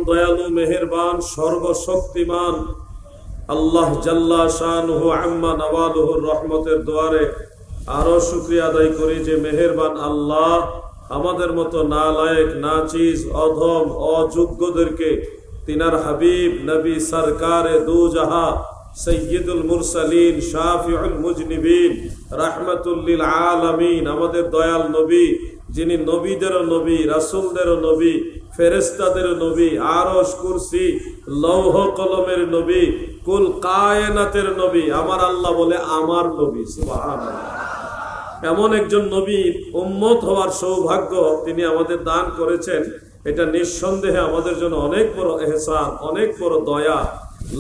দয়ালু মেহেরবান সর্বশক্তিমান আল্লাহ জাল্লা শানুহু আম্মা নওয়ালুহুর রহমতের দুয়ারে আরো শুকরিয়া আদায় করি যে মেহেরবান আল্লাহ আমাদের মতো নালায়েক নাচিজ অধম অযোগ্যদেরকে তিনার হাবিব নবী সরকারে দু জাহা সৈয়দুল মুরসালিন শাফিউল মুজনিবিন রাহমাতুল লিল আলামিন আমাদের দয়াল নবী যিনি নবীদেরও নবী রাসূলদেরও নবী ফেরেশতাদের নবী আরশ কুরসি লৌহ কলমের নবী কুল কায়নাতের নবী আমার আল্লাহ বলে আমার নবী সুবহানাল্লাহ। এমন একজন নবী উম্মত হওয়ার সৌভাগ্য তিনি আমাদের দান করেছেন, এটা নিঃসন্দেহে আমাদের জন্য অনেক বড় ইহসান, অনেক বড় দয়া।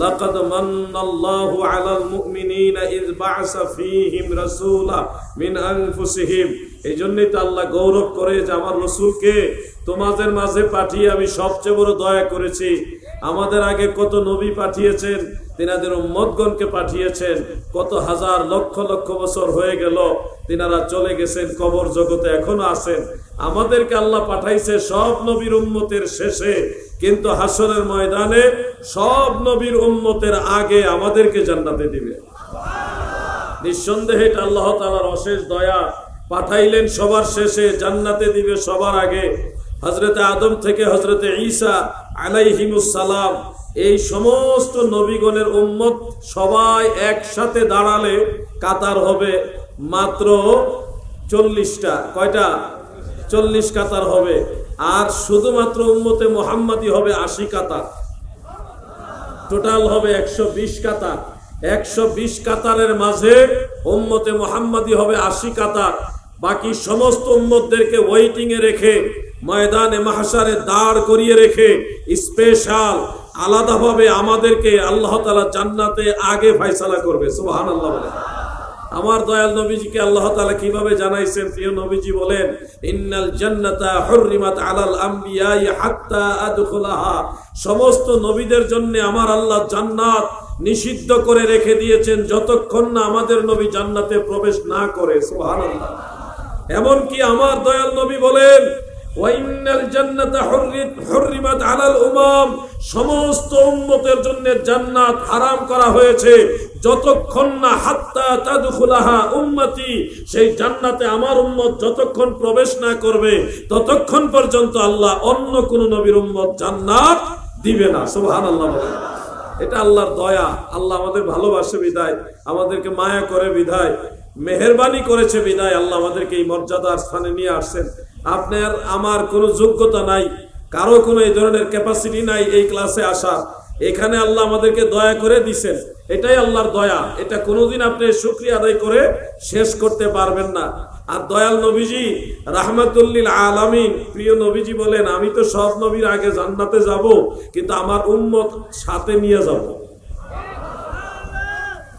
লাকাদ মান্নাল্লাহু আলাল মুমিনিনা ইয বা'সা ফীহিম রাসূলা মিন আনফুসিহিম। এইজন্যই তো আল্লাহ গৌরব করে যে আমার রাসূলকে তোমাদের মাঝে পাঠিয়ে আমি সবচেয়ে বড় দয়া করেছি। আমাদের আগে কত নবী পাঠিয়েছেন, তিনাদের উম্মতগণকে পাঠিয়েছেন, কত হাজার লক্ষ লক্ষ বছর হয়ে গেল তিনারা চলে গেছেন, কবর জগতে এখনো আছেন। আমাদেরকে আল্লাহ পাঠাইছে সব নবীর উম্মতের শেষে, কিন্তু হাসরের ময়দানে সব নবীর উম্মতের আগে আমাদেরকে জান্নাতে দিবে। নিঃসন্দেহে এটা আল্লাহ তাআলার অশেষ দয়া। পাঠাইলেন সবার শেষে, জান্নাতে দিবে সবার আগে। হযরতে আদম থেকে হযরতে ঈসা আলাইহিমুস সালাম এই সমস্ত নবীগণের উম্মত সবাই একসাথে দাঁড়ালে কাতার হবে মাত্র 40টা। কয়টা? 40 কাতার হবে। আর শুধুমাত্র উম্মতে মুহাম্মাদি হবে 80 কাতার। টোটাল হবে 120 কাতার। 120 কাতারের মাঝে উম্মতে মুহাম্মাদি হবে 80 কাতার। বাকি সমস্ত উম্মতদেরকে ওয়েটিং এ রেখে ময়দানে মাহশারে দাঁড় করিয়ে রেখে স্পেশাল আলাদাভাবে আমাদেরকে আল্লাহ তাআলা জান্নাতে আগে ফয়সালা করবে। সুবহানাল্লাহ বলে। আমার দয়াল নবীজিকে আল্লাহ তাআলা কিভাবে জানাইছেন? প্রিয় নবীজি বলেন, ইন্নাল জান্নাতা হুররিমাত আলাল আমবিয়াই হাত্তা আদখুলাহা। সমস্ত নবীদের জন্য আমার আল্লাহ জান্নাত নিষিদ্ধ করে রেখে দিয়েছেন যতক্ষণ না আমাদের নবী জান্নাতে প্রবেশ না করে। সুবহানাল্লাহ। এমনকি আমার দয়াল নবী বলেন, ওয়াইন্নাল জান্নাতা হুররিমাত আলাল উমাম। সমস্ত উম্মতের জন্য জান্নাত হারাম করা হয়েছে যতক্ষণ না হাত্তা তাদখুলাহা উম্মতি, সেই জান্নাতে আমার উম্মত যতক্ষণ প্রবেশ না করবে ততক্ষণ পর্যন্ত আল্লাহ অন্য কোন নবীর উম্মত জান্নাত দিবে না। সুবহানাল্লাহ। এটা আল্লাহর দয়া। আল্লাহ আমাদের ভালোবাসে বিধায়, আমাদেরকে মায়া করে বিধায়, মেহেরবানি করেছে বিধায় আল্লাহ আমাদেরকে এই মর্যাদার স্থানে নিয়ে আসছেন। আপনার আমার কোনো যোগ্যতা নাই, কারো কোনো এই ধরনের ক্যাপাসিটি নাই এই ক্লাসে আসা। এখানে আল্লাহ আমাদেরকে দয়া করে দিছেন, এটাই আল্লাহর দয়া। এটা কোনোদিন আপনি শুকরিয়া আদায় করে শেষ করতে পারবেন না। আর দয়াল নবীজি রাহমাতুল লিল আলামিন, প্রিয় নবীজি বলেন, আমি তো সব নবীর আগে জান্নাতে যাব, কিন্তু আমার উম্মত সাথে নিয়ে যাব।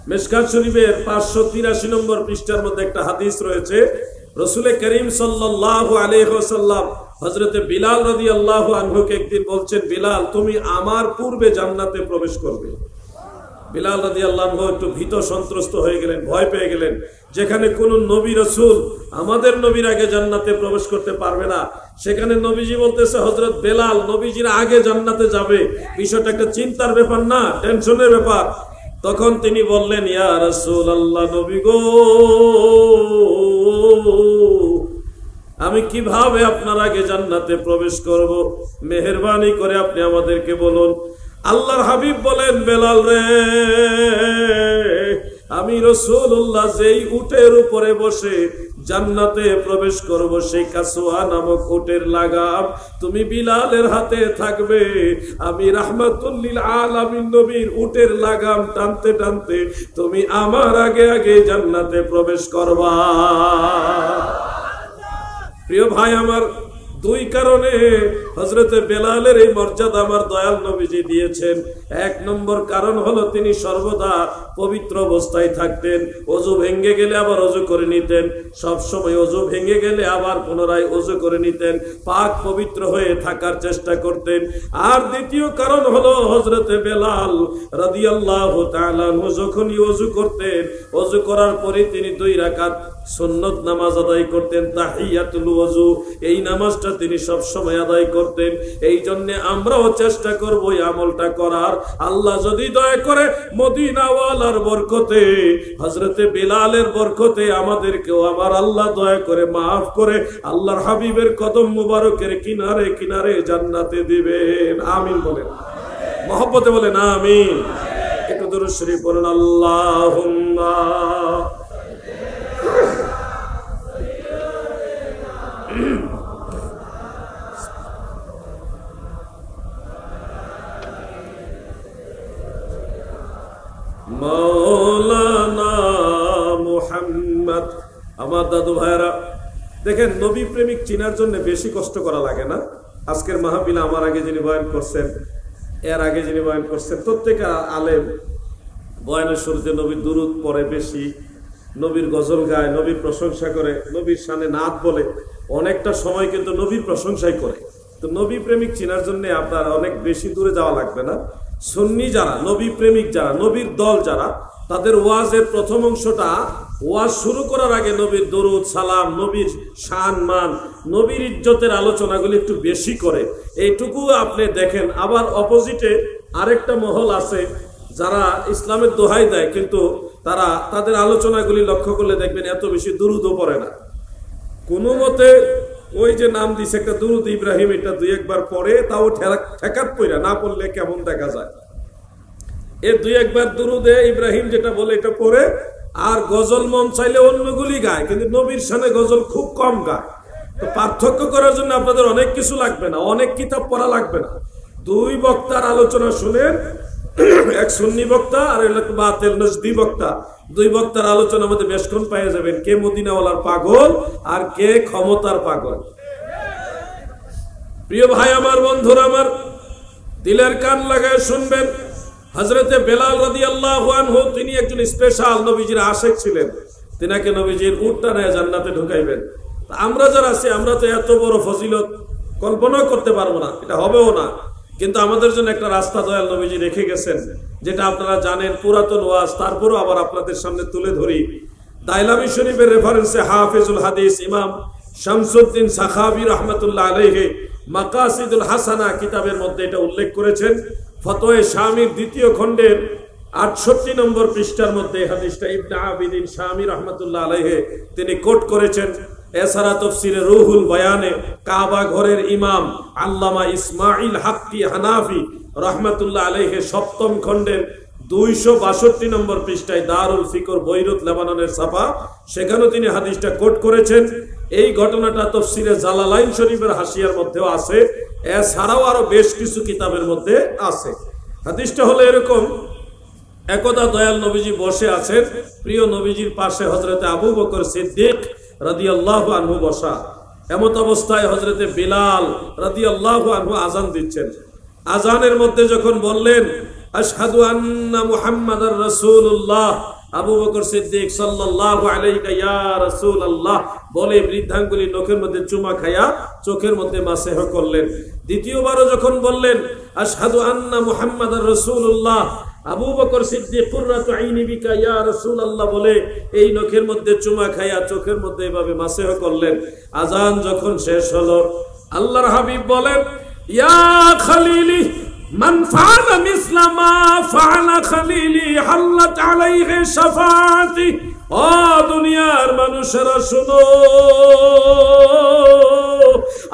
মিশকাত শরীফের 583 নম্বর পৃষ্ঠার মধ্যে একটা হাদিস রয়েছে। রাসূল করিম সাল্লাল্লাহু আলাইহি ওয়াসাল্লাম হযরতে বিলাল রাদিয়াল্লাহু আনহুকে একদিন বলছেন, বিলাল তুমি আমার পূর্বে জান্নাতে প্রবেশ করবে। বিলাল রাদিয়াল্লাহু আনহু একটু ভীত সন্ত্রস্ত হয়ে গেলেন, ভয় পেয়ে গেলেন। যেখানে কোন নবী রাসূল আমাদের নবীর আগে জান্নাতে প্রবেশ করতে পারবে না, সেখানে নবীজি বলতেছে হযরত বেলাল নবীজির আগে জান্নাতে যাবে। বিষয়টা একটা চিন্তার ব্যাপার না, টেনশনের ব্যাপার। তখন তিনি বললেন, ইয়া রাসূলুল্লাহ, নবী গো, আমি কিভাবে আপনার আগে জান্নাতে প্রবেশ করব? মেহেরবানি করে আপনি আমাদেরকে বলুন। আল্লাহর হাবিব বলেন, বেলাল রে, আমি রাসূলুল্লাহ যেই উটের উপরে বসে জান্নাতে প্রবেশ করব, সেই কাসওয়া নামক উটের লাগাম তুমি বিলালের হাতে থাকবে। আমি রাহমাতুল লিল আলামিন নবীর উটের লাগাম টানতে টানতে তুমি আমার আগে আগে জান্নাতে প্রবেশ করবা। প্রিয় ভাই আমার, দুই কারণে হযরতে বেলালের এই মর্যাদা আমার দয়াল নবীজি দিয়েছেন। এক নম্বর কারণ হলো তিনি সর্বদা পবিত্র অবস্থায় থাকতেন। ওযু ভেঙে গেলে আবার ওযু করে নিতেন, সব সময় ওযু ভেঙে গেলে আবার পুনরায় ওযু করে নিতেন, পাক পবিত্র হয়ে থাকার চেষ্টা করতেন। আর দ্বিতীয় কারণ হলো হযরতে বেলাল রাদিয়াল্লাহু তাআলা আনহু যখনই ওযু করতেন, ওযু করার পরে তিনি 2 রাকাত সুন্নত নামাজ আদায় করতেন, তাহিয়াতুল ওযু। এই নামাজটা তিনি সব সময় আদায় করতেন। করতেন। এই জন্য আমরাও চেষ্টা করব এই আমলটা করার। আল্লাহ যদি দয়া করে মদিনাওয়ালার বরকতে, হযরতে বিলালের বরকতে আমাদেরকেও আমার আল্লাহ দয়া করে মাফ করে আল্লাহর হাবিবের কদম মুবারকের কিনারে কিনারে জান্নাতে দিবেন। আমিন বলেন, মহব্বতে বলেন আমিন। একটু দুরূদ শরীফ পড়ুন। আল্লাহুম্মা মাওলানা মুহাম্মদ। আমার দাদু ভাইরা দেখেন, নবী প্রেমিক চিনার জন্য বেশি কষ্ট করা লাগে না। আজকের মাহফিলে আমার আগে যিনি বয়ান করছেন, এর আগে যিনি বয়ান করছেন, প্রত্যেকটা আলেম বয়ানের শুরুতে নবীর দুরূদ পড়ে বেশি, নবীর গজল গায়, নবীর প্রশংসা করে, নবীর শানে নাত বলে, অনেকটা সময় কিন্তু নবীর প্রশংসাই করে। তো নবী প্রেমিক চিনার জন্য আপনার অনেক বেশি দূরে যাওয়া লাগবে না। সুন্নি যারা, নবী প্রেমিক যারা, নবীর দল যারা, তাদের ওয়াজের প্রথম অংশটা ওয়াজ শুরু করার আগে নবীর দরুদ সালাম, নবীর শান মান, নবীর ইজ্জতের আলোচনাগুলি একটু বেশি করে, এইটুকু আপনি দেখেন। আবার অপোজিটে আরেকটা মহল আছে যারা ইসলামের দোহাই দেয়, কিন্তু তারা তাদের আলোচনাগুলি লক্ষ্য করলে দেখবেন এত বেশি দুরুদও পড়ে না। কোনো মতে ওই যে নাম দিছে একটা দুরুদ ইব্রাহিম, এটা দুই একবার পড়ে, তাও ঠেকাত পইরা, না পড়লে কেমন দেখা যায়। এ দুই একবার দুরুদে ইব্রাহিম যেটা বলে এটা পড়ে, আর গজল মন চাইলে অন্যগুলি গায়, কিন্তু নবীর শানে গজল খুব কম গায়। তো পার্থক্য করার জন্য আপনাদের অনেক কিছু লাগবে না, অনেক কিতাব পড়া লাগবে না। দুই বক্তার আলোচনা শুনেন, এক সুন্নি বক্তা আর বাতিল নজদি বক্তা, দুই বক্তার আলোচনার মধ্যে বেশক্ষণ পেয়ে যাবেন কে মদিনাওয়ালার পাগল আর কে ক্ষমতার পাগল। প্রিয় ভাই আমার, বন্ধুরা আমার, দিলের কান লাগায় শুনবেন। হযরতে বেলাল রাদিয়াল্লাহু আনহু তিনি একজন স্পেশাল নবীজির আশিক ছিলেন। তিনাকে নবীজির উটটা নিয়ে জান্নাতে ঢুকাইবেন। আমরা যারা আছি, আমরা তো এত বড় ফজিলত কল্পনা করতে পারবো না, এটা হবেও না। কিন্তু আমাদের জন্য একটা রাস্তা দয়াল নবীজি রেখে গেছেন, যেটা আপনারা জানেন, পুরাতন ওয়াজ, তারপরও আবার আপনাদের সামনে তুলে ধরি। দাইলামি শরীফের রেফারেন্সে হাফিজুল হাদিস ইমাম শামসুদ্দিন সাখাবী রাহমাতুল্লাহ আলাইহি মাকাসিদুল হাসানা কিতাবের মধ্যে এটা উল্লেখ করেছেন। ফতোয়ে শামীর দ্বিতীয় খণ্ডের 68 নম্বর পৃষ্ঠার মধ্যে হাদিসটা ইবনে আবিদিন শামী রাহমাতুল্লাহ আলাইহি তিনি কোট করেছেন। এছাড়া তাফসীরে রুহুল বয়ানে কাবা ঘরের ইমাম আল্লামা ইসমাইল হাক্কি হানাফি রাহমাতুল্লাহ আলাইহি 7ম খণ্ডের 262 নম্বর পৃষ্ঠায় দারুল ফিকর বৈরুত লেবাননের ছাপা, সেখানেও তিনি হাদিসটা কোট করেছেন। এই ঘটনাটা তাফসীরে জালালাইন শরীফের হাসিয়ার মধ্যেও আছে, এছাড়াও আরো বেশ কিছু কিতাবের মধ্যে আছে। হাদিসটা হলো এরকম: একদা দয়াল নবীজি বসে আছেন, প্রিয় নবীজির পাশে হযরতে আবু বকর সিদ্দিক রাদিয়াল্লাহু আনহু বসা। এমত অবস্থায় হযরতে বিলাল রাদিয়াল্লাহু আনহু আযান দিচ্ছেন। আযানের মধ্যে যখন বললেন আশহাদু আন্না মুহাম্মাদার রাসূলুল্লাহ, আবু বকর সিদ্দিক সাল্লাল্লাহু আলাইহি ইয়া রাসূলুল্লাহ বলে বৃদ্ধাঙ্গুলি নখের মধ্যে চুমা খায়া চোখের মধ্যে মাসেহ করলেন। দ্বিতীয়বারও যখন বললেন আশহাদু আন্না মুহাম্মাদার রাসূলুল্লাহ, আবু বকর সিদ্দিক কুররাতু আইনি বিকা ইয়া রাসূলুল্লাহ বলে এই নখের মধ্যে চুমা খায়া চোখের মধ্যে এভাবে মাসেহ করলেন। আযান যখন শেষ হলো, আল্লাহর হাবিব বলেন ইয়া খলিলি মান ফাআলা মিসলা মা ফাআলা খলিলি হাল্লাত আলাইহি শাফাআতি। ও দুনিয়ার মানুষেরা শুনো,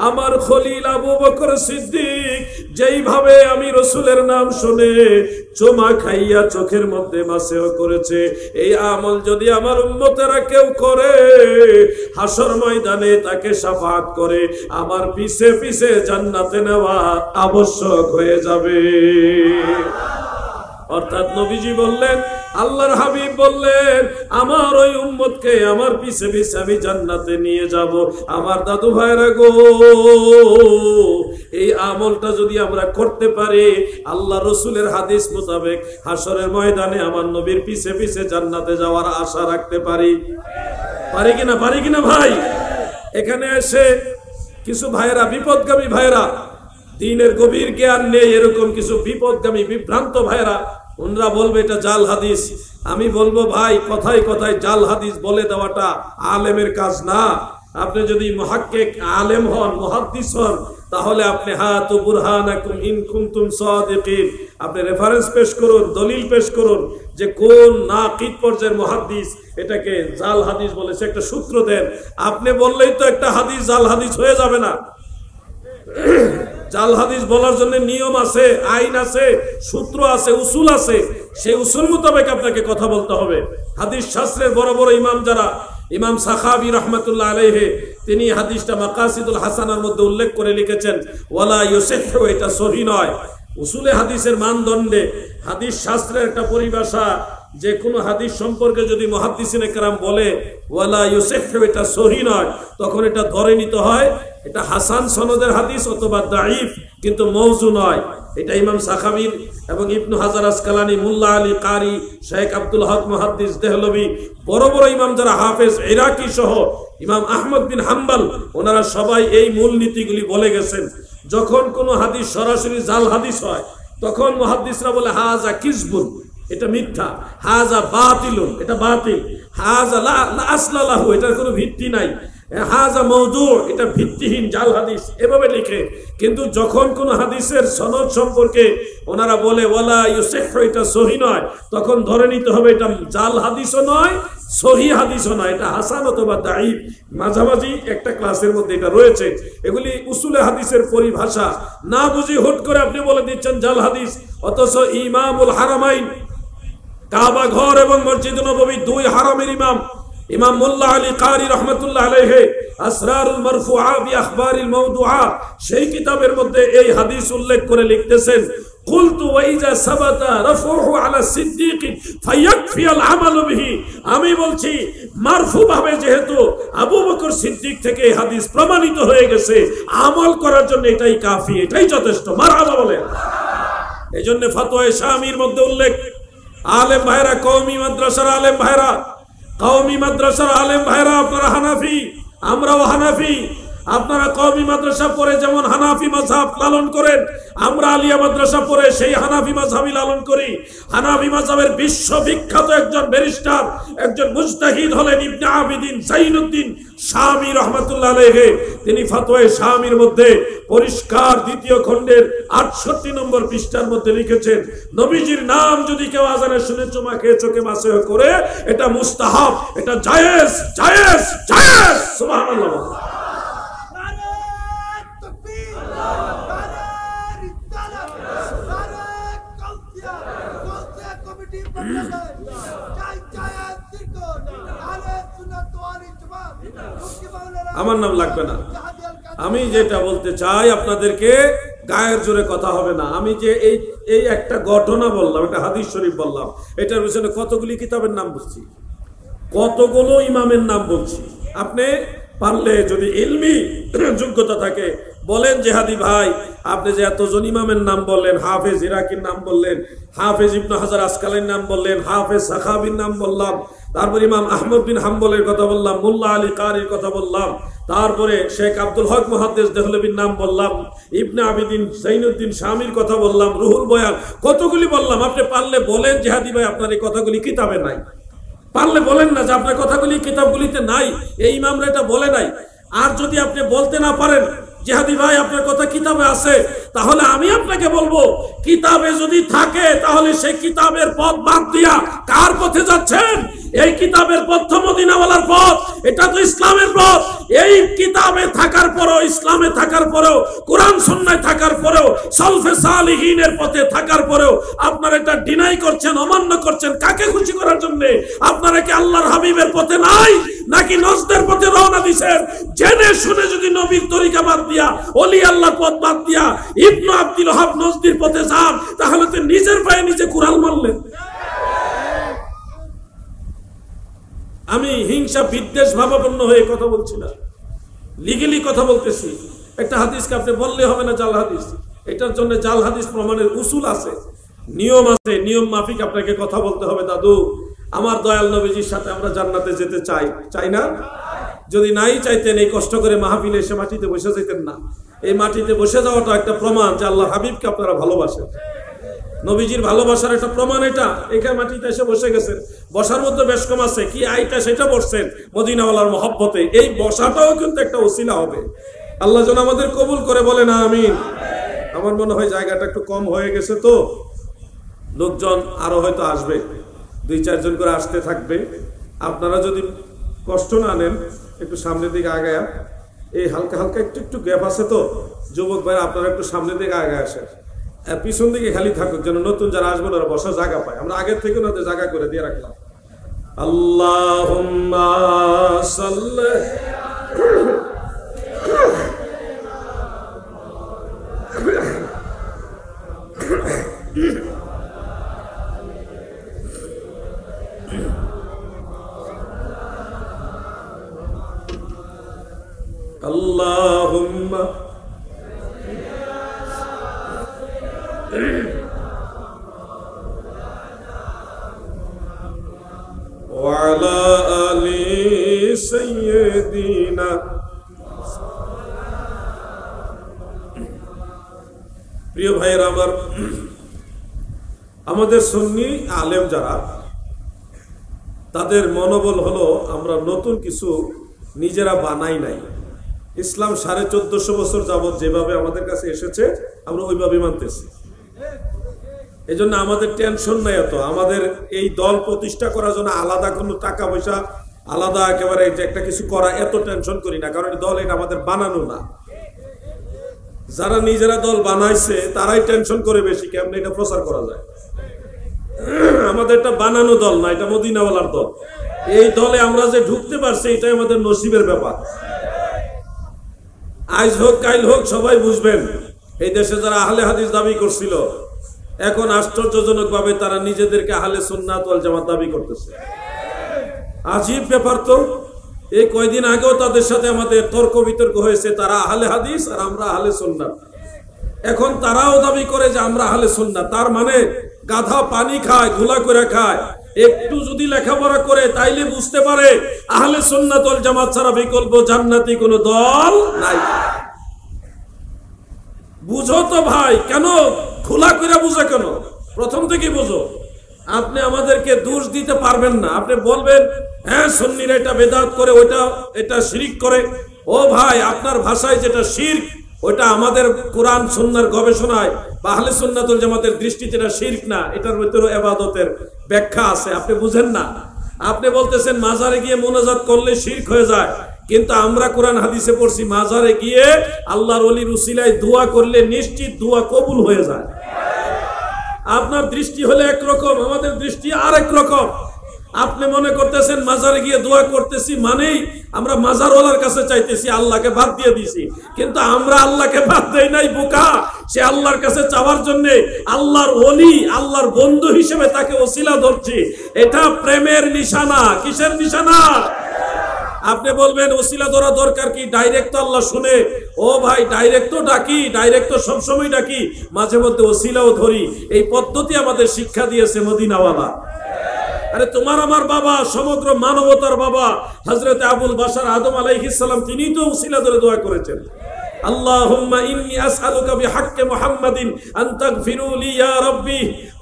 আমার খলিল আবু বকর সিদ্দিক যেইভাবে আমি রাসূলের নাম শুনে চুমা খাইয়া চোখের মধ্যে মাসেও করেছে, এই আমল যদি আমার উম্মতেরা কেউ করে, হাসর ময়দানে তাকে শাফাআত করে আমার পিছে পিছে জান্নাতে নেওয়া আবশ্যক হয়ে যাবে। অর্থাৎ নবীজি বললেন, আল্লাহর হাবিব বললেন, আমার ওই উম্মতকে আমার পিছে পিছে আমি জান্নাতে নিয়ে যাব। আমার দাদু ভাইরা গো, এই আমলটা যদি আমরা করতে পারি, আল্লাহ রসুলের হাদিস মোতাবেক হাসরের ময়দানে আমার নবীর পিছে পিছে জান্নাতে যাওয়ার আশা রাখতে পারি। পারি কিনা ভাই? এখানে এসে কিছু ভাইরা, বিপদগামী ভাইরা, দ্বীনের গভীর জ্ঞান নেই এরকম কিছু বিপদগামী বিভ্রান্ত ভাইরা, ওনারা বলবে এটা জাল হাদিস। আমি বলবো ভাই, কথায় কথায় জাল হাদিস বলে দেওয়াটা আলেমের কাজ না। আপনি যদি মুহাক্কিক আলেম হন, মুহাদ্দিস হন, তাহলে আপনি হাতু বুরহানাকুম ইন কুনতুম সাদিকিন, আপনি রেফারেন্স পেশ করুন, দলিল পেশ করুন যে কোন নাকিদ পর্যায়ের মুহাদ্দিস এটাকে জাল হাদিস বলেছে, একটা সূত্র দেন। আপনি বললেই তো একটা হাদিস জাল হাদিস হয়ে যাবে না। জাল হাদিস বলার জন্য নিয়ম আছে, আইন আছে, সূত্র আছে, উসুল আছে। সেই উসুল মোতাবেক আপনাকে কথা বলতে হবে। হাদিস শাস্ত্রের বড় বড় ইমাম যারা, ইমাম সাখাবী রাহমাতুল্লাহ আলাইহি, তিনি হাদিসটা মাকাসিদুল হাসানার মধ্যে উল্লেখ করে লিখেছেন ওয়ালা ইউসিহু, এটা সহিহ নয়। উসুলে হাদিসের মানদণ্ডে হাদিস শাস্ত্রের একটা পরিভাষা, যে কোনো হাদিস সম্পর্কে যদি মুহাদ্দিসিনে কেরাম বলে ওয়ালা ইউসিহু, এটা সহিহ নয়, তখন এটা ধরে নিতে হয় এটা হাসান সনদের হাদিস অথবা দাঈফ, কিন্তু মওযু নয়। এটা ইমাম সাখাবীর এবং ইবনু হাজার আসকালানি, মুল্লা আলী কারি, শেখ আব্দুল হক মুহাদ্দিস দেহলভী, বড় বড় ইমাম যারা হাফেজ ইরাকি সহ ইমাম আহমদ বিন হাম্বল, ওনারা সবাই এই মূল নীতিগুলি বলে গেছেন। যখন কোনো হাদিস সরাসরি জাল হাদিস হয় তখন মুহাদ্দিসরা বলে হাজা কিজবুন, এটা মিথ্যা, হাজা বাতিলুন, এটা বাতিল, হাজা লা আসলা লাহু, এটার কোনো ভিত্তি নাই, হাজা মওদু, এটা ভিত্তিহীন জাল হাদিস, এভাবে লিখে। কিন্তু যখন কোন হাদিসের সনদ সম্পর্কে ওনারা বলে ওয়ালা ইউসিহু, এটা সহিহ নয়, তখন ধরে নিতে হবে এটা জাল হাদিসও নয়, সহিহ হাদিসও নয়, এটা হাসান অথবা দাঈফ, মাঝামাঝি একটা ক্লাসের মধ্যে এটা রয়েছে। এগুলি উসুলে হাদিসের পরিভাষা। না বুঝি হুট করে আপনি বলে দিচ্ছেন জাল হাদিস, অথচ ইমামুল হারামাইন, কাবা ঘর এবং মসজিদ নববী, দুই হারামের ইমাম, ইমাম মুল্লা আলী কারি রাহমাতুল্লাহ আলাইহি আসরারুল মারফুআ বি আখবারিল মাওদুআ, সেই কিতাবের মধ্যে এই হাদিস উল্লেখ করে লিখতেছেন কুলতু ওয়া ইজা সাবাতা রাফউহু আলা সিদ্দিক ফায়াকফি আল আমালু বিহি, আমি বলছি মারফু ভাবে যেহেতু আবু বকর সিদ্দিক থেকে এই হাদিস প্রমাণিত হয়ে গেছে, আমল করার জন্য এটাই কাফি, এটাই যথেষ্ট। মারহাবা বলেন। এইজন্য ফতোয়া শামির মধ্যে উল্লেখ, আলেম ভাইরা, কওমি মাদ্রাসার আলেম ভাইরা, কওমি মাদ্রাসার আলেম ভাইরা, আপনারা হানাফি, আমরাও হানাফি। আপনারা কওমি মাদ্রাসা পড়ে যেমন হানাফি মাযহাব লালন করেন, আমরা আলিয়া মাদ্রাসা পড়ে সেই হানাফি মাযহাবই লালন করি। হানাফি মাযহাবের বিশ্ববিখ্যাত একজন ব্যারিস্টার, একজন মুজতাহিদ হলেন ইবনে আবিদিন যাইনুদ্দিন শামী রাহমাতুল্লাহ আলাইহি। তিনি ফতোয়া শামীর মধ্যে পরিষ্কার দ্বিতীয় খণ্ডের 68 নম্বর পৃষ্ঠার মধ্যে লিখেছেন, নবীজির নাম যদি কেউ আযানে শুনে চুমা খেয়ে চোখে মাসহ করে, এটা মুস্তাহাব, এটা জায়েজ, জায়েজ, জায়েজ। সুবহানাল্লাহ। আমার নাম লাগবে না। আমি যেটা বলতে চাই আপনাদেরকে, গায়ের জোরে কথা হবে না। আমি যে এই একটা ঘটনা বললাম, একটা হাদিস শরীফ বললাম, এটার পিছনে কতগুলি কিতাবের নাম বলছি, কতগুলো ইমামের নাম বলছি। আপনি পারলে যদি ইলমি যোগ্যতা থাকে বলেন যে হাদি ভাই, আপনি যে এতজন ইমামের নাম বললেন, হাফেজ ইরাকির নাম বললেন, হাফেজ ইবনে হাজার আসকালানির নাম বললেন, হাফেজ সাখাবীর নাম বললাম, তারপর ইমাম আহমদ বিন হাম্বলের কথা বললাম, মুল্লা আলী কারির কথা বললাম, তারপরে শেখ আব্দুল হক মুহাদ্দিস দেহলভীর নাম বললাম, ইবনে আবিদিন যাইনুদ্দিন শামীর কথা বললাম, রুহুল বয়ান, কতগুলি বললাম। আপনি পারলে বলেন যে হাদি ভাই আপনার এই কথাগুলি কিতাবে নাই। পারলে বলেন না যে আপনার কথাগুলি কিতাবগুলিতে নাই, এই ইমামরা এটা বলে নাই। আর যদি আপনি বলতে না পারেন জিহাদি ভাই আপনার কথা কিতাবে আছে, তাহলে আমি আপনাকে বলবো কিতাবে যদি থাকে তাহলে সেই কিতাবের পথ বাদ দিয়া কার পথে যাচ্ছেন? এই কিতাবের পথ মদিনাওয়ালার পথ, এটা তো ইসলামের পথ। এই কিতাবে থাকার পরেও, ইসলামে থাকার পরেও, কোরআন সুন্নাহয় থাকার পরেও, সালফে সালিহিনের পথে থাকার পরেও আপনারা এটা ডিনাই করছেন, অমান্য করছেন। কাকে খুশি করার জন্য? আপনারা কি আল্লাহর হাবিবের পথে নাই, নাকি নজদের পথে রওনা দিয়েছেন? জেনে শুনে যদি নবীর তরিকা বাদ দিয়া, ওলি আল্লাহর পথ বাদ দিয়া ইবনে আব্দুল ওয়াহাব নজদির পথে যান, তাহলে তো নিজের পায়ে নিজে কুড়াল মারলেন। আমি হিংসা বিদ্বেষ ভাবাপন্ন হয়ে কথা বলছি না, লিগেলি কথা বলতেছি। একটা হাদিসকে আপনি বললে হবে না জাল হাদিস, এটার জন্য জাল হাদিস প্রমাণের উসুল আছে, নিয়ম আছে, নিয়ম মাফিক আপনাকে কথা বলতে হবে। দাদু, আমার দয়াল নবীজির সাথে আমরা জান্নাতে যেতে চাই, চাই না? যদি নাই চাইতেন এই কষ্ট করে মাহফিলে এসে মাটিতে বসে যেতেন না। এই মাটিতে বসে যাওয়াটা একটা প্রমাণ যে আল্লাহ হাবিবকে আপনারা ভালোবাসেন, নবীজির ভালোবাসার একটা প্রমাণ এটা। এখানে মাটিতে এসে বসে গেছেন, বসার মধ্যে বেশ কম আছে, কি আইটা সেটা বসছেন মদিনাওয়ালার মহব্বতে। এই বসাটাও কিন্তু একটা ওসিলা হবে। আল্লাহ যেন আমাদের কবুল করে, বলেন আমিন। আমার মনে হয় জায়গাটা একটু কম হয়ে গেছে, তো লোকজন আরো হয়তো আসবে, 2-4 জন করে আসতে থাকবে। আপনারা যদি কষ্ট না নেন, একটু সামনের দিকে আগায়া, এই হালকা হালকা একটু একটু গ্যাপ আছে তো যুবক ভাই, আপনারা একটু সামনের দিকে আগে আসেন, পিছন দিকে খালি থাকুক, যেন নতুন যারা আসবেন ওরা বসার জায়গা পায়। আমরা আগের থেকে ওনাদের জায়গা করে দিয়ে রাখলাম। আল্লাহুম্মা সাল্লি আল্লাহুম্মা ওয়া আলা আলি সাইয়্যিদিনা। প্রিয় ভাইয়েরা আমার, আমাদের সুন্নি আলেম যারা, তাদের মনোবল হলো আমরা নতুন কিছু নিজেরা বানাই নাই। ইসলাম 1450 বছর যাবত যেভাবে আমাদের কাছে এসেছে আমরা ওইভাবে মানতেছি। এই জন্য আমাদের টেনশন নাই এত। আমাদের এই দল প্রতিষ্ঠা করার জন্য আলাদা কোনো টাকা পয়সা, আলাদা একেবারে একটা কিছু করা, এত টেনশন করি না। কারণ দল এটা আমাদের বানানো না। যারা নিজেরা দল বানাইছে তারাই টেনশন করে বেশি কেমনে এটা প্রচার করা যায়। আমাদের এটা বানানো দল না, এটা মদিনাওয়ালার দল। এই দলে আমরা যে ঢুকতে পারছি এটাই আমাদের নসিবের ব্যাপার। আজ হোক কাল হোক সবাই বুঝবেন, এই দেশে যারা আহলে হাদিস দাবি করছিল, এখন আশ্চর্যজনক ভাবে তারা নিজেদেরকে আহলে সুন্নাত ওয়াল জামাত দাবি করতেছে। আজীব ব্যাপার তো। এই কয়দিন আগেও তাদের সাথে আমাদের তর্ক বিতর্ক হয়েছে, তারা আহলে হাদিস আর আমরা আহলে সুন্নাত। এখন তারাও দাবি করে যে আমরা আহলে সুন্নাত। তার মানে গাধা পানি খায়, ঘোলা করে খায়। একটু যদি লেখাপড়া করে তাইলে বুঝতে পারে আহলে সুন্নাত ওয়াল জামাত ছাড়া বিকল্প জান্নাতি কোনো দল নাই। বুঝো তো ভাই, কেন খোলা করে বুঝে, কেন প্রথম থেকে বুঝো। আপনি আমাদেরকে দোষ দিতে পারবেন না। আপনি বলবেন হ্যাঁ সুন্নিরা এটা বেদাত করে, ওইটা এটা শিরক করে। ও ভাই, আপনার ভাষায় যেটা শিরক, ওইটা আমাদের কোরআন সুন্নাহর গবেষণায় বা আহলে সুন্নাত ওয়াল জামাতের দৃষ্টিতে এটা শিরক না, এটার ভিতরে ইবাদতের ব্যাখ্যা আছে। আপনি বুঝেন না। আপনি বলতেছেন মাজারে গিয়ে মুনাজাত করলে শিরক হয়ে যায়, কিন্তু আমরা কোরআন হাদিসে পড়ছি মাজারে গিয়ে আল্লাহর ওলির উসিলায় দোয়া করলে নিশ্চিত দোয়া কবুল হয়ে যায়। আপনার দৃষ্টি হলে একরকম, আমাদের দৃষ্টি আরেক রকম। আপনি মনে করতেছেন মাজারে গিয়ে দোয়া করতেছি মানেই আমরা মাজারওয়ালার কাছে চাইতেছি, আল্লাহকে বাদ দিয়ে দিছি। কিন্তু আমরা আল্লাহকে বাদ দেই নাই, বোকা। সে আল্লাহর কাছে চাওয়ার জন্য আল্লাহর ওলি, আল্লাহর বন্ধু হিসেবে তাকে ওসিলা ধরছি। এটা প্রেমের নিশানা। কিসের নিশানা? আপনি বলবেন ওসিলা ধরা দরকার কি, ডাইরেক্ট তো আল্লাহ শুনে। ও ভাই, ডাইরেক্ট তো ডাকি, ডাইরেক্ট তো সবসময় ডাকি, মাঝে মধ্যে ওসিলাও ধরি। এই পদ্ধতি আমাদের শিক্ষা দিয়েছে মদিনাওয়ালা। আরে তোমার আমার বাবা, সমগ্র মানবতার বাবা হযরত আবুল বাশার আদম আলাইহিস সালাম, তিনি তো উসিলা ধরে দোয়া করেছেন। আল্লাহুম্মা ইন্নী আসআলুকা বিহাক্কি মুহাম্মাদিন আন তাগফিরু লি ইয়া রাব্বি।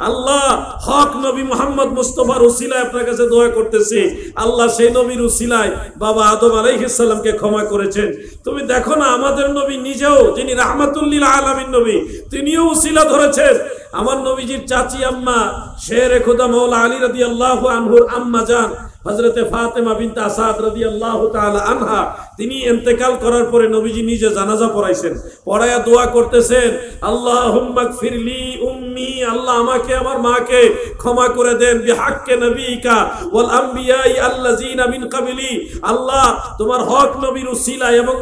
আল্লাহ, হক নবী মুহাম্মদ মুস্তাফার উসিলায় আপনার কাছে দোয়া করতেছি। আল্লাহ সেই নবীর উসিলায় বাবা আদম আলাইহিস সালামকে ক্ষমা করেছেন। তুমি দেখো না, আমাদের নবী নিজেও, যিনি রাহমাতুল লিল আলামিন নবী, তিনিও উসিলা ধরেছেন। আমার নবীজির চাচি আম্মা শেরে খোদা মাওলা আলী রাদিয়াল্লাহু আনহুর আম্মা জান হযরতে ফাতেমা বিনতে আসাদ রাদিয়াল্লাহু তাআলা আনহা, তিনি ইন্তেকাল করার পরে নবীজি নিজে জানাজা পড়াইছেন। পড়ায়া দোয়া করতেছেন, আল্লাহুম্মা গফিরলি উম্মি, আল্লাহ আমাকে আমার মাকে ক্ষমা করে দেন, বিহাক্কি নবিকা ওয়াল আমবিয়াই আল্লাযিনা মিন ক্বাবলি। আল্লাহ, তোমার হক নবীর উসিলায় এবং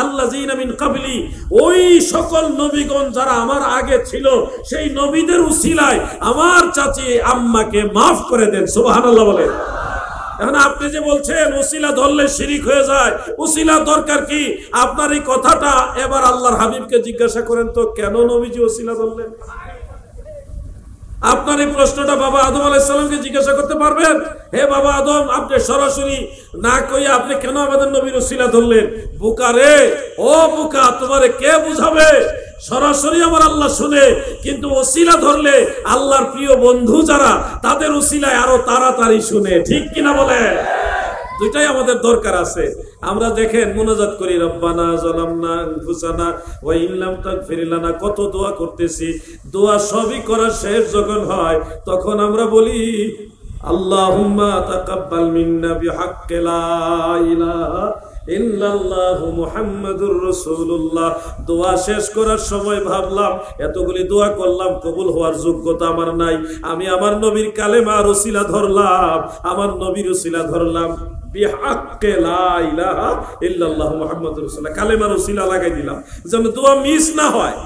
আল্লাযিনা মিন ক্বাবলি, ওই সকল নবীগণ যারা আমার আগে ছিল সেই নবীদের উসিলায় আমার চাচি আম্মাকে মাফ করে দেন। সুবহানাল্লাহ বলেন। এখন আপনি যে বলছেন উসিলা ধরলে শিরিক হয়ে যায়, উসিলা দরকার কি? আপনার এই কথাটা এবার আল্লাহর হাবিবকে জিজ্ঞাসা করেন তো, কেন নবীজি উসিলা ধরলেন? আপনার এই প্রশ্নটা বাবা আদম আলাইহিস সালামকে জিজ্ঞাসা করতে পারবেন? হে বাবা আদম, আপনি সরাসরি না কইয়া আপনি কেন আমাদের নবীর উসিলা ধরলেন? বোকা রে, ও বোকা, তোমারে কে বুঝাবে? সরাসরি আমার আল্লাহ শুনে, কিন্তু ওসিলা ধরলে আল্লাহর প্রিয় বন্ধু যারা, তাদের ওসিলায় আরো তাড়াতাড়ি শুনে। ঠিক কিনা বলে? দুইটাই আমাদের দরকার আছে। আমরা দেখেন মুনাজাত করি রব্বানা যালামনা আনফুসানা ওয়া ইন লাম তাগফির লানা, কত দোয়া করতেছি। দোয়া সবই করা শেষ যখন হয় তখন আমরা বলি আল্লাহুম্মা তাকাব্বাল মিন্না বিহাক্কি লা ইলাহা ইল্লাল্লাহু মুহাম্মাদুর রাসূলুল্লাহ। দোয়া শেষ করার সময় ভাবলাম এতগুলি দোয়া করলাম, কবুল হওয়ার যোগ্যতা আমার নাই। আমি আমার নবীর কালেমার ওসিলা ধরলাম, আমার নবীর ওসিলা ধরলাম, বিহাক্কি লা ইলাহা ইল্লাল্লাহু মুহাম্মাদুর রাসূলুল্লাহ, কালেমার ওসিলা লাগাই দিলাম যেন দোয়া মিস না হয়।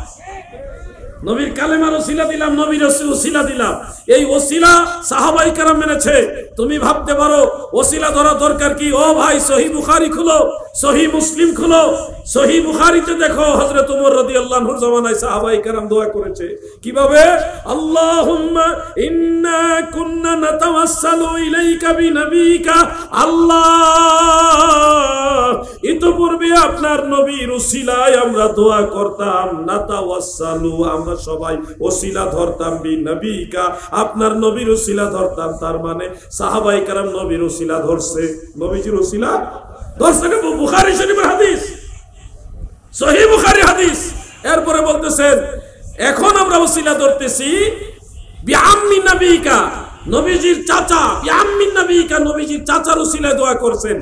নবীর কালেমার ওসিলা দিলাম, নবীর ওসিলা দিলাম। এই ওসিলা সাহাবায়ে কেরাম মেনেছে। তুমি ভাবতে পারো ওসিলা ধরা দরকার কি? ও ভাই, সহিহ বুখারী খুলো, সহিহ মুসলিম খুলো। সহিহ বুখারীতে দেখো হযরত ওমর রাদিয়াল্লাহু আনহুর জামানায় সাহাবায়ে কেরাম দোয়া করেছে কিভাবে? আল্লাহুম্মা ইন্না কুন্না নাতাওয়াসসালু ইলাইকা বিনবিকা। আল্লাহ, ইতোপূর্বে আপনার নবীর ওসিলায় আমরা দোয়া করতাম। নাতাওয়াসসালু, আমরা সবাই ওসিলা ধরতাম, বিনবিকা, আপনার নবীর ওসিলা ধরতাম। তার মানে সাহাবায়ে কেরাম নবীর ওসিলা ধরছে, নবীজির ওসিলা ধরছে। বুখারী শরীফের হাদিস, সহিহ বুখারী হাদিস। এরপরে বলতেছেন এখন আমরা ওসিলা ধরতেছি বিআম্মি নবিকা, নবীজির চাচা, বিআম্মি নবিকা, নবীজির চাচার ওসিলায় দোয়া করছেন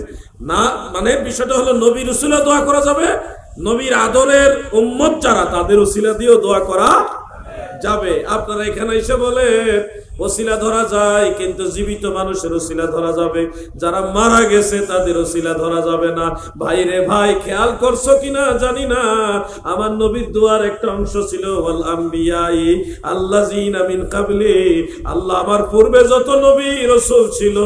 না। মানে বিষয়টা হলো নবীর ওসিলা দোয়া করা যাবে, নবীর আদরের উম্মত যারা তাদের ওসিলা দিয়েও দোয়া করা যাবে। আপনারা এখানে এসে বলেন ওসিলা ধরা যায়, কিন্তু জীবিত মানুষের ওসিলা ধরা যাবে, যারা মারা গেছে তাদের ওসিলা ধরা যাবে না। ভাই রে ভাই, খেয়াল করছো কিনা জানি না, আমার নবীর দোয়ার একটা অংশ ছিল ওয়াল আম্বিয়াই আল্লাযিনা মিন ক্বাবলি, আল্লাহ আমার পূর্বে যত নবী রাসূল ছিল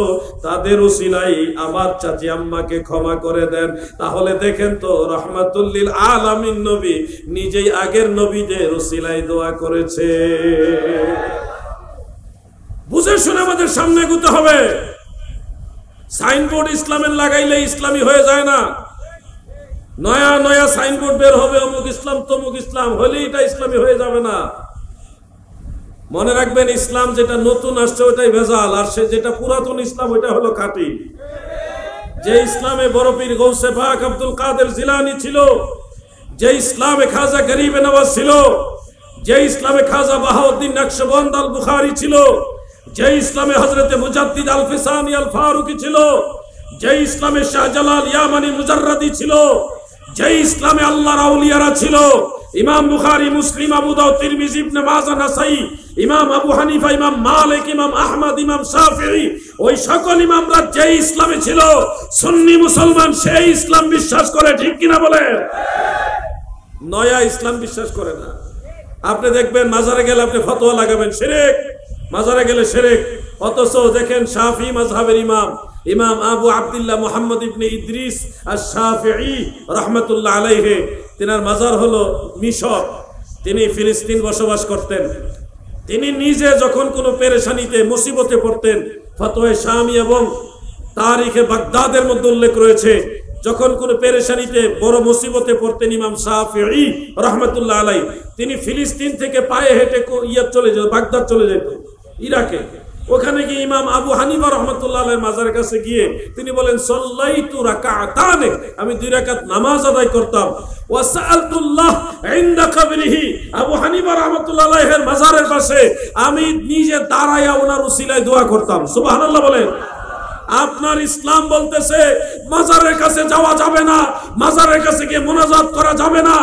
তাদের ওসিলাই আমার চাচি আম্মাকে ক্ষমা করে দেন। তাহলে দেখেন তো, রাহমাতুল লিল আলামিন নবী নিজেই আগের নবীদের ওসিলাই দোয়া করেছে। বুঝে শুনে আমাদের সামনে এগোতে হবে। সাইনবোর্ড ইসলামের লাগাইলে ইসলামী হয়ে যায় না। নয়া নয়া সাইনবোর্ড বের হবে, অমুক ইসলাম তমুক ইসলাম, হলে এটা ইসলামী হয়ে যাবে না। মনে রাখবেন, ইসলাম যেটা নতুন আসছে ওটাই ভেজাল, আর সে যেটা পুরাতন ইসলাম ওইটা হলো খাঁটি। যে ইসলামে বড় পীর গৌসে পাক আব্দুল কাদের জিলানী ছিল, যে ইসলামে খাজা গরিবে নওয়াজ ছিল, যে ইসলামে খাজা বাহাউদ্দিন নকশবন্দ আল বুখারী ছিল, যে ইসলামে হযরতে মুজাদ্দিদ আল ফিসানি আল ফারুকি ছিল, যে ইসলামে শাহজালাল ইয়ামানি মুজাররাদি ছিল, যে ইসলামে আল্লাহর আউলিয়ারা ছিল, ইমাম বুখারী, মুসলিম, আবু দাউদ, তিরমিজি, ইবনে মাজাহ, নাসাই, ইমাম আবু হানিফা, ইমাম মালিক, ইমাম আহমদ, ইমাম শাফিঈ, ওই সকল ইমামরা যে ইসলামে ছিল, সুন্নি মুসলমান সেই ইসলাম বিশ্বাস করে, ঠিক কিনা বলে? নয়া ইসলাম বিশ্বাস করে না। আপনি দেখবেন মাজারে গেলে আপনি ফতোয়া লাগাবেন শিরক, মাজারে গেলে শিরক। অথচ দেখেন শাফিঈ মাযহাবের ইমাম, ইমাম আবু আব্দুল্লাহ মুহাম্মদ ইবনে ইদ্রিস আশ-শাফিঈ রাহমাতুল্লাহ আলাইহি, তিনার মাজার হলো মিশর। তিনি ফিলিস্তিন বসবাস করতেন। তিনি নিজে যখন কোনো পেরেশানিতে মুসিবতে পড়তেন, ফতোয়া শামি এবং তারিখে বাগদাদের মধ্যে উল্লেখ রয়েছে, যখন কোনো পেরেশানিতে বড় মুসিবতে পড়তেন ইমাম শাফিঈ রাহমাতুল্লাহ আলাইহি, তিনি ফিলিস্তিন থেকে পায়ে হেঁটে চলে যেত, বাগদাদ চলে যেত, ইরাকে। ওখানে গিয়ে ইমাম আবু হানিফা রাহমাতুল্লাহ আলাইহির মাজারের কাছে গিয়ে তিনি বলেন, সাল্লাইতু রাকাতান, আমি 2 রাকাত নামাজ আদায় করতাম। ওয়া সাআলতুল্লাহ ইনদা কবরিহি, আবু হানিফা রাহমাতুল্লাহ আলাইহির মাজারের পাশে আমি নিজে দাঁড়ায়া ওনার উসিলায় দোয়া করতাম। সুবহানাল্লাহ বলেন। আপনার ইসলাম বলতেছে মাজারের কাছে যাওয়া যাবে না, মাজারের কাছে গিয়ে মুনাজাত করা যাবে না।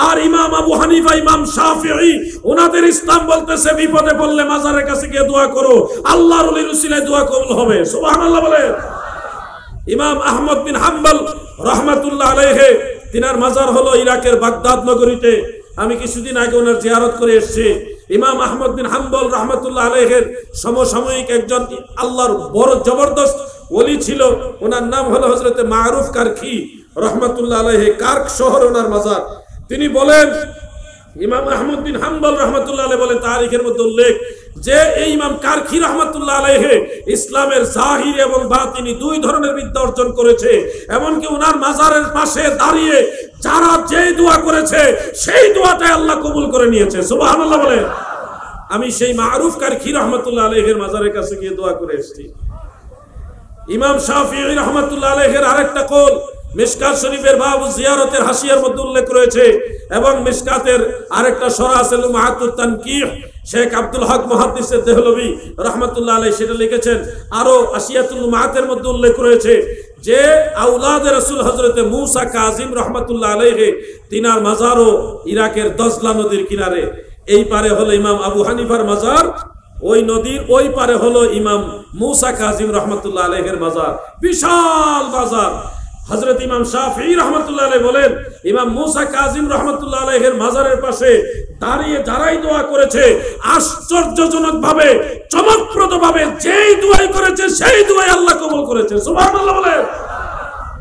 আর ইমাম আবু হানিফা, ইমাম শাফিঈ, ওনাদের ইসলাম বলতেছে বিপদে পড়লে মাজারের কাছে গিয়ে দোয়া করো, আল্লাহর ওলির উসিলায় দোয়া কবুল হবে। সুবহানাল্লাহ বলেন। ইমাম আহমদ বিন হাম্বল রাহমাতুল্লাহ আলাইহি, তিনার মাজার হলো ইরাকের বাগদাদ নগরীতে। আমি কিছুদিন আগে ওনার জিয়ারত করে এসেছি। ইমাম আহমদ বিন হাম্বল রাহমাতুল্লাহ আলাইহির সমসাময়িক একজন আল্লাহর বড় জবরদস্ত ওলি ছিল, ওনার নাম হলো হযরতে মারুফ কারখি রাহমাতুল্লাহ আলাইহি, কার্ক শহর ওনার মাজার। তিনি বলেন, ইমাম আহমদ বিন হাম্বল রাহমাতুল্লাহ আলাইহি বলেন, তারিখের মধ্যে উল্লেখ যে এই ইমাম কারখি রাহমাতুল্লাহ আলাইহি ইসলামের জাহির এবং বাতিনি 2 ধরনের বিদ্যা অর্জন করেছে। এমনকি ওনার মাজারের পাশে দাঁড়িয়ে যারা যে দোয়া করেছে সেই দোয়াটাই আল্লাহ কবুল করে নিয়েছে। সুবহানাল্লাহ বলেন। আমি সেই মারুফ কারখি রাহমাতুল্লাহ আলাইহির মাজারের কাছে গিয়ে দোয়া করে এসেছি। ইমাম শাফিঈ রাহমাতুল্লাহ আলাইহির আরেকটা কওল, মিশকাত শরীফের বাবু জিয়ারতের হাসিয়ার মধ্যে উল্লেখ রয়েছে, এবং মিশকাতের আরেকটা সরা আছে লুমাহাতুত তানকিহ, শেখ আব্দুল হক মুহাদ্দিস দেহলভী রাহমাতুল্লাহ আলাইহি সেটা লিখেছেন। আরো আসিয়াতুল লুমাহাতের মধ্যে উল্লেখ রয়েছে যে আওলাদে রাসূল হযরতে মূসা কাযিম রাহমাতুল্লাহ আলাইহি তিনার মাজারও ইরাকের দজলা নদীর কিনারে। এই পারে হলো ইমাম আবু হানিফার মাজার, ওই নদীর ওই পারে হলো ইমাম মূসা কাযিম রাহমাতুল্লাহ আলাইহির মাজার, বিশাল মাজার। হযরত ইমাম শাফিঈ রাহমাতুল্লাহ আলাইহি বলেন, ইমাম মূসা কাযিম রাহমাতুল্লাহ আলাইহির মাজারের পাশে দাঁড়িয়ে যারাই দোয়া করেছে, আশ্চর্যজনক ভাবে, চমকপ্রদ ভাবে যেই দোয়াই করেছে সেই দোয়াই আল্লাহ কবুল করেছে। সুবহানাল্লাহ বলেন।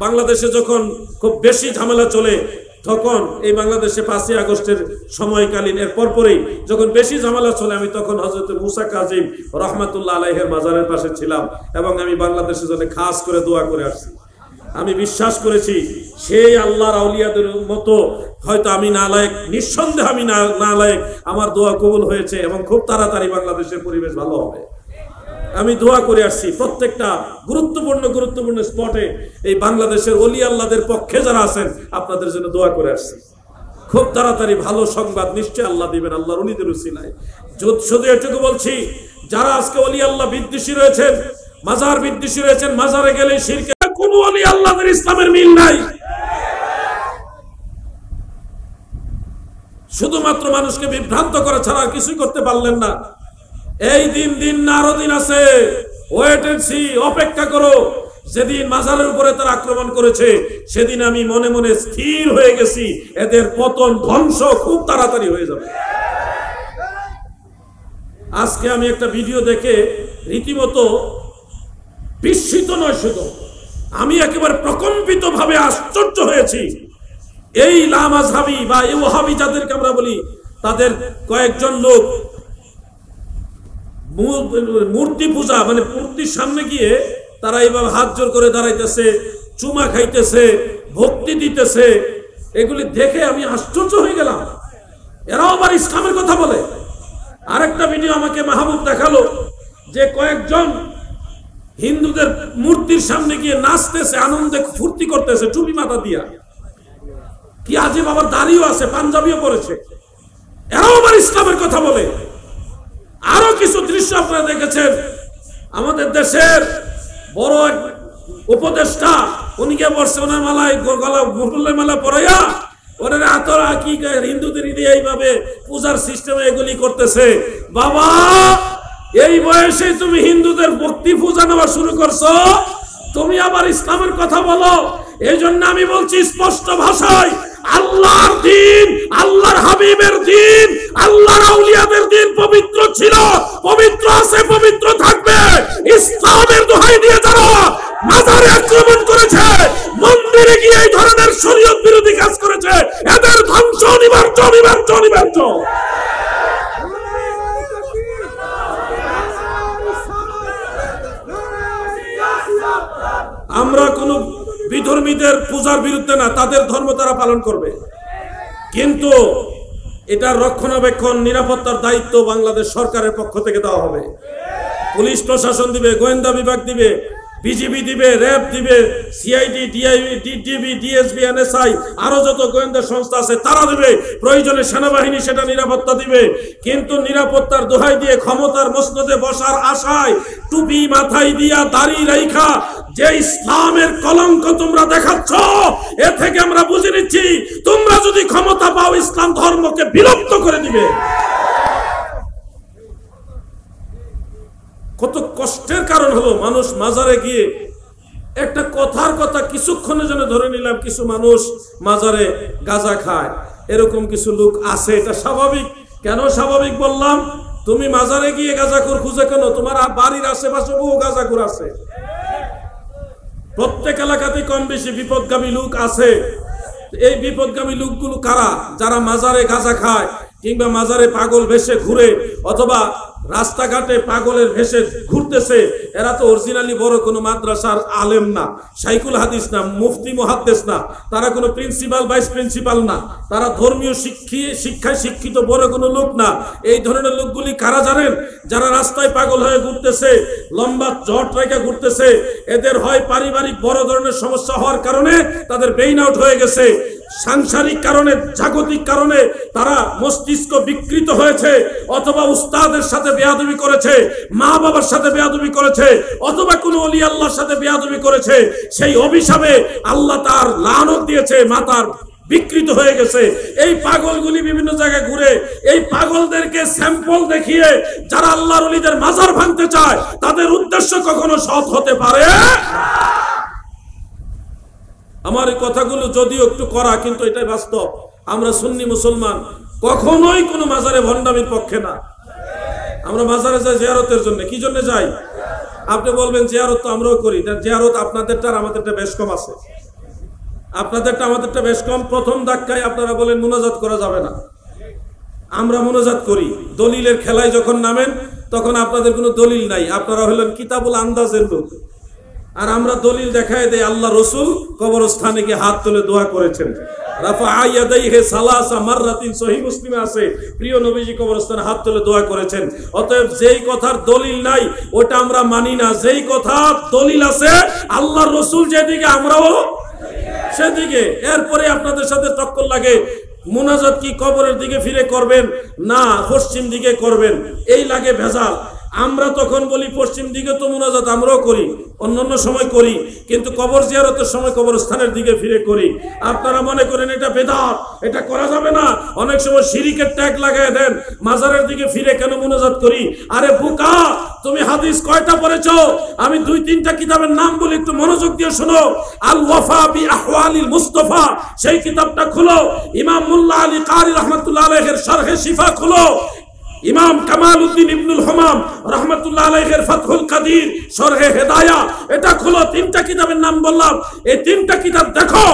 বাংলাদেশে যখন খুব বেশি ঝামেলা চলে, তখন এই বাংলাদেশে 5ই আগস্টের সময়কালীন এর পরপরই যখন বেশি ঝামেলা চলে, আমি তখন হযরত মূসা কাযিম রাহমাতুল্লাহ আলাইহির মাজারের পাশে ছিলাম, এবং আমি বাংলাদেশের জন্য খাস করে দোয়া করে আসছি। আমি বিশ্বাস করেছি সেই আল্লাহর আউলিয়াদের মতো হয়তো আমি নালায়েক, নিঃসন্দেহে আমি নালায়েক, আমার দোয়া কবুল হয়েছে এবং খুব তাড়াতাড়ি বাংলাদেশের পরিবেশ ভালো হবে। আমি দোয়া করে আসছি প্রত্যেকটা গুরুত্বপূর্ণ স্পটে এই বাংলাদেশের ওলি আল্লাহদের পক্ষে যারা আছেন আপনাদের জন্য দোয়া করে আসছি। খুব তাড়াতাড়ি ভালো সংবাদ নিশ্চয় আল্লাহ দিবেন আল্লাহর ওলিদের উসিলায়। শুধু এটুকু বলছি, যারা আজকে ওলি আল্লাহ বিদ্বেষী রয়েছেন, মাজার বিদ্বেষী রয়েছেন, মাজারে গেলে শিরকে, কোন ওলি আল্লাহদের ইসলামের মিল নাই। শুধুমাত্র মানুষকে বিভ্রান্ত করা ছাড়া আর কিছুই করতে পারলেন না। এই দিন না আরো দিন আছে, ওয়েট এন্ড সি, অপেক্ষা করো। যেদিন মাজারের উপরে তারা আক্রমণ করেছে সেদিন আমি মনে মনে স্থির হয়ে গেছি, এদের পতন ধ্বংস খুব তাড়াতাড়ি হয়ে যাবে। আজকে আমি একটা ভিডিও দেখে রীতিমতো বিস্মিত নয়, শুধু আমি একেবারে প্রকম্পিত ভাবে আশ্চর্য হয়েছি। এই লামাযহাবী বা এই ওয়াহাবী যাদেরকে আমরা বলি, তাদের কয়েকজন লোক মূর্তি পূজা, মানে মূর্তির সামনে গিয়ে তারা এইভাবে হাত জোর করে দাঁড়াইতেছে, চুমা খাইতেছে, ভক্তি দিতেছে। এগুলি দেখে আমি আশ্চর্য হয়ে গেলাম। এরাও আবার ইসলামের কথা বলে। আরেকটা ভিডিও আমাকে মাহবুব দেখালো যে কয়েকজন হিন্দুদের মূর্তির সামনে গিয়ে নাচতেছে, আনন্দে ফুর্তি করতেছে, টুপি মাথা দিয়া, কি আজীব, আবার দাড়িও আছে, পাঞ্জাবিও পরেছে। এরাও আবার ইসলামের কথা বলে। আরো কিছু দৃশ্য আপনারা দেখেছেন, আমাদের দেশের বড় এক উপদেষ্টা, উনি কে বসছে, ওনার মালায় গলা মুকুলের মালা পরাইয়া ওনার আতরা কি হিন্দুদের দিয়ে এইভাবে পূজার সিস্টেমে এগুলি করতেছে। বাবা, এই বয়সে তুমি হিন্দুদের ভক্তি পূজা নেওয়া শুরু করছো, তুমি আবার ইসলামের কথা বলো। এই জন্য আমি বলছি স্পষ্ট ভাষায়, আল্লাহর দিন, আল্লাহর হাবিবের দিন, আল্লাহর আউলিয়াদের দিন পবিত্র ছিল, পবিত্র আছে, পবিত্র থাকবে। ইসলামের দোহাই দিয়ে যারা মাজারে আক্রমণ করেছে, মন্দিরে গিয়ে এই ধরনের শরীয়ত বিরোধী কাজ করেছে, এদের ধ্বংস অনিবার্য, অনিবার্য, অনিবার্য। আমরা কোন বিধর্মীদের পূজার বিরুদ্ধে না, তাদের ধর্ম তারা পালন করবে, কিন্তু এটার রক্ষণাবেক্ষণ, নিরাপত্তার দায়িত্ব বাংলাদেশ সরকারের পক্ষ থেকে দেওয়া হবে। পুলিশ প্রশাসন দিবে, গোয়েন্দা বিভাগ দিবে, বিজিবি দিবে, র্যাব দিবে, সিআইডি, ডিবি, ডিএসবি, এনএসআই, আরো যত গোয়েন্দা সংস্থা আছে তারা দিবে। প্রয়োজনে সেনাবাহিনী সেটা নিরাপত্তা দিবে। কিন্তু নিরাপত্তার দোহাই দিয়ে ক্ষমতার মসনদে বসার আশায় টুপি মাথায় দিয়া, দাড়ি রাইখা যে ইসলামের কলঙ্ক তোমরা দেখাচ্ছ, এ থেকে আমরা বুঝে নিচ্ছি তোমরা যদি ক্ষমতা পাও ইসলাম ধর্মকে বিলুপ্ত করে দিবে। কত কষ্টের কারণ হলো, মানুষ মাজারে গিয়ে একটা কথার কথা কিছুক্ষণের জন্য ধরে নিলাম, কিছু মানুষ মাজারে গাঁজা খায়, এরকম কিছু লোক আছে। এটা স্বাভাবিক। কেন স্বাভাবিক বললাম? তুমি মাজারে গিয়ে গাঁজাখোর খুঁজে কেন? তোমার বাড়ির আশেপাশে বহু গাঁজাখোর আছে। প্রত্যেক এলাকাতে কম বেশি বিপদগামী লোক আছে। এই বিপদগামী লোকগুলো কারা? যারা মাজারে গাঁজা খায়, কিংবা মাজারে পাগল ভেসে ঘুরে অথবা রাস্তাঘাটে পাগলের ভেসে ঘুরতেছে, এরা তো অরিজিনালি বড় কোনো মাদ্রাসার আলেম না, শাইখুল হাদিস না, মুফতি মুহাদ্দিস না, তারা কোনো প্রিন্সিপাল ভাইস প্রিন্সিপাল না, তারা ধর্মীয় শিক্ষায় শিক্ষিত বড় কোনো লোক না। এই ধরনের লোকগুলি কারা জানেন? যারা রাস্তায় পাগল হয়ে ঘুরতেছে, লম্বা জট রেখে ঘুরতেছে, এদের হয় পারিবারিক বড় ধরনের সমস্যা হওয়ার কারণে তাদের ব্রেইন আউট হয়ে গেছে, সাংসারিক কারণে, জাগতিক কারণে তারা মস্তিষ্ক বিকৃত হয়েছে, অথবা উস্তাদের সাথে বেয়াদবি করেছে, মা বাবার সাথে বেয়াদবি করেছে, অথবা কোনো ওলি আল্লাহর সাথে বেয়াদবি করেছে, সেই অভিশাপে আল্লাহ তার লানত দিয়েছে, মাতার বিকৃত হয়ে গেছে। এই পাগলগুলি বিভিন্ন জায়গায় ঘুরে, এই পাগলদেরকে স্যাম্পল দেখিয়ে যারা আল্লাহর ওলিদের মাজার ভাঙতে চায় তাদের উদ্দেশ্য কখনো সৎ হতে পারে। আমার এই কথাগুলো যদিও একটু করা, কিন্তু এটাই বাস্তব। আমরা সুন্নি মুসলমান, কখনোই কোনো মাজারে ভণ্ডামির পক্ষে না। আমরা মাজারে যাই জিয়ারতের জন্য। কি জন্য যাই? আপনি বলবেন জিয়ারত তো আমরাও করি, জিয়ারত আপনাদেরটা আর আমাদেরটা বেশ কম আছে। আপনাদেরটা আমাদেরটা বেশ কম। প্রথম ধাক্কায় আপনারা বলেন মুনাজাত করা যাবে না, আমরা মুনাজাত করি। দলিলের খেলায় যখন নামেন তখন আপনাদের কোনো দলিল নাই, আপনারা হলেন কিতাবুল আন্দাজের লোক। আর আমরা দলিল দেখায় দেই, আল্লাহ রসুল কবরস্থানে গিয়ে হাত তুলে দোয়া করেছেন, রাফাআ ইয়াদাইহি সালাসা মাররাতিন, সহিহ মুসলিমে আছে, প্রিয় নবীজি কবরস্থানে হাত তুলে দোয়া করেছেন। অতএব যেই কথার দলিল নাই ওটা আমরা মানি না, যেই কথার দলিল আছে আল্লাহর রসুল যেদিকে আমরাও সেদিকে। এরপরে আপনাদের সাথে টক্কর লাগে, মুনাজাত কি কবরের দিকে ফিরে করবেন না পশ্চিম দিকে করবেন, এই লাগে ভেজাল। আমরা তখন বলি পশ্চিম দিকে তো মুনাজাত আমরাও করি, অন্যান্য সময় করি, কিন্তু কবর জিয়ারতের সময় কবরস্থানের দিকে ফিরে করি। আপনারা মনে করেন এটা বেদাত, এটা করা যাবে না, অনেক সময় শিরিকের ট্যাগ লাগায় দেন, মাজারের দিকে ফিরে কেন মুনাজাত করি? আরে বোকা, তুমি হাদিস কয়টা পড়েছো? আমি 2-3টা কিতাবের নাম বলি, একটু মনোযোগ দিয়ে শোনো। আল ওয়াফা বি আহওয়ালিল মুস্তাফা, সেই কিতাবটা খুলো। ইমাম মুল্লা আলী কারি রাহমাতুল্লাহ আলাইহির শারহে শিফা খুলো। ইমাম কামালউদ্দিন ইবনুল হামাম রাহমাতুল্লাহ আলাইহির ফাতহুল কাদির শরহে হেদায়া, এটা খুলো। 3টা কিতাবের নাম বললাম, এই 3টা কিতাব দেখো,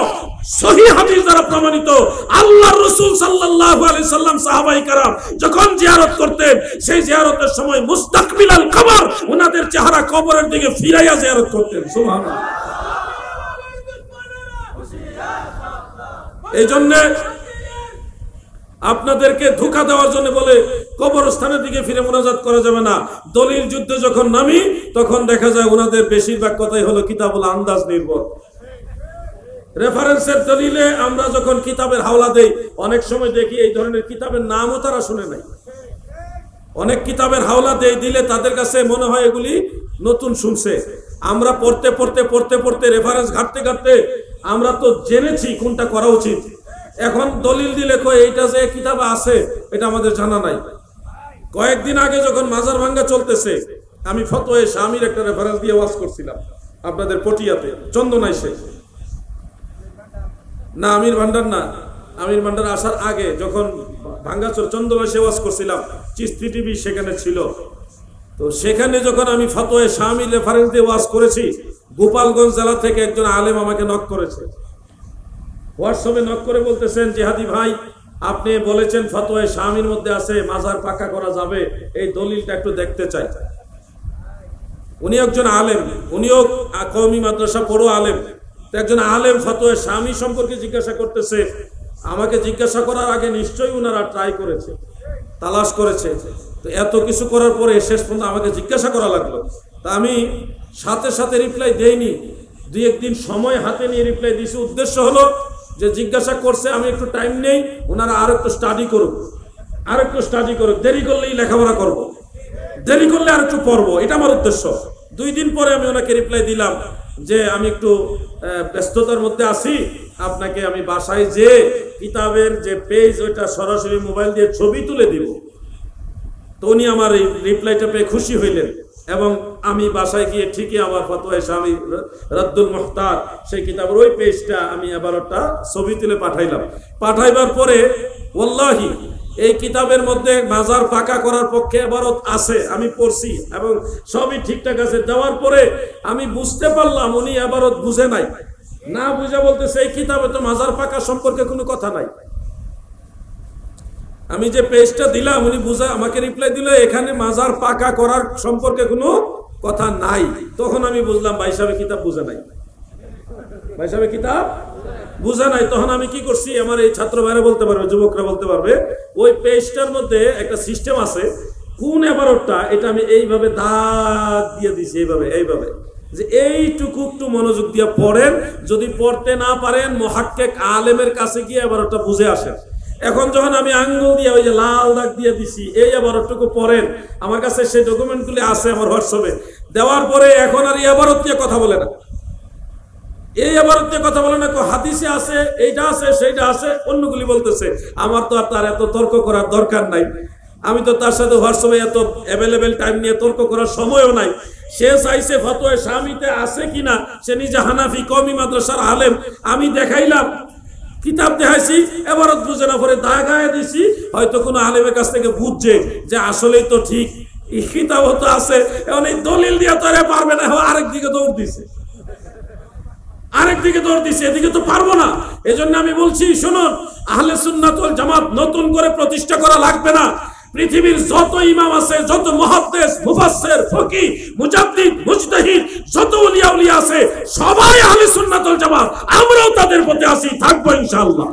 সহিহ হাদিস দ্বারা প্রমাণিত। আল্লাহর রাসূল সাল্লাল্লাহু আলাইহি সাল্লাম সাহাবায়ে কেরাম যখন জিয়ারত করতেন, সেই জিয়ারতের সময় মুস্তাকবিলাল কবর, ওনাদের চেহারা কবরের দিকে ফিরাইয়া জিয়ারত করতেন। সুবহানাল্লাহ। এই জন্য আপনাদেরকে ধোঁকা দেওয়ার জন্য বলে কবরস্থানের দিকে ফিরে মুনাজাত করা যাবে না। দলিল যুদ্ধে যখন নামি তখন দেখা যায় ওনাদের বেশিরভাগ কথাই হলো কিতাবুল আন্দাজ নির্ভর, রেফারেন্সের দলিলে। আমরা যখন কিতাবের হাওলা দেই, অনেক সময় দেখি এই ধরনের কিতাবের নামও তারা শুনে নাই। অনেক কিতাবের হাওলা দিলে তাদের কাছে মনে হয় এগুলি নতুন শুনছে। আমরা পড়তে পড়তে পড়তে পড়তে রেফারেন্স ঘাটতে ঘাটতে আমরা তো জেনেছি কোনটা করা উচিত। এখন দলিল দিলে কই এইটা যে কিতাবে আছে এটা আমাদের জানা নাই। কয়েকদিন আগে যখন মাজার ভাঙ্গা চলতেছে, আমি ফতোয়ে শামির একটা রেফারেন্স দিয়ে ওয়াজ করছিলাম আপনাদের পটিয়াতে, চন্দনাইশে না, আমির ভান্ডার না, আমির ভান্ডার আসার আগে যখন ভাঙ্গাচোর চন্দনাইশে ওয়াজ করছিলাম, চিস্তি টিভি সেখানে ছিল। তো সেখানে যখন আমি ফতোয়ে শামির রেফারেন্স দিয়ে ওয়াজ করেছি, গোপালগঞ্জ জেলা থেকে একজন আলেম আমাকে নক করেছে, হোয়াটসঅ্যাপে নক করে বলতেছেন, জিহাদি ভাই আপনি বলেছেন ফতোয়া শামির মধ্যে আছে মাজার পাকা করা যাবে, এই দলিলটা একটু দেখতে চাই। উনি একজন আলেম, উনিও কওমি মাদ্রাসা পড়ো আলেম। একজন আলেম ফতোয়া শামি সম্পর্কে জিজ্ঞাসা করতেছে। আমাকে জিজ্ঞাসা করার আগে নিশ্চয়ই ওনারা ট্রাই করেছে, তালাশ করেছে। তো এত কিছু করার পরে শেষ পর্যন্ত আমাকে জিজ্ঞাসা করা লাগলো। তা আমি সাথে সাথে রিপ্লাই দেইনি, 2-1 দিন সময় হাতে নিয়ে রিপ্লাই দিয়েছি। উদ্দেশ্য হলো যে জিজ্ঞাসা করছে, আমি একটু টাইম নেই, ওনারা আর একটু স্টাডি করুক, আর একটু স্টাডি করুক, দেরি করলেই লেখাপড়া করব, দেরি করলে আর একটু পড়বো, এটা আমার উদ্দেশ্য। 2 দিন পরে আমি ওনাকে রিপ্লাই দিলাম যে আমি একটু ব্যস্ততার মধ্যে আছি, আপনাকে আমি বাসায় যে কিতাবের যে পেজ ওইটা সরাসরি মোবাইল দিয়ে ছবি তুলে দিব। তো উনি আমার এই রিপ্লাইটা পেয়ে খুশি হইলেন এবং আমি বাসায় গিয়ে ঠিকই আমার ফতোয়া শামি রাদ্দুল মুহতার সেই কিতাবের ওই পেজটা আমি আবার একটা ছবি তুলে পাঠাইলাম। পাঠাইবার পরে ওয়াল্লাহি এই কিতাবের মধ্যে মাজার পাকা করার পক্ষে ইবারত আছে, আমি পড়ছি এবং সবই ঠিকঠাক আছে। দেওয়ার পরে আমি বুঝতে পারলাম উনি ইবারত বুঝে নাই, না বুঝে বলতেছে এই কিতাবে তো মাজার পাকা সম্পর্কে কোনো কথা নাই। আমি যে পেজটা দিলাম উনি বুঝা আমাকে রিপ্লাই দিল এখানে মাজার পাকা করার সম্পর্কে কোনো কথা নাই। তখন আমি বুঝলাম ভাই সাহেব কিতাব বুঝা নাই, ভাই সাহেব কিতাব বুঝা নাই। তখন আমি কি করছি, আমার এই ছাত্র ভাইরা বলতে পারবে, যুবকরা বলতে পারবে, ওই পেজটার মধ্যে একটা সিস্টেম আছে, কোন এবারটা এটা আমি এইভাবে দাগ দিয়ে দিছি, এইভাবে যে এইটুকু একটু মনোযোগ দিয়ে পড়েন, যদি পড়তে না পারেন মুহাক্কিক আলেমের কাছে গিয়ে এবারটা বুঝে আসেন। এখন যখন আমি আঙ্গুল দিয়ে ওই যে লাল দাগ দিয়ে দিছি, এই এবারটুকু পড়েন, আমার কাছে সেই ডকুমেন্টগুলি আছে আমার হোয়াটসঅ্যাপে, দেওয়ার পরে এখন আর এবারত দিয়ে কথা বলে না, এই এবারত দিয়ে কথা বলে না, হাদিসে আছে, এইটা আছে, সেইটা আছে, অন্যগুলি বলতেছে। আমার তো আর তার এত তর্ক করার দরকার নাই, আমি তো তার সাথে হোয়াটসঅ্যাপে এত অ্যাভেলেবেল টাইম নিয়ে তর্ক করার সময়ও নাই। সে চাইছে ফতোয়া শামিতে আছে কিনা, সে নিজে হানাফি কওমি মাদ্রাসার আলেম, আমি দেখাইলাম, কিতাব দেখাইছি, এবারত বুঝে না, পরে দাগায় দিছি, হয়তো কোনো আলেমের কাছ থেকে বুঝছে যে আসলেই তো ঠিক কিতাব তো আছে, এখন এই দলিল দিয়ে তো পারবে না, আরেকদিকে দৌড় দিছে, এদিকে তো পারবো না। এজন্য আমি বলছি, শুনুন, আহলে সুন্নাত ওয়াল জামাত নতুন করে প্রতিষ্ঠা করা লাগবে না। পৃথিবীর যত ইমাম আছে, যত মুহাদ্দিস, মুফাসসির, ফকিহ, মুজাদ্দিদ, মুজতাহিদ, যত ওলিয়া আছে, সবাই আহলে সুন্নাত ওয়াল জামাত, আমরাও তাদের পথে আছি, থাকবো ইনশাআল্লাহ।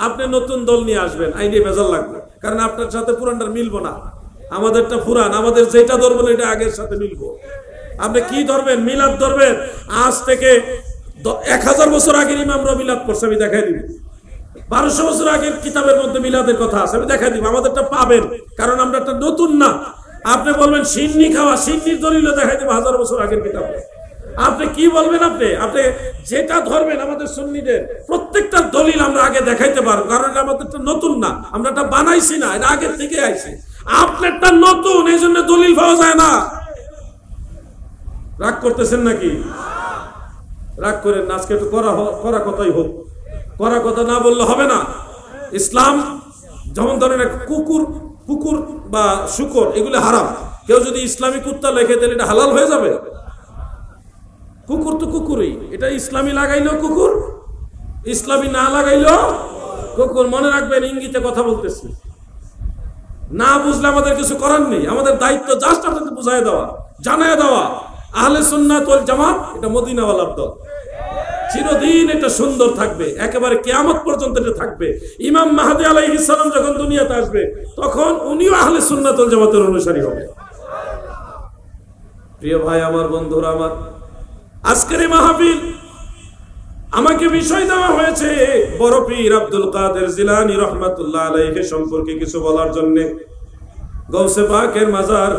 আপনি নতুন দল নিয়ে আসবেন, আইনে ভেজাল লাগবে, কারণ আপনার সাথে পুরানটার মিলবো না, আমাদেরটা পুরান, আমাদের যেটা ধরবেন এটা আগের সাথে মিলবো। আপনি কি ধরবেন? মিলাদ ধরবেন। আজ থেকে 1000 বছর আগের ইমামরা মিলাদ করছে, আমি দেখাই দিব। 1200 বছর আগের কিতাবের মধ্যে মিলাদের কথা আছে, আমি দেখাই দিব। আমাদেরটা পাবেন, কারণ আমরা একটা নতুন না। আপনি বলবেন সিন্নি খাওয়া, সিন্নির দলিল দেখাই দিব 1000 বছর আগের কিতাবে। আপনি কি বলবেন? আপনি যেটা ধরবেন আমাদের সুন্নিদের প্রত্যেকটা দলিল আমরা আগে দেখাইতে পারবো, কারণ এটা আমাদেরটা নতুন না, আমরা এটা বানাইছি না, এটা আগের থেকে আইছে। আপনারটা নতুন, এই জন্য দলিল পাওয়া যায় না। রাগ করতেছেন নাকি? রাগ করেন না, আজকে একটু করা কথাই হোক, করা কথা না বললে হবে না। ইসলাম যেমন ধরেন কুকুর বা শুকর, এগুলো হারাম। কেউ যদি ইসলামী কুত্তা লেখে তাহলে এটা হালাল হয়ে যাবে? কুকুর তো কুকুরই, এটা ইসলামী লাগাইলেও কুকুর, ইসলামী না লাগাইলেও কুকুর। মনে রাখবেন, ইঙ্গিতে কথা বলতেছি, না বুঝলে আমাদের কিছু করার নেই। আমাদের দায়িত্ব জাস্ট আপনাদের বুঝাই দেওয়া, জানাই দেওয়া। আহলে সুন্নাত ওয়াল জামাত এটা মদিনাওয়ালার দল, চিরদিন এটা সুন্দর থাকবে, একেবারে কিয়ামত পর্যন্ত এটা থাকবে। ইমাম মাহদী আলাইহিস সালাম যখন দুনিয়াতে আসবে, তখন উনিও আহলে সুন্নাত ওয়াল জামাতের অনুসারী হবে। প্রিয় ভাই আমার, বন্ধুরা আমার, আজকের এই মাহফিল আমাকে বিষয় দেওয়া হয়েছে বড় পীর আব্দুল কাদের জিলানী রাহমাতুল্লাহ আলাইহি সম্পর্কে কিছু বলার জন্য। গৌসে পাকের মাজার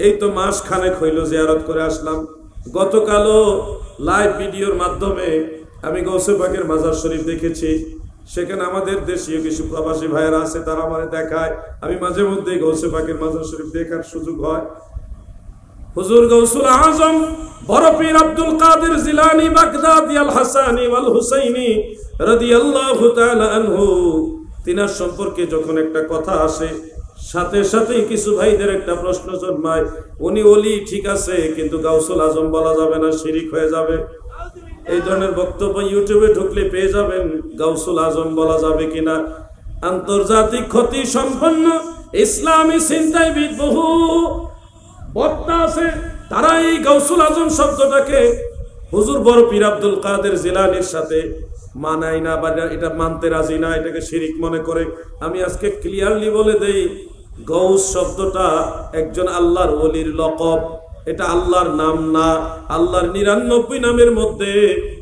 এই তো মাস খানেক হইল জিয়ারত করে আসলাম। গতকালও লাইভ ভিডিওর মাধ্যমে আমি গৌসে পাকের মাজার শরীফ দেখেছি। সেখানে আমাদের দেশীয় কিছু প্রবাসী ভাইয়েরা আছে, তারা আমারে দেখায়, আমি মাঝে মধ্যে গৌসে পাকের মাজার শরীফ দেখার সুযোগ হয়। হুজুর গৌসুল আজম বড় পীর আব্দুল কাদের জিলানী বাগদাদি আল হাসানি ওয়াল হুসাইনি রাদিয়াল্লাহু তাআলা আনহু, তিনার সম্পর্কে যখন একটা কথা আসে, সাথে সাথে কিছু ভাইদের একটা প্রশ্ন জন্মায়, উনি ওলি ঠিক আছে, কিন্তু গাউসুল আজম বলা যাবে না, শিরিক হয়ে যাবে। এই ধরনের বক্তব্য ইউটিউবে ঢুকলে পেয়ে যাবেন। গাউসুল আজম বলা যাবে কিনা? আন্তর্জাতিক খ্যাতি সম্পন্ন ইসলামী চিন্তাবিদ বহু বক্তা আছে, তারা এই গাউসুল আজম শব্দটাকে হুজুর বড় পীর আব্দুল কাদের জিলানীর সাথে মানায় না, বা এটা মানতে রাজি না, এটাকে শিরিক মনে করে। আমি আজকে ক্লিয়ারলি বলে দেই, গৌস শব্দটা একজন আল্লাহর ওলির লকব, এটা আল্লাহর নাম না। আল্লাহর 99 নামের মধ্যে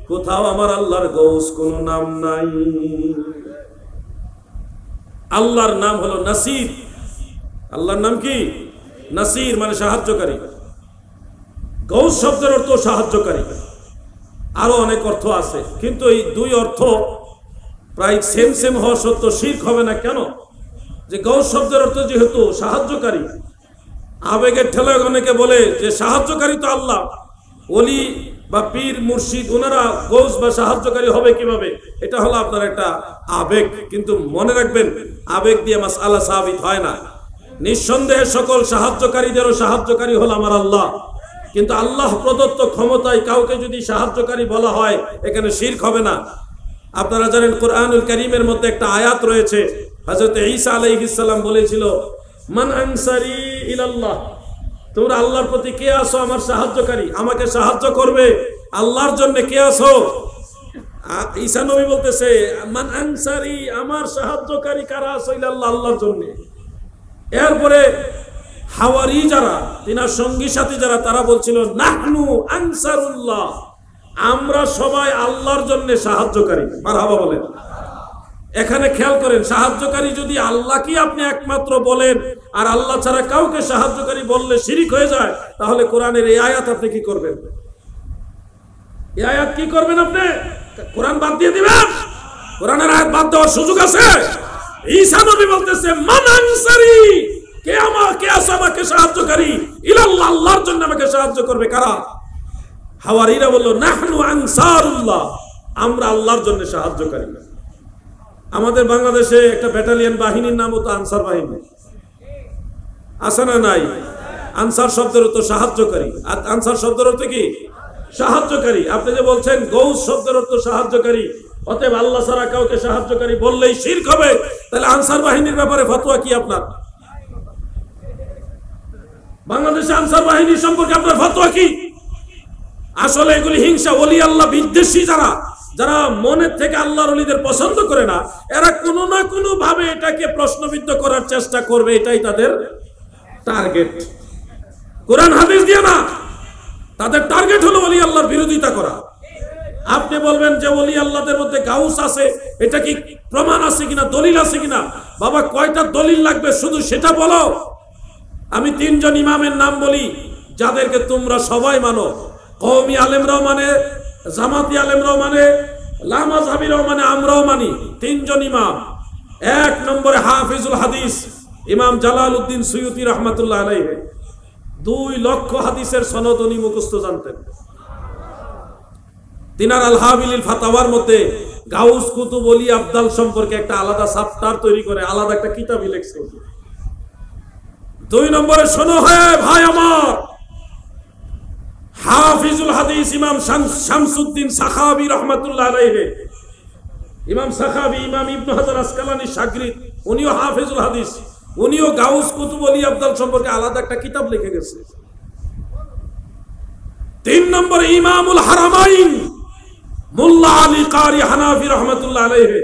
কোথাও আমার আল্লাহর গৌস কোন নাম নাই। আল্লাহর নাম হলো নাসির। আল্লাহর নাম কি? নাসির, মানে সাহায্যকারী। গৌস শব্দের অর্থ সাহায্যকারী, আরো অনেক অর্থ আছে, কিন্তু এই দুই অর্থ প্রায় সেম হওয়া সত্ত্বেও শিরক হবে না। কেন? যে গৌস শব্দের অর্থ যেহেতু সাহায্যকারী, আবেগের ঠেলায় অনেকে বলে যে সাহায্যকারী তো আল্লাহ, ওলি বা পীর মুর্শিদ ওনারা গৌস বা সাহায্যকারী হবে কিভাবে? এটা হলো আপনার একটা আবেগ। কিন্তু মনে রাখবেন, আবেগ দিয়ে মাসআলা সাবিত হয় না। নিঃসন্দেহে সকল সাহায্যকারীদেরও সাহায্যকারী হল আমার আল্লাহ, কিন্তু আল্লাহ প্রদত্ত ক্ষমতায় কাউকে যদি সাহায্যকারী বলা হয়, এখানে শিরক হবে না। আপনারা জানেন কোরআনুল কারীমের মধ্যে একটা আয়াত রয়েছে, হযরত ঈসা আলাইহিস সালাম বলেছিল, মান আনসারি ইলাল্লাহ, তোমরা আল্লাহর প্রতি কে আছো আমার সাহায্যকারী, আমাকে সাহায্য করবে আল্লাহর জন্য কে আছো? ঈসা নবী বলতেছে, মান আনসারি, আমার সাহায্যকারী কারা আছে ইলাল্লাহ, আল্লাহর জন্য। এরপরে হাওয়ারি যারা, তিনার সঙ্গী সাথী যারা, তারা বলছিল নাহনু আনসারুল্লাহ, আমরা সবাই আল্লাহর জন্য সাহায্যকারী। মারহাবা বলেন। এখানে খেয়াল করেন, সাহায্যকারী যদি আল্লাহকে আপনি একমাত্র বলেন আর আল্লাহ ছাড়া কাউকে সাহায্যকারী বললে শিরিক হয়ে যায়, তাহলে কোরআনের এই আয়াত আপনি কি করবেন? এই আয়াত কি করবেন? আপনি কোরআন বাদ দিয়ে দিবেন? কোরআনের আয়াত বাদ দেওয়ার সুযোগ আছে? ঈসা নবী বলতেছে, মান আনসারি, কে আছে আমাকে সাহায্যকারী? ইলাল্লাহ, আল্লাহর জন্য আমাকে সাহায্য করবে কারা? হাওয়ারীরা বলল নাহনু আনসারুল্লাহ, আমরা আল্লাহর জন্য সাহায্যকারী। আমাদের বাংলাদেশে একটা ব্যাটালিয়ন বাহিনীর নাম হতো আনসার বাহিনী, আছে না নাই? আনসার শব্দের অর্থ সাহায্যকারী। আর আনসার শব্দের অর্থ কি? সাহায্যকারী। আপনি যে বলছেন গৌস শব্দের অর্থ সাহায্যকারী, অতএব আল্লাহ ছাড়া কাউকে সাহায্যকারী বললেই শিরক হবে, তাহলে আনসার বাহিনীর ব্যাপারে ফতোয়া কি আপনার? বাংলাদেশে আনসার বাহিনী সম্পর্কে আপনার ফতোয়া কি? আসলে এগুলি হিংসা, ওলি আল্লাহ বিদ্বেষী যারা মনের থেকে আল্লাহর ওলিদের পছন্দ করে না, এরা কোনো না কোনো ভাবে এটাকে প্রশ্নবিদ্ধ করার চেষ্টা করবে, এটাই তাদের টার্গেট। কোরআন হাদিস দিয়ে না, তাদের টার্গেট হলো ওলি আল্লাহর বিরোধিতা করা। আপনি বলবেন যে ওলি আল্লাহদের মধ্যে গাউস আছে, এটা কি প্রমাণ আছে কিনা, দলিল আছে কিনা? বাবা, কয়টা দলিল লাগবে শুধু সেটা বলো। আমি 3 জন ইমামের নাম বলি যাদেরকে তোমরা সবাই মানো, কওমি আলেমরাও মানে, জামাতি আলেমরাও মানে, লামাযহাবিরাও মানে, আমরাও মানি। 3 জন ইমাম। 1 নম্বরে হাফিজুল হাদিস ইমাম জালালউদ্দিন সুয়ুতী রাহমাতুল্লাহ আলাইহি, 2 লক্ষ হাদিসের সনদ উনি মুখস্থ জানতেন। তিনার আল হাবিলিল ফাতাওয়ার মধ্যে গাউস কুতুব ওলি আবদাল সম্পর্কে একটা আলাদা চ্যাপ্টার তৈরি করে আলাদা একটা কিতাবই লিখছেন। 2 নম্বরে শোনো ভাই আমার, হাফিজুল হাদিস ইমাম শামসুদ্দিন সাখাবী রাহমাতুল্লাহ আলাইহি। ইমাম সাখাবী ইমাম ইবনে হাজার আসকালানির শাগরিদ, উনিও হাফিজুল হাদিস, উনিও গাউস কুতুব ওলি আবদাল সম্পর্কে আলাদা একটা কিতাব লিখে গেছে। 3 নম্বরে ইমামুল হারামাইন মোল্লা আলী কারি হানাফি রাহমাতুল্লাহ আলাইহি,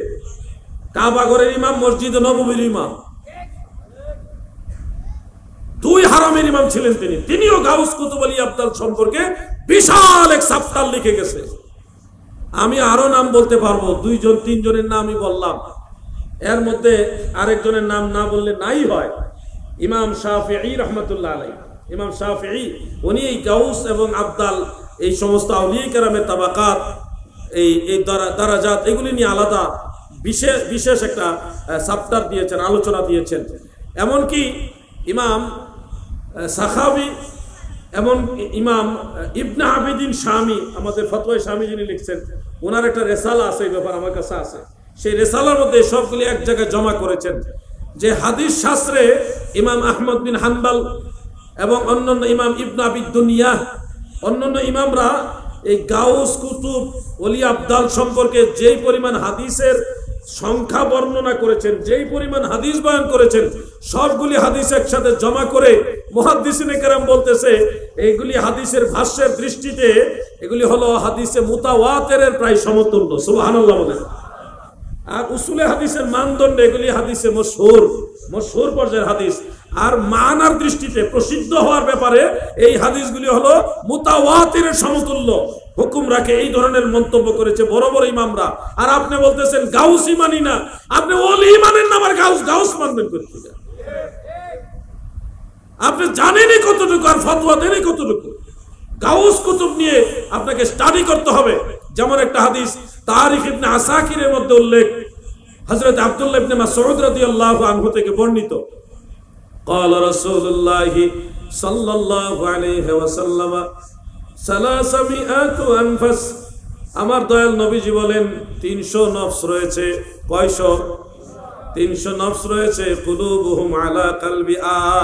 কাবা ঘরের ইমাম, মসজিদ নববীর ইমাম, 2 হারামের ইমাম ছিলেন তিনিও গাউস কুতুব ওলি আবদাল সম্পর্কে বিশাল এক চ্যাপ্টার লিখে গেছে। আমি আরো নাম বলতে পারবো, 2 জন 3 জনের নাম আমি বললাম, এর মধ্যে আরেকজনের নাম না বললে নাই হয়, ইমাম শাফিঈ রাহমাতুল্লাহ আলাইহি। ইমাম শাফিঈ উনি এই গাউস এবং আবদাল, এই সমস্ত আউলিয়া কেরামের তাবাকাত, এই দারাজাত, এগুলি নিয়ে আলাদা বিশেষ একটা চ্যাপ্টার দিয়েছেন, আলোচনা দিয়েছেন। এমনকি ইমাম সাখাবী এবং ইমাম ইবনে আবিদিন শামী, আমাদের ফতোয়া শামী যিনি লিখছেন, ওনার একটা রেসালা আছে, এই ব্যাপার আমার কাছে আছে। সেই রেসালার মধ্যে সবগুলি এক জায়গায় জমা করেছেন যে হাদিস শাস্ত্রে ইমাম আহমদ বিন হানবাল এবং অন্যান্য ইমাম ইবনে আবি দুনিয়া, অন্যান্য ইমামরা এই গাউস কুতুব ওলি আবদাল সম্পর্কে যেই পরিমাণ হাদিসের সংখ্যা বর্ণনা করেছেন, যেই পরিমাণ হাদিস বয়ান করেছেন, সবগুলি হাদিস একসাথে জমা করে মুহাদ্দিসিনে কেরাম বলতেছে এইগুলি হাদিসের ভাষ্যের দৃষ্টিতে এগুলি হলো হাদিসে মুতাওয়াতিরের প্রায় সমতুল্য। সুবহানাল্লাহ বলেন। আর উসুলে হাদিসের মানদণ্ডে এগুলি হাদিসে মশহুর পর্যায়ের হাদিস। আর মানার দৃষ্টিতে প্রসিদ্ধ হওয়ার ব্যাপারে এই হাদিসগুলি হলো মুতাওয়াতিরের সমতুল্য হুকুম রাখে, এই ধরনের মন্তব্য করেছে বড় বড় ইমামরা। আর আপনি বলতেছেন গাউসই মানি না, আপনি ওলি মানেন না, আবার গাউস মানবেন করতে? আপনি জানেনই কতটুকু আর ফতোয়া দেনই কতটুকু। গাউস কুতুব নিয়ে আপনাকে স্টাডি করতে হবে। যেমন একটা হাদিস তারিখ ইবনে আসাকিরের মধ্যে উল্লেখ, হযরত আব্দুল্লাহ ইবনে মাসউদ রাদিয়াল্লাহু আনহু থেকে বর্ণিত, قال رسول الله صلى الله عليه وسلم 300 أنفس, আমার দয়াল নবীজি বলেন 300 নফস রয়েছে। কয়শো? 300 নফস রয়েছে। কুলুবুহুম আলা কলবি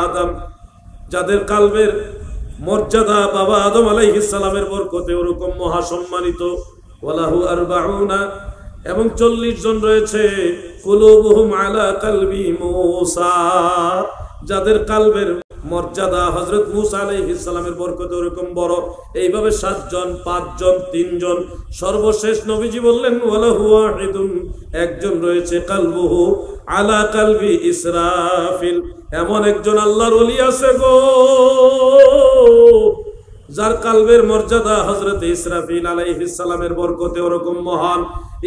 আদম, যাদের কালবের মর্যাদা বাবা আদম আলাইহিস সালামের বরকতে ওরকম মহা সম্মানিত। ওয়ালাহু 40 এবং 40 জন রয়েছে কুলুবুহুম আলা কালবি মূসা, যাদের কালবের মর্যাদা হযরত মূসা আলাইহিস সালামের বরকতে ওরকম বড়। এইভাবে 7 জন, 5 জন, 3 জন, সর্বশেষ নবীজি বললেন ওয়ালাহু ওয়াহিদুন, একজন রয়েছে কালবুহু আলা কালবি ইসরাফিল, এমন একজন আল্লাহর ওলি আছে গো যার কালবের মর্যাদা হযরত ইসরাফিল আলাইহিস সালামের বরকতে ওরকম মহান।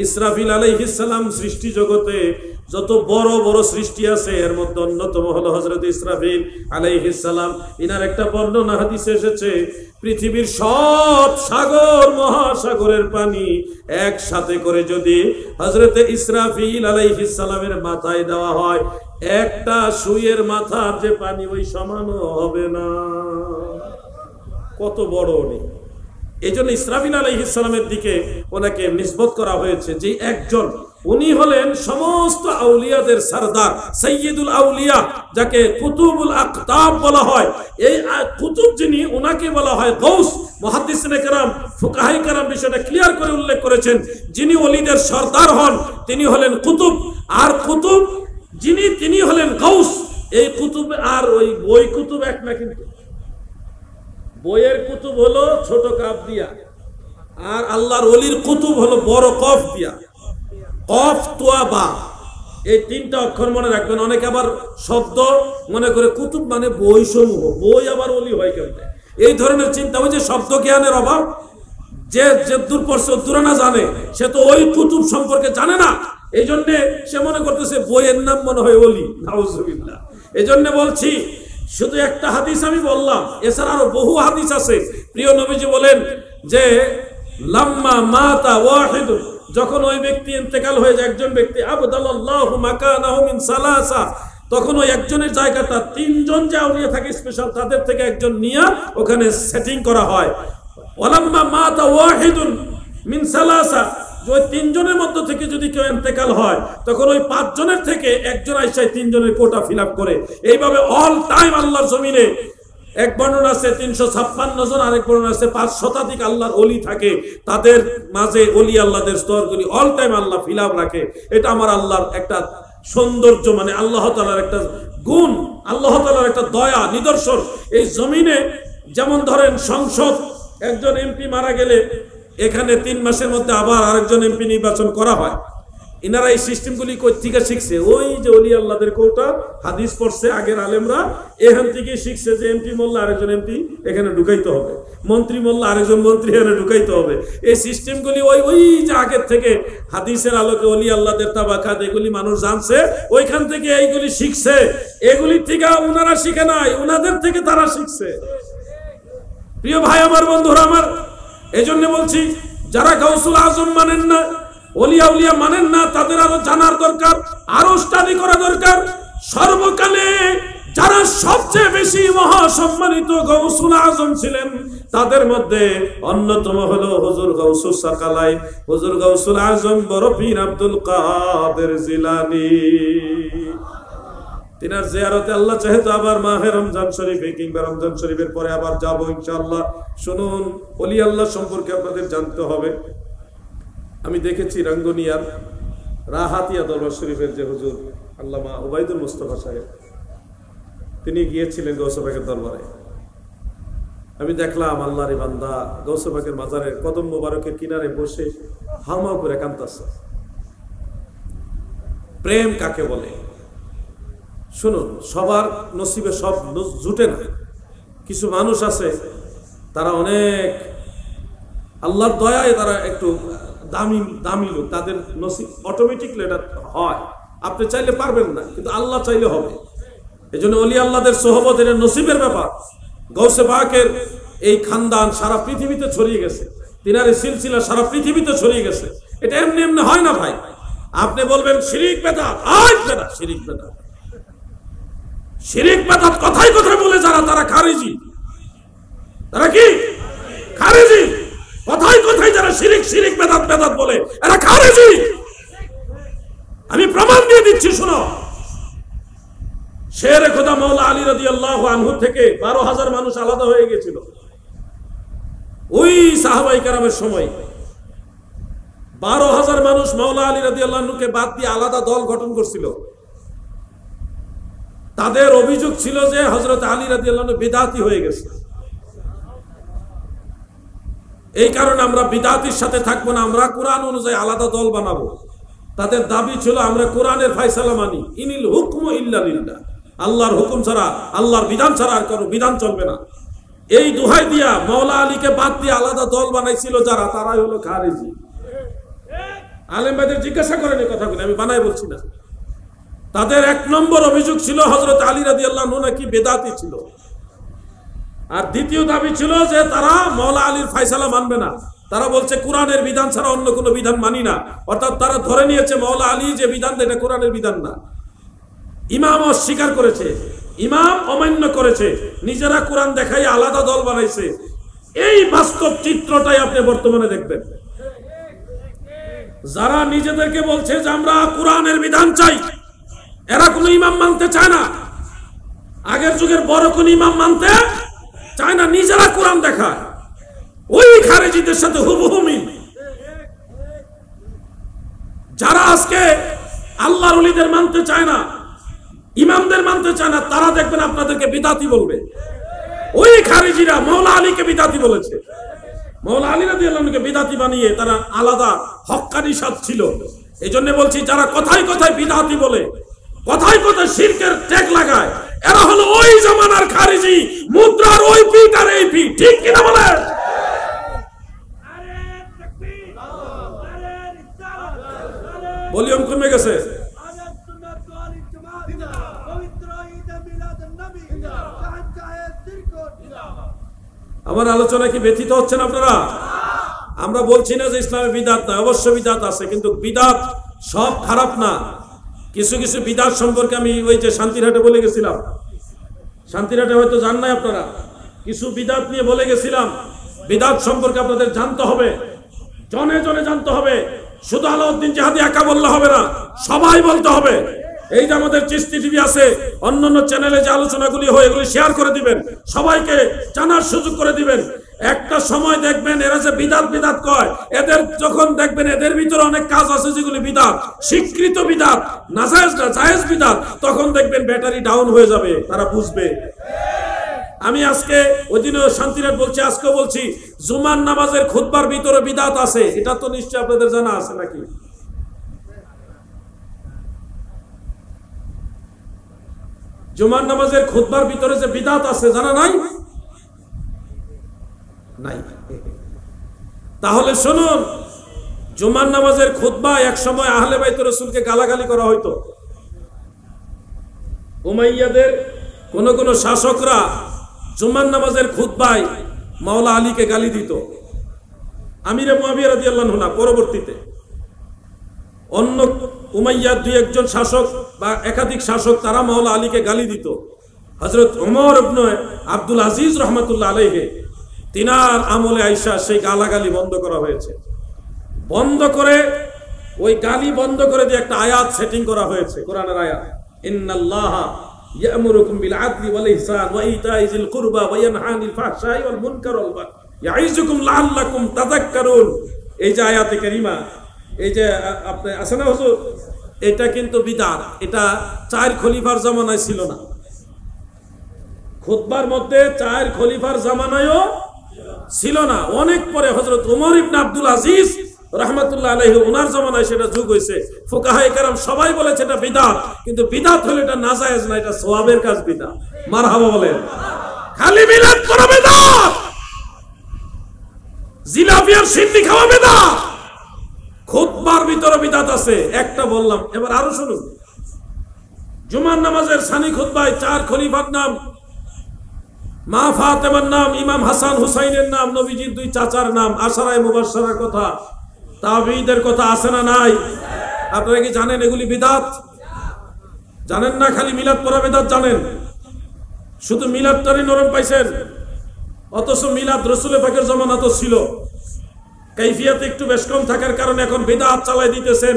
ইসরাফিল আলাইহিস সালাম সৃষ্টি জগতে যত বড় বড় সৃষ্টি আছে এর মধ্যে অন্যতম হলো হযরত ইসরাফিল আলাইহিস সালাম। ইনার একটা বর্ণনা হাদিসে এসেছে, পৃথিবীর সব সাগর মহাসাগরের পানি একসাথে করে যদি হযরত ইসরাফিল আলাইহিস সালামের মাথায় দেওয়া হয়, একটা সুইয়ের মাথার যে পানি ওই সমানও হবে না। কত বড় উনি! এই জন্য ইসরাফিল আলাইহিস সালামের দিকে ওনাকে নিসবত করা হয়েছে যে একজন, উনি হলেন সমস্ত আউলিয়াদের সরদার, সাইয়্যিদুল আউলিয়া, যাকে কুতুবুল আকতাব বলা হয়। এই কুতুব যিনি, ওনাকে বলা হয় গাউস। মুহাদ্দিসিনে কেরাম, ফুকাহায়ে কেরাম বিষয়টা ক্লিয়ার করে উল্লেখ করেছেন, যিনি ওলিদের সরদার হন তিনি হলেন কুতুব, আর কুতুব যিনি তিনি হলেন গাউস। এই কুতুব আর ওই বই কুতুব এক না, কিন্তু বইয়ের কুতুব হলো ছোট কাফ দিয়া, আর আল্লাহর ওলির কুতুব হলো বড় কফ দিয়া, কফ তোয়া বা, এই 3টা অক্ষর মনে রাখবেন। অনেকে আবার শব্দ মনে করে কুতুব মানে বই সমূহ, বই আবার ওলি হয় কেমনে, এই ধরনের চিন্তা। ওই যে শব্দ জ্ঞানের অভাব, যে দূর পড়ছে দূরে না জানে, সে তো ওই কুতুব সম্পর্কে জানে না, এই জন্য সে মনে করতেছে বইয়ের নাম মনে হয় ওলি। নাউজুবিল্লাহ। এই জন্য বলছি, শুধু একটা হাদিস আমি বললাম, এছাড়া আরো বহু হাদিস আছে। প্রিয় নবীজি বলেন যে লাম্মা মাতা ওয়াহিদ, যখন ওই ব্যক্তি ইন্তেকাল হয়ে যায়, একজন ব্যক্তি, আবদালাল্লাহু মাকানাহু মিন সালাসা, তখন ওই একজনের জায়গাটা 3 জন যে আউলিয়া থাকে স্পেশাল, তাদের থেকে একজন নিয়ে ওখানে সেটিং করা হয়। ওয়ালাম্মা মাতা ওয়াহিদুন মিন সালাসা, ওই 3 জনের মধ্য থেকে যদি কেউ ইন্তেকাল হয়, তখন ওই 5 জনের থেকে একজন আইসায় 3 জনের কোটা ফিল আপ করে। এইভাবে অল টাইম আল্লাহর জমিনে, এক বর্ণনা আছে 356 জন, আরেক বর্ণনা আছে 5 শতাধিক আল্লাহর ওলি থাকে, তাদের মাঝে ওলি আল্লাহদের স্তরগুলি অল টাইম আল্লাহ ফিল আপ রাখে। এটা আমার আল্লাহর একটা সৌন্দর্য, মানে আল্লাহ তাআলার একটা গুণ, আল্লাহ তাআলার একটা দয়া নিদর্শন। এই জমিনে যেমন ধরেন সংসদ, একজন এমপি মারা গেলে এখানে 3 মাসের মধ্যে আবার আরেকজন এমপি নির্বাচন করা হয়। ইনারা এই সিস্টেমগুলি কই থেকে শিখছে? ওই যে ওলি আল্লাহদের কোটা হাদিস পড়ছে আগের আলেমরা, এখান থেকে শিখছে যে এমপি মোল্লা আরেকজন এমপি এখানে ঢুকাইতে হবে, মন্ত্রী মোল্লা আরেকজন মন্ত্রী এখানে ঢুকাইতে হবে। এই সিস্টেমগুলি ওই যে আগের থেকে হাদিসের আলোকে ওলি আল্লাহদের তাবাকাত এগুলি মানুষ জানছে, ওইখান থেকে এইগুলি শিখছে। এগুলি থেকে ওনারা শিখে নাই, ওনাদের থেকে তারা শিখছে। প্রিয় ভাই আমার, বন্ধুরা আমার, এই জন্য বলছি, যারা গাউসুল আজম মানেন না, ওলিয়া উলিয়া মানেন না, তাদের আরো জানার দরকার, আরো স্টাডি করা দরকার। সর্বকালে যারা সবচেয়ে বেশি মহাসম্মানিত গাউসুল আজম ছিলেন, তাদের মধ্যে অন্যতম হলো হুজুর গাউসুস সাকালাইন, হুজুর গাউসুল আজম বড় পীর আব্দুল কাদের জিলানী। তিনার জিয়ারতে আল্লাহ চাহে তো আবার মাহে রমজান শরীফে কিংবা রমজান শরীফের পরে আবার যাবো ইনশাআল্লাহ। শুনুন, ওলি আল্লাহ সম্পর্কে আপনাদের জানতে হবে। আমি দেখেছি রাঙ্গুনিয়ার রাহাতিয়া দরবার শরীফের যে হুজুর আল্লামা ওবায়দুল মুস্তাফা সাহেব, তিনি গিয়েছিলেন গৌসে পাকের দরবারে। আমি দেখলাম আল্লাহর বান্দা গৌসে পাকের মাজারের কদম মোবারকের কিনারে বসে হাউমাউ করে কাঁদতেছে। প্রেম কাকে বলে? শুনুন, সবার নসিবে সব জুটে না। কিছু মানুষ আছে, তারা অনেক আল্লাহর দয়ায় তারা একটু দামি লোক, তাদের নসিব অটোমেটিকলি এটা হয়। আপনি চাইলে পারবেন না, কিন্তু আল্লাহ চাইলে হবে। এই জন্য ওলি আল্লাহদের সোহবত এটা নসিবের ব্যাপার। গৌসে পাকের এই খানদান সারা পৃথিবীতে ছড়িয়ে গেছে, তিনার এই সিলসিলা সারা পৃথিবীতে ছড়িয়ে গেছে। এটা এমনি এমনি হয় না ভাই। আপনি বলবেন শিরিক বেদাত, শিরিক বেদাত, শিরিক বেদাত কথায় কথায় বলে যারা, তারা খারিজি। তারা কি খারিজি? কথায় কথায় যারা শিরিক শিরিক বেদাত বেদাত বলে, এরা খারিজি। আমি প্রমাণ দিয়ে দিচ্ছি, শোনো। শেরে খোদা মাওলা আলী রাদিয়াল্লাহু আনহু থেকে 12,000 মানুষ আলাদা হয়ে গেছিল ওই সাহাবায়ে কেরামের সময়। 12,000 মানুষ মাওলা আলী রাদিয়াল্লাহু আনহুকে বাদ দিয়ে আলাদা দল গঠন করছিল। তাদের অভিযোগ ছিল যে হযরত আলী রাদিয়াল্লাহু আনহু বিদআতি হয়ে গেছে, এই কারণে আমরা বিদআতির সাথে থাকবো না, আমরা কোরআন অনুযায়ী আলাদা দল বানাবো। তাদের দাবি ছিল আমরা কোরআনের ফয়সালা মানি, ইনিল হুকমু ইল্লা লিল্লাহ, আল্লাহর হুকুম ছাড়া, আল্লাহর বিধান ছাড়া আর কোনো বিধান চলবে না। এই দোহাই দিয়া মাওলা আলীকে বাদ দিয়ে আলাদা দল বানাইছিল যারা, তারাই হলো খারেজি। আলেম ভাইদের জিজ্ঞাসা করেন এই কথাগুলো, আমি বানাই বলছি না। তাদের 1 নম্বর অভিযোগ ছিল হযরত আলী রাদিয়াল্লাহু আনহু নাকি বেদাতি ছিল, আর দ্বিতীয় দাবি ছিল যে তারা মাওলা আলীর ফয়সালা মানবে না। তারা বলছে কোরআনের বিধান ছাড়া অন্য কোনো বিধান মানি না, অর্থাৎ তারা ধরে নিয়েছে মাওলা আলী যে বিধান এটা কোরআনের বিধান না। ইমাম অস্বীকার করেছে, ইমাম অমান্য করেছে, নিজেরা কোরআন দেখাই আলাদা দল বানাইছে। এই বাস্তব চিত্রটাই আপনি বর্তমানে দেখবেন। যারা নিজেদেরকে বলছে যে আমরা কোরআনের বিধান চাই, এরা কোনো ইমাম মানতে চায় না, আগের যুগের বড় কোন ইমাম মানতে চায় না, নিজেরা কোরআন দেখায়। ওই খারেজিদের সাথে হুবহু মিল। যারা আজকে আল্লাহর ওলিদের মানতে চায় না, ইমামদের মানতে চায় না, তারা দেখবেন আপনাদেরকে বিদআতি বলবে। ওই খারেজিরা মাওলা আলীকে বিদআতি বলেছে, মাওলা আলী রাদিয়াল্লাহু আনহুকে বিদআতি বানিয়ে তারা আলাদা হক্কানি সাজ ছিল। এই জন্য বলছি, যারা কথায় কথায় বিদআতি বলে, কথায় কথায় শিরকের ট্যাগ লাগায়, এরা হলো ওই জামানার খারেজি, মুদ্রার ওই পিঠ আর এই পিঠ। ঠিক কিনা বলেন? ভলিউম কমে গেছে। আমার আলোচনা কি ব্যথিত হচ্ছেন আপনারা? আমরা বলছি না যে ইসলামে বিদআত না, অবশ্য বিদআত আছে, কিন্তু বিদআত সব খারাপ না। কিছু কিছু বিদআত সম্পর্কে আমি ওই যে শান্তিরহাটে বলে গেছিলাম, শান্তিরহাটে হয়তো জান নাই আপনারা, কিছু বিদআত নিয়ে বলে গেছিলাম। বিদআত সম্পর্কে আপনাদের জানতে হবে, জনে জনে জানতে হবে। শুধু আলাউদ্দিন জিহাদি একা বললে হবে না, সবাই বলতে হবে। এই যে আমাদের চিস্তি টিভি আছে, অন্যান্য চ্যানেলে যে আলোচনাগুলি হয় এগুলি শেয়ার করে দিবেন, সবাইকে জানার সুযোগ করে দিবেন। একটা সময় দেখবেন এরা যে বিদআত বিদআত কয়, এদের যখন দেখবেন এদের ভিতরে অনেক কাজ আছে যেগুলি বিদআত, স্বীকৃত বিদআত, নাজায়েজ না জায়েজ বিদআত, তখন দেখবেন ব্যাটারি ডাউন হয়ে যাবে, তারা বুঝবে। আমি আজকে ওই দিনও শান্তিরহাট বলছি, আজকেও বলছি, জুমার নামাজের খুতবার ভিতরে বিদআত আছে, এটা তো নিশ্চয়ই আপনাদের জানা আছে নাকি? জুমার নামাজের খুতবার ভিতরে যে বিদআত আছে জানা নাই? নাই। তাহলে শুনুন, জুমার নামাজের খুতবা এক সময় আহলে বাইত রাসূলকে গালাগালি করা হইতো। উমাইয়াদের কোন কোন শাসকরা জুমার নামাজের খুতবায় মাওলা আলীকে গালি দিত। আমিরে মুআবিয়া রাদিয়াল্লাহু আনহু না, পরবর্তীতে অন্য উমাইয়ার 2-1 শাসক বা একাধিক শাসক তারা মাওলা আলীকে গালি দিত। হযরত ওমর ইবনে আব্দুল আজিজ রাহমাতুল্লাহ আলাইহি তিনার আমলে আইসা সেই গালাগালি বন্ধ করা হয়েছে। বন্ধ করে ওই গালি বন্ধ করে দিয়ে একটা আয়াত সেটিং করা হয়েছে, কোরআনের আয়াত, ইন্নাল্লাহা ইয়ামুরুকুম বিল আদলি ওয়াল ইহসান ওয়া ইতাই যিল কুরবা ওয়া ইয়ানহা আনিল ফাহশাই ওয়াল মুনকার ওয়াল বাগই ইয়াইযুকুম লাআল্লাকুম তাযাক্কারুন। এই যে আয়াতে কারিমা, এই যে আপনি আছে না হুজুর, এটা কিন্তু বিদআত। এটা 4 খলিফার জামানায় ছিল না। খুতবার মধ্যে 4 খলিফার জামানায়ও ছিল না, অনেক পরে হযরত ওমর ইবনে আব্দুল আজিজ রাহমাতুল্লাহ আলাইহি ওনার জামানায় সেটা যুগ হয়েছে। ফুকাহায়ে কেরাম সবাই বলেছে এটা বিদআত, কিন্তু বিদআত হলো এটা নাজায়েজ না, এটা সওয়াবের কাজ বিদআত। মারহাবা বলেন। খালি মিলাদ করা বিদআত, জিলাপি আর সিন্নি খাওয়া বিদআত, খুতবার ভিতরে বিদআত আছে। একটা বললাম, এবার আরো শুনুন। জুমার নামাজের সানি খুতবায় 4 খলিফার নাম, মা ফাতেমার নাম, ইমাম হাসান হুসাইনের নাম, নবীজির 2 চাচার নাম, আশারায়ে মুবাশশারার কথা, তাবিঈদের কথা আছে না নাই? আপনারা কি জানেন এগুলি বিদআত? জানেন না? খালি মিলাদ পড়া বিদআত জানেন, শুধু মিলাদটারই নরম পাইছেন। অথচ মিলাদ রাসূলের পাকের জামানা তো ছিল, কাইফিয়াত একটু বেশ কম থাকার কারণে এখন বিদআত চালাই দিতেছেন।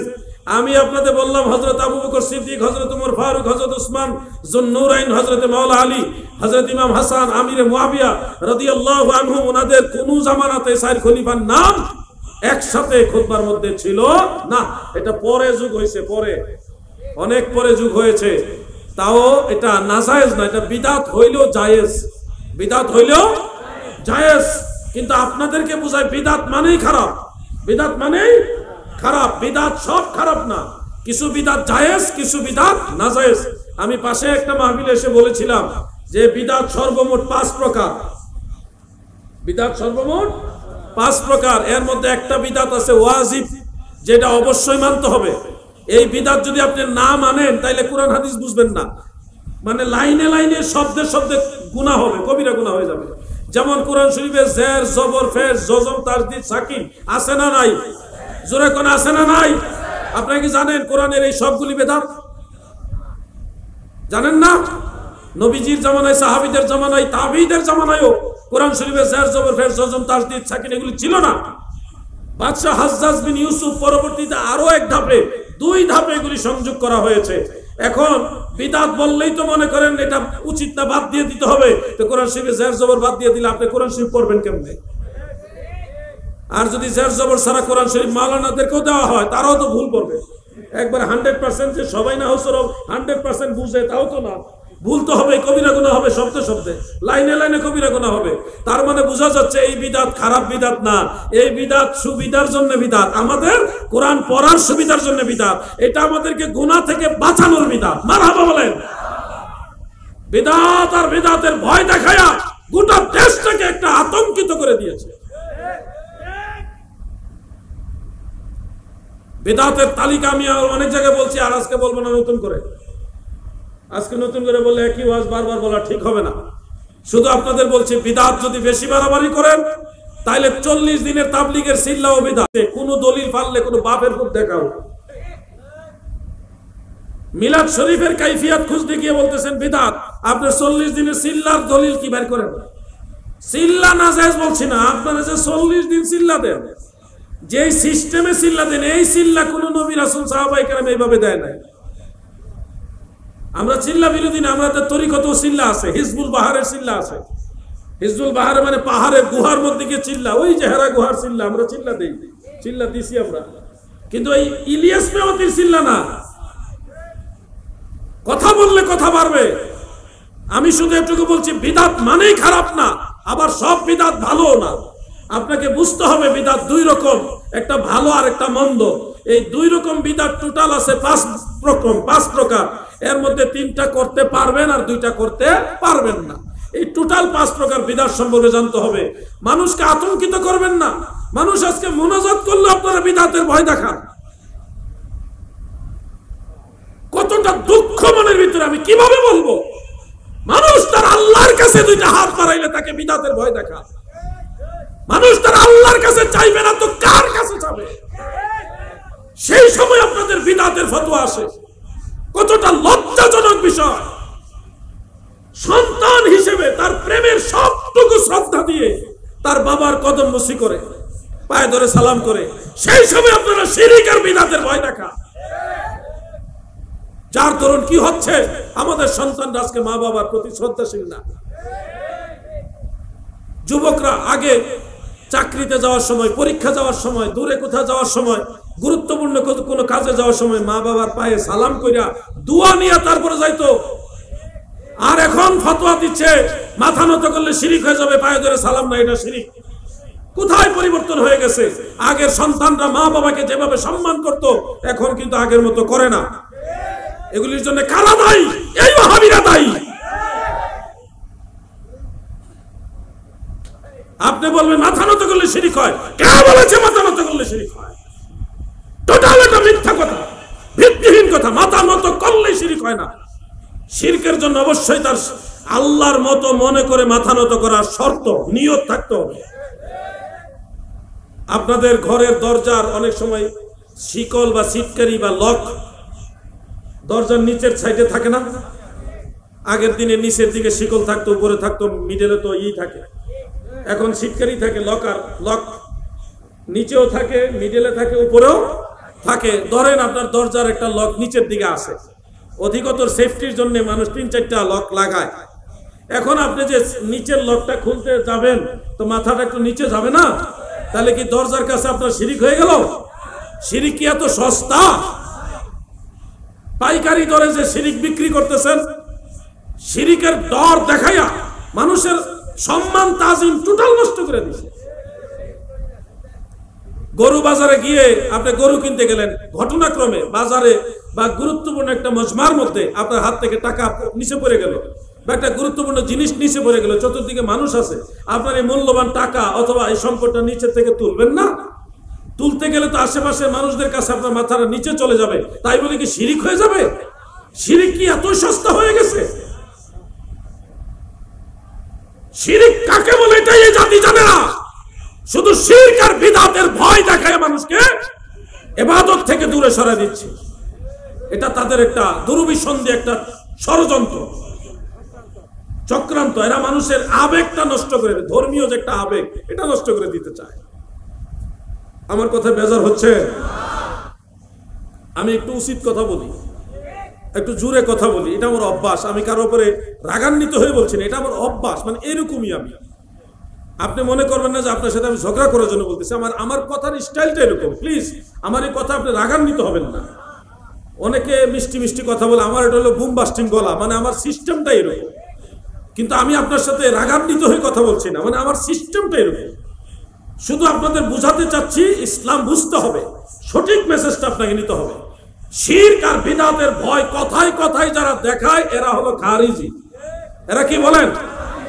আমি আপনাদের বললাম হযরত আবু বকর সিদ্দিক, হযরত ওমর ফারুক, হযরত উসমান যুন্নুরাইন, হযরত মাওলা আলী, হযরত ইমাম হাসান, আমিরে মুআবিয়া রাদিয়াল্লাহু আনহু, ওনাদের কোন জামানাতে 4 খলিফার নাম একসাথে খুতবার মধ্যে ছিল না। এটা পরে যুগ হয়েছে, পরে অনেক পরে যুগ হয়েছে। তাও এটা নাজায়েজ না, এটা বিদাত হইলেও জায়েজ, বিদাত হইলেও জায়েজ। কিন্তু আপনাদেরকে বোঝায় বিদাত মানেই খারাপ, বিদাত মানেই খারাপ। বিদাত সব খারাপ না, কিছু বিদাত জায়েজ, কিছু বিদাত নাজায়েজ। আমি পাশে একটা মাহফিলে এসে বলেছিলাম যে বিদাত সর্বমোট 5 প্রকার, বিদাত সর্বমোট 5 প্রকার। এর মধ্যে একটা বিদাত আছে ওয়াজিব, যেটা অবশ্যই মানতে হবে। এই বিদাত যদি আপনি না মানেন তাইলে কোরআন হাদিস বুঝবেন না, মানে লাইনে লাইনে শব্দে শব্দে গুনাহ হবে, কবিরা গুনাহ হয়ে যাবে। যেমন কোরআন শরীফে জের জবর ফের জজম তাসদীদ সাকিন আছে না নাই? জোরে কোন আছে না নাই? আপনারা কি জানেন কোরআনের এই সবগুলি বেদাত? জানেন না? নবীজির জামানায়, সাহাবীদের জামানায়, তাবিঈদের জামানায়ও কোরআন শরীফে জের জবর ফের জজম তাসদীদ সাকিন এগুলি ছিল না। বাদশাহ হাজ্জাজ বিন ইউসুফ পরবর্তীতে আরো এক ধাপে, 2 ধাপে এগুলি সংযোগ করা হয়েছে। এখন বিদাত বললেই তো মনে করেন এটা উচিত না, বাদ দিয়ে দিতে হবে। তো কোরআন শরীফে জের জবর বাদ দিয়ে দিলে আপনি কোরআন শরীফ পড়বেন কেমনে? আর যদি জের জবর ছাড়া কোরআন শরীফ মাওলানাদেরকেও দেওয়া হয়, তারাও তো ভুল করবে। একবার 100% যে সবাই না হোক 100% বুঝে, তাও তো না, ভুল তো হবে, কবিরা গুনাহ হবে, শব্দে শব্দে লাইনে লাইনে কবিরা গুনাহ হবে। তার মানে বোঝা যাচ্ছে এই বিদাত খারাপ বিদাত না, এই বিদাত সুবিধার জন্য বিদাত, আমাদের কোরআন পড়ার সুবিধার জন্য বিদাত। এটা আমাদেরকে গুনাহ থেকে বাঁচানোর বিদাত। মারহাবা বলেন। বিদাত আর বিদাতের ভয় দেখায়া গোটা দেশটাকে একটা আতঙ্কিত করে দিয়েছে। বিদাতের তালিকা আমি অনেক জায়গায় বলছি, আর আজকে বলবো না নতুন করে। আজকে নতুন করে বললে একই ওয়াজ বারবার বলা ঠিক হবে না। শুধু আপনাদের বলছি, বিদাত যদি বেশি বাড়াবাড়ি করেন তাহলে 40 দিনের তাবলীগের সিল্লাও বিদাত। কোন দলিল পারলে কোন বাপের খুব দেখাও। মিলাদ শরীফের কাইফিয়াত খুঁজতে গিয়ে বলতেছেন বিদাত, আপনার 40 দিনের সিল্লার দলিল কি বের করেন? সিল্লা নাজায়েজ বলছি না, আপনারা যে 40 দিন সিল্লা দেন, যে সিস্টেমে সিল্লা দেন, এই সিল্লা কোন নবী রাসূল সাহাবায়ে কেরাম এইভাবে দেয় নাই। আমরা চিল্লা বিরোধী না, আমাদের তরিকত চিল্লা আছে, হিজবুল বাহারের চিল্লা আছে। হিজবুল বাহারে মানে পাহাড়ের গুহার মধ্যে গিয়ে চিল্লা, ওই যে হেরা গুহার চিল্লা, আমরা চিল্লা দেই, চিল্লা দিছি আমরা। কিন্তু এই ইলিয়াস মেওয়াতির চিল্লা না। কথা বললে কথা বাড়বে। আমি শুধু এটুকু বলছি, বিদাত মানেই খারাপ না, আবার সব বিদাত ভালো না। আপনাকে বুঝতে হবে বিদাত 2 রকম, একটা ভালো আর একটা মন্দ। এই 2 রকম বিদাত টোটাল আছে 5 প্রকার। এর মধ্যে 3টা করতে পারবেন আর 2টা করতে পারবেন না। এই টোটাল 5 প্রকার বিদাত সম্পর্কে জানতে হবে। মানুষকে আতঙ্কিত করবেন না। মানুষ আজকে মুনাজাত করলে আপনারা বিদাতের ভয় দেখান। কতটা দুঃখ মনের ভিতরে, আমি কিভাবে বলবো? মানুষ তার আল্লাহর কাছে 2টা হাত বাড়াইলে তাকে বিদাতের ভয় দেখা। মানুষ তার আল্লাহর কাছে চাইবে না তো কার কাছে যাবে? সেই সময় আপনাদের বিদাতের ফতোয়া আসে। কতটা লজ্জাজনক বিষয়। সন্তান হিসেবে তার প্রেমের সবটুকু শ্রদ্ধা দিয়ে তার বাবার কদম বসি করে, পায়ে ধরে সালাম করে, সেই সময় আপনারা শিরক আর বিদাতের ভয় দেখা। যার দরুন কি হচ্ছে, আমাদের সন্তানরা আজকে মা বাবার প্রতি শ্রদ্ধাশীল না। যুবকরা আগে চাকরিতে যাওয়ার সময়, পরীক্ষা যাওয়ার সময়, দূরে কোথাও যাওয়ার সময়, গুরুত্বপূর্ণ কোনো কাজে যাওয়ার সময় মা বাবার পায়ে সালাম কইরা দোয়া নিয়ে তারপরে যাইতো। আর এখন ফতোয়া দিচ্ছে মাথা নত করলে শিরিক হয়ে যাবে, পায়ে ধরে সালাম না, এটা শিরিক। কোথায় পরিবর্তন হয়ে গেছে? আগের সন্তানরা মা বাবাকে যেভাবে সম্মান করত, এখন কিন্তু আগের মতো করে না। এগুলির জন্য কারা দায়ী? এই ওয়াহাবীরা দায়ী। আপনি বলবেন মাথা নত করলে শিরিক হয়, কে বলেছে মাথা নত করলে শিরিক হয়? টোটাল এটা মিথ্যা কথা, ভিত্তিহীন কথা। মাথা নত করলে শিরিক হয় না। শিরকের জন্য অবশ্যই তার আল্লাহর মতো মনে করে মাথা নত করার শর্ত, নিয়ত থাকতে হবে। আপনাদের ঘরের দরজার অনেক সময় শিকল বা সিটকারি বা লক দরজার নিচের সাইডে থাকে না? আগের দিনে নিচের দিকে শিকল থাকতো, উপরে থাকতো, মিডলে তো থাকে। এখন সিটকারি থাকে, লক নিচেও থাকে, মিডলে থাকে, উপরেও থাকে। ধরেন আপনার দরজার একটা লক নিচের দিকে আছে, অধিকতর সেফটির জন্য মানুষ 3-4টা লক লাগায়। এখন আপনি যে নিচের লকটা খুলতে যাবেন, তো মাথাটা একটু নিচে যাবে না? তাহলে কি দরজার কাছে আপনার শিরিক হয়ে গেল? শিরিক কি এত সস্তা? পাইকারি দরে যে শিরিক বিক্রি করতেছেন, শিরিকের দর দেখাইয়া মানুষের সম্মান তাজিম টোটাল নষ্ট করে দিচ্ছে। গরু বাজারে গিয়ে আপনি গরু কিনতে গেলেন, ঘটনাক্রমে বাজারে বা গুরুত্বপূর্ণ একটা মজমার মধ্যে আপনার হাত থেকে টাকা নিচে পড়ে গেল বা একটা গুরুত্বপূর্ণ জিনিস নিচে পড়ে গেল, চতুর্দিকে মানুষ আছে, আপনার এই মূল্যবান টাকা অথবা এই সম্পদটা নিচে থেকে তুলবেন না? তুলতে গেলে তো আশেপাশের মানুষদের কাছে আপনার মাথার নিচে চলে যাবে, তাই বলে কি শিরিক হয়ে যাবে? শিরিক কি এত সস্তা হয়ে গেছে? শিরিক কাকে বলে এটাই এই জাতি জানে না। শুধু শিরক আর বিদআতের ভয় দেখায় মানুষকে ইবাদত থেকে দূরে সরিয়ে দিচ্ছে। এটা তাদের একটা দুরভিসন্ধি, একটা ষড়যন্ত্র, চক্রান্ত। এরা মানুষের আবেগটা নষ্ট করে, ধর্মীয় যে একটা আবেগ, এটা নষ্ট করে দিতে চায়। আমার কথা বেজার হচ্ছে? আমি একটু উচিত কথা বলি, একটু জোরে কথা বলি, এটা আমার অভ্যাস। আমি কারো উপরে রাগান্বিত হয়ে বলছি না, এটা আমার অভ্যাস, মানে এরকমই আমি। আপনি মনে করবেন না যে আপনার সাথে আমি ঝগড়া করার জন্য বলতেছি, আমার কথার স্টাইলটা এরকম। প্লিজ আমার এই কথা আপনি রাগান্বিত হবেন না। অনেকে মিষ্টি মিষ্টি কথা বলে, আমার এটা হলো বুম বাস্টিং গলা, মানে আমার সিস্টেমটা এরকম। কিন্তু আমি আপনার সাথে রাগান্বিত হয়ে কথা বলছি না, মানে আমার সিস্টেমটা এরকম। শুধু আপনাদের বুঝাতে চাচ্ছি, ইসলাম বুঝতে হবে, সঠিক মেসেজটা আপনাকে নিতে হবে। শিরক আর বিদআতের ভয় কথায় কথায় যারা দেখায়, এরা হলো খারিজি। এরা কি বলেন?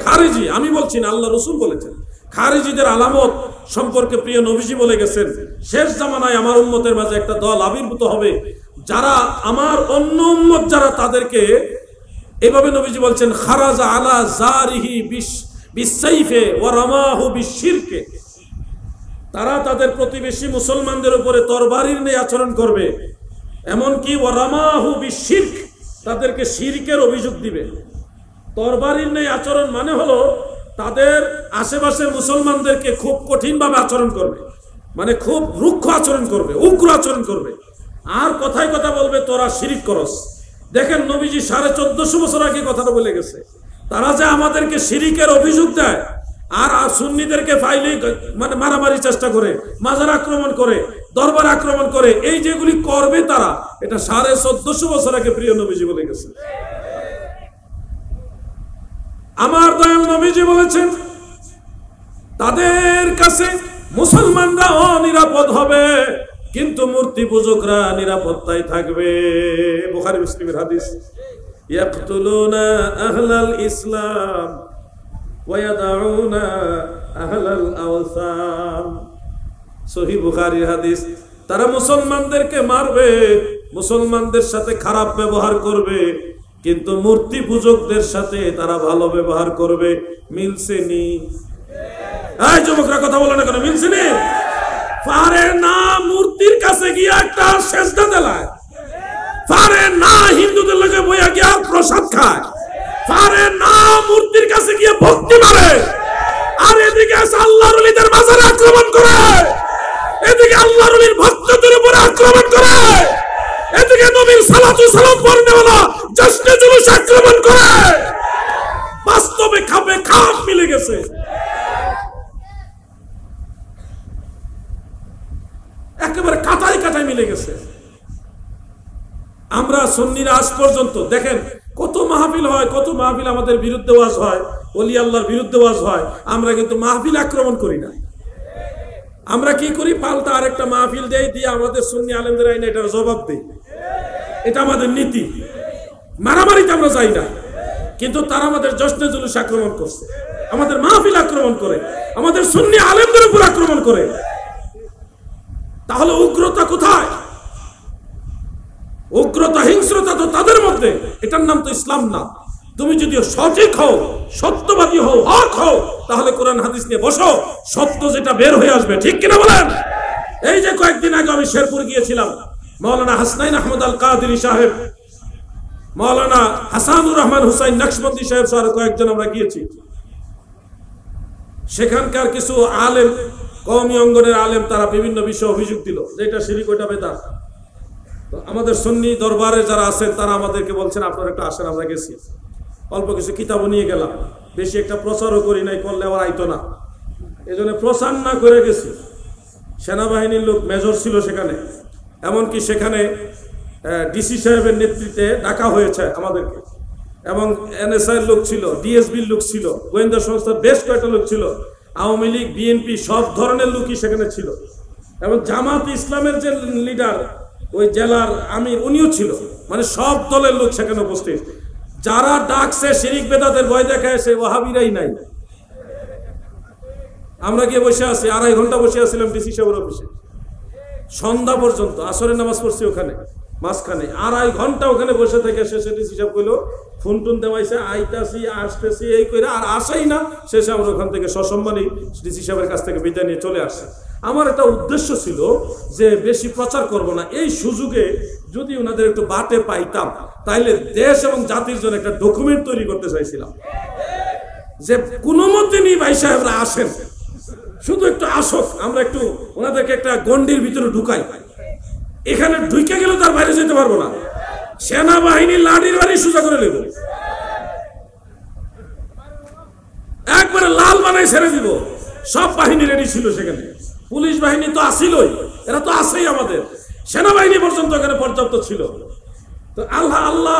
খারিজি। আমি বলছি না, আল্লাহ রাসূল বলেছেন। খারিজিদের আলামত সম্পর্কে প্রিয় নবীজি বলে গেছেন, শেষ জামানায় আমার উম্মতের মাঝে একটা দল আবির্ভূত হবে, যারা আমার অন্য উম্মত যারা, তাদেরকে এভাবে নবীজি বলছেন, খারাজা আলা জারিহি বিসাইফে ওয়া রামাহু বিশিরকে। তারা তাদের প্রতিবেশী মুসলমানদের উপরে তরবারির ন্যায় আচরণ করবে, এমনকি ওয়া রামাহু বিশিরক, তাদেরকে শিরকের অভিযোগ দিবে। তরবারির ন্যায় আচরণ মানে হলো তাদের আশেপাশের মুসলমানদেরকে খুব কঠিনভাবে আচরণ করবে, মানে খুব রুক্ষ আচরণ করবে, উগ্র আচরণ করবে, আর কথায় কথা বলবে তোরা শিরিক করস। দেখেন নবীজি 1450 বছর আগে কথাটা বলে গেছে। তারা যে আমাদেরকে শিরিকের অভিযোগ দেয়, আর সুন্নিদেরকে ফাইলে মানে মারামারি চেষ্টা করে, মাজার আক্রমণ করে, দরবার আক্রমণ করে, এই যেগুলি করবে তারা, এটা 1450 বছর আগে প্রিয় নবীজি বলে গেছে। আমার দয়াল নবীজি বলেছেন, তাদের কাছে মুসলমানরা অনিরাপদ হবে, কিন্তু মূর্তি পূজকরা নিরাপত্তায় থাকবে। বুখারী মুসলিমের হাদিস। ইয়াকতুলুনা আহলাল ইসলাম ওয়া ইয়াদাউনা আহলাল আওসান। সহিহ বুখারীর হাদিস। তারা মুসলমানদেরকে মারবে, মুসলমানদের সাথে খারাপ ব্যবহার করবে, কিন্তু মূর্তি পূজকদের সাথে তারা ভালো ব্যবহার করবে। মিলছে নি? এই যুবকরা কথা বলো না কেন? মিলছে নি? পারে না মূর্তির কাছে গিয়ে একটা সেজদা দেলায়, পারে না হিন্দুদের লগে বইয়া গিয়া প্রসাদ খায়, পারে না মূর্তির কাছে গিয়ে ভক্তি মারে, আর এদিকে আল্লাহর ওলিদের মাজারে আক্রমণ করে, এদিকে আল্লাহর ওলির ভক্তদের উপরে আক্রমণ করে, এদিকে নবীর সালাতু সালাম পড়নেওয়ালা জশ্নে জুলুস আক্রমণ করে। বাস্তবে খাপে খাপ মিলে গেছে। একেবারে কাটাই কাটাই মিলে গেছে। আমরা সুন্নিরা আজ পর্যন্ত দেখেন কত মাহফিল হয়, কত মাহফিল আমাদের বিরুদ্ধে ওয়াজ হয়, ওলি আল্লাহর বিরুদ্ধে ওয়াজ হয়, আমরা কিন্তু মাহফিল আক্রমণ করি না। আমরা কি করি? পাল্টা আরেকটা মাহফিল দেই, দিয়ে আমাদের সুন্নি আলেমদের আইনে এটার জবাব দেই। এটা আমাদের নীতি। মারামারিতে আমরা যাই না, কিন্তু তারা আমাদের জশ্নে জুলুস আক্রমণ করছে, আমাদের মাহফিল আক্রমণ করে, আমাদের সুন্নি আলেমদের উপর আক্রমণ করে। তাহলে উগ্রতা কোথায়? উগ্রতা, হিংস্রতা তো তাদের মধ্যে। এটার নাম তো ইসলাম না। তুমি যদি সঠিক হও, সত্যবাদী হও, হক হও, তাহলে কোরআন হাদিস নিয়ে বসো, সত্য যেটা বের হয়ে আসবে। ঠিক কিনা বলেন? এই যে কয়েকদিন আগে আমি শেরপুর গিয়েছিলাম, মাওলানা হাসনাইন আহমদ আল কাদেরী সাহেব, মাওলানা হাসানুর রহমান হুসাইন নকশবন্দি সাহেব সহ কয়েকজন আমরা গিয়েছি। সেখানকার কিছু আলেম, কওমি অঙ্গনের আলেম, তারা বিভিন্ন বিষয়ে অভিযোগ দিল যে এটা শিরক, ওটা বেদাত। আমাদের সুন্নি দরবারে যারা আছেন তারা আমাদেরকে বলছেন আপনারা একটা আসেন, আমরা গেছি, অল্প কিছু কিতাবও নিয়ে গেলাম, বেশি একটা প্রচারও করি নাই, করলে আবার আইতো না, এজন্য প্রচার না করে গেছি। সেনাবাহিনীর লোক মেজর ছিল সেখানে, এমনকি সেখানে ডিসি সাহেবের নেতৃত্বে ডাকা হয়েছে আমাদেরকে, এবং এনএসআই লোক ছিল, ডিএসবির লোক ছিল, গোয়েন্দা সংস্থার বেশ কয়েকটা লোক ছিল, আওয়ামী লীগ, বিএনপি সব ধরনের লোকই সেখানে ছিল, এবং জামাত ইসলামের যে লিডার ওই জেলার আমির উনিও ছিল, মানে সব দলের লোক সেখানে উপস্থিত। যারা ডাকছে শিরিক বেদাতের ভয় দেখায় সে ওয়াহাবিরাই নাই। আমরা গিয়ে বসে আছি, 2.5 ঘন্টা বসে আছিলাম ডিসি সাহেবের অফিসে, সন্ধ্যা পর্যন্ত। আসরের নামাজ পড়ছি ওখানে মাঝখানে, 2.5 ঘন্টা ওখানে বসে থেকে শেষে ডিসি সাহেব কইলো ফোন টোন দেওয়াইছে, আইতাছি আসতেছি এই করে, আর আসেই না। শেষে আমরা ওখান থেকে সসম্মানী ডিসি সাহেবের কাছ থেকে বিদায় নিয়ে চলে আসছে। আমার একটা উদ্দেশ্য ছিল যে বেশি প্রচার করব না, এই সুযোগে যদি ওনাদের একটু বাটে পাইতাম তাইলে দেশ এবং জাতির জন্য একটা ডকুমেন্ট তৈরি করতে চাইছিলাম, যে কোনো মতে নিয়ে ভাই সাহেবরা আসেন, শুধু একটু আসক, আমরা একটু ওনাদেরকে একটা গন্ডির ভিতরে ঢুকাই। এখানে ঢুকে গেলে তার বাইরে যেতে পারবো না, সেনাবাহিনী লাঠির বাড়ি সোজা করে নেব, একবারে লাল বানাই ছেড়ে দিব। সব বাহিনী রেডি ছিল সেখানে, পুলিশ বাহিনী তো আসিলই, এরা তো আসেই, আমাদের সেনাবাহিনী পর্যন্ত এখানে পর্যাপ্ত ছিল। তো আল্লাহ আল্লাহ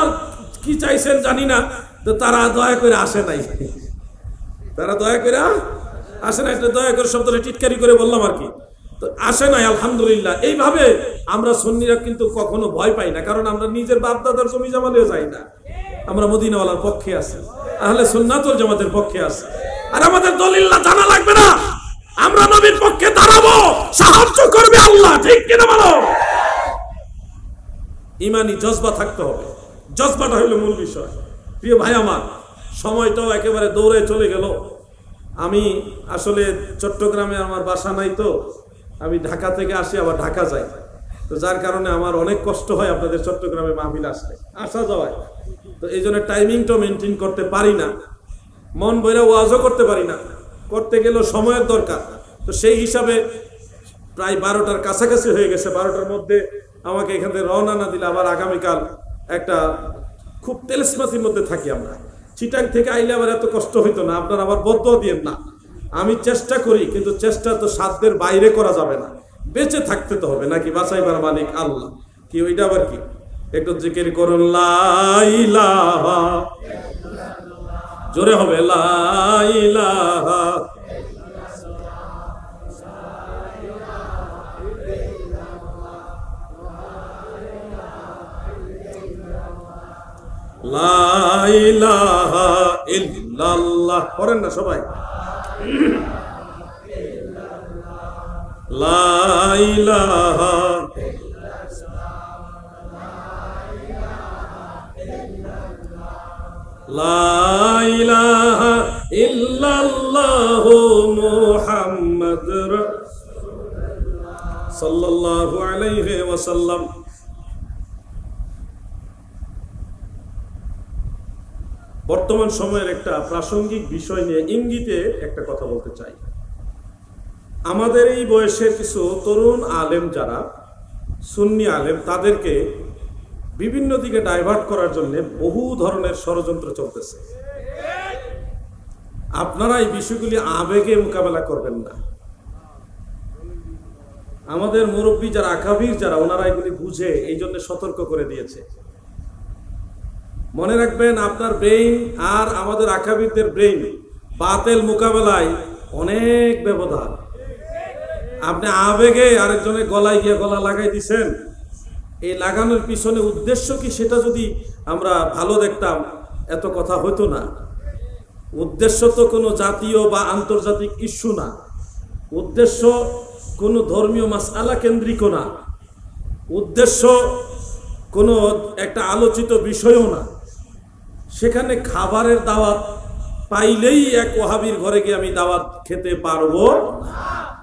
কি চাইছেন জানি না, তো তারা দয়া করে আসে নাই, তারা দয়া করে আসে না, একটা দয়া করে শব্দটা টিটকারি করে বললাম আর কি, তো আসে নাই আলহামদুলিল্লাহ। এইভাবে আমরা সুন্নিরা কিন্তু কখনো ভয় পাই না, কারণ আমরা নিজের বাপ দাদার জমি জমালেও যাই না, আমরা মদিনাওয়ালার পক্ষে আছি, আহলে সুন্নাত ওয়াল জামাতের পক্ষে আছি। আর আমাদের দলিল জানা লাগবে না, আমরা নবীর পক্ষে দাঁড়াবো, সাহায্য করবে আল্লাহ, ঠিক কিনা বলো? ইমানি জজবা থাকতে হবে, জজবাটা হইল মূল বিষয়। প্রিয় ভাই আমার, সময়টাও একেবারে দৌড়ে চলে গেল। আমি আসলে চট্টগ্রামে আমার বাসা নাই, তো আমি ঢাকা থেকে আসি আবার ঢাকা যাই, তো যার কারণে আমার অনেক কষ্ট হয় আপনাদের চট্টগ্রামে মাহফিল আসতে আসা যাওয়ায়। তো এই জন্য টাইমিংটা মেনটেন করতে পারি না, মন বইরা ওয়াজও করতে পারি না, করতে গেলেও সময়ের দরকার। তো সেই হিসাবে প্রায় 12টার কাছাকাছি হয়ে গেছে, 12টার মধ্যে আমাকে এখান থেকে রওনা না দিলে আবার আগামীকাল একটা খুব তেলসমাতির মধ্যে থাকি আমরা। চিটাং থেকে আইলে আবার এত কষ্ট হইতো না, আপনারা আবার বদল দিয়েন না। আমি চেষ্টা করি, কিন্তু চেষ্টা তো সাধ্যের বাইরে করা যাবে না, বেঁচে থাকতে তো হবে নাকি, বাঁচাইবার মালিক আল্লাহ। কি ওইটা আবার কি, একটু জিকির করুন লা ইলাহা, জোরে হবে লা ইলাহা, লা ইলাহা ইল্লাল্লাহ, করেন না সবাই, লা ইলাহা, লা ইলাহা ইল্লাল্লাহ মুহাম্মাদুর রাসূলুল্লাহ সাল্লাল্লাহু আলাইহি ওয়াসাল্লাম। বর্তমান সময়ের একটা প্রাসঙ্গিক বিষয় নিয়ে ইঙ্গিতে একটা কথা বলতে চাই। আমাদের এই বয়সের কিছু তরুণ আলেম যারা সুন্নি আলেম, তাদেরকে বিভিন্ন দিকে ডাইভার্ট করার জন্য বহু ধরনের ষড়যন্ত্র চলতেছে। আপনারা এই বিষয়গুলি আবেগে মোকাবেলা করবেন না। আমাদের মুরব্বী যারা, আকাবির যারা, ওনারা এগুলি বুঝে এই জন্য সতর্ক করে দিয়েছে। মনে রাখবেন, আপনার ব্রেইন আর আমাদের আকাবিরদের ব্রেইন বাতেল মোকাবেলায় অনেক ব্যবধান। আপনি আবেগে আরেকজনের গলায় গিয়ে গলা লাগাই দিছেন, এই লাগানোর পিছনে উদ্দেশ্য কি সেটা যদি আমরা ভালো দেখতাম এত কথা হতো না। উদ্দেশ্য তো কোনো জাতীয় বা আন্তর্জাতিক ইস্যু না, উদ্দেশ্য কোনো ধর্মীয় মাসআলা কেন্দ্রিক না, উদ্দেশ্য কোনো একটা আলোচিত বিষয়ও না। সেখানে খাবারের দাওয়াত পাইলেই এক ওয়াহাবির ঘরে গিয়ে আমি দাওয়াত খেতে পারবো?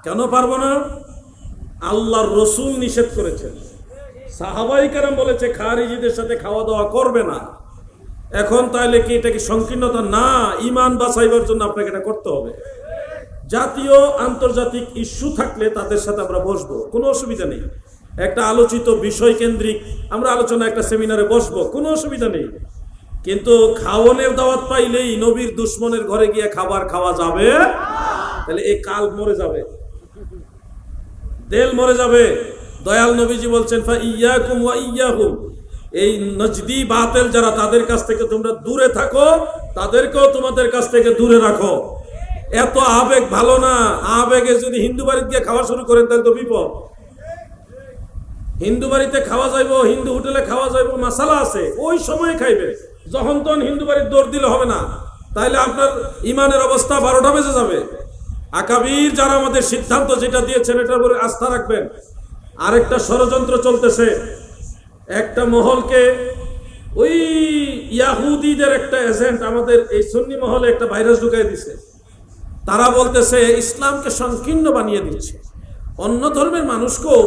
কেন পারবো না? আল্লাহর রসুল নিষেধ করেছেন, সাহাবাই কেরাম বলেছে খারিজিদের সাথে খাওয়া দাওয়া করবে না। এখন তাইলে কি এটা কি সংকীর্ণতা? না, ইমান বাঁচাইবার জন্য আপনাকে এটা করতে হবে। জাতীয় আন্তর্জাতিক ইস্যু থাকলে তাদের সাথে আমরা বসবো, কোনো অসুবিধা নেই। একটা আলোচিত বিষয় কেন্দ্রিক আমরা আলোচনা, একটা সেমিনারে বসবো, কোনো অসুবিধা নেই। কিন্তু খাওয়ানোর দাওয়াত পাইলেই নবীর দুশ্মনের ঘরে গিয়ে খাবার খাওয়া যাবে? তাহলে এই কাল মরে যাবে। তেল মরে যাবে। দয়াল নবীজি বলছেন ফা ইয়াকুম ওয়া ইয়াহুম, এই নজদি বাতিল যারা, তাদের কাছ থেকে তোমরা দূরে থাকো, তাদেরকেও তোমাদের কাছ থেকে দূরে রাখো। এত আবেগ ভালো না। আবেগে যদি হিন্দু বাড়িতে গিয়ে খাওয়া শুরু করেন তাহলে তো বিপদ। হিন্দু বাড়িতে খাওয়া যাইব, হিন্দু হোটেলে খাওয়া যাইব, মশালা আছে, ওই সময় খাইবে। যখন তখন হিন্দু বাড়ির দৌড় দিলে হবে না, তাইলে আপনার ইমানের অবস্থা 12টা বেজে যাবে। আকাবির যারা আমাদের সিদ্ধান্ত যেটা দিয়েছেন এটার উপরে আস্থা রাখবেন। আরেকটা ষড়যন্ত্র চলতেছে, একটা মহলকে ওই ইয়াহুদিদের একটা এজেন্ট আমাদের এই সুন্নি মহলে একটা ভাইরাস ঢুকাই দিছে। তারা বলতেছে ইসলামকে সংকীর্ণ বানিয়ে দিচ্ছে, অন্য ধর্মের মানুষকেও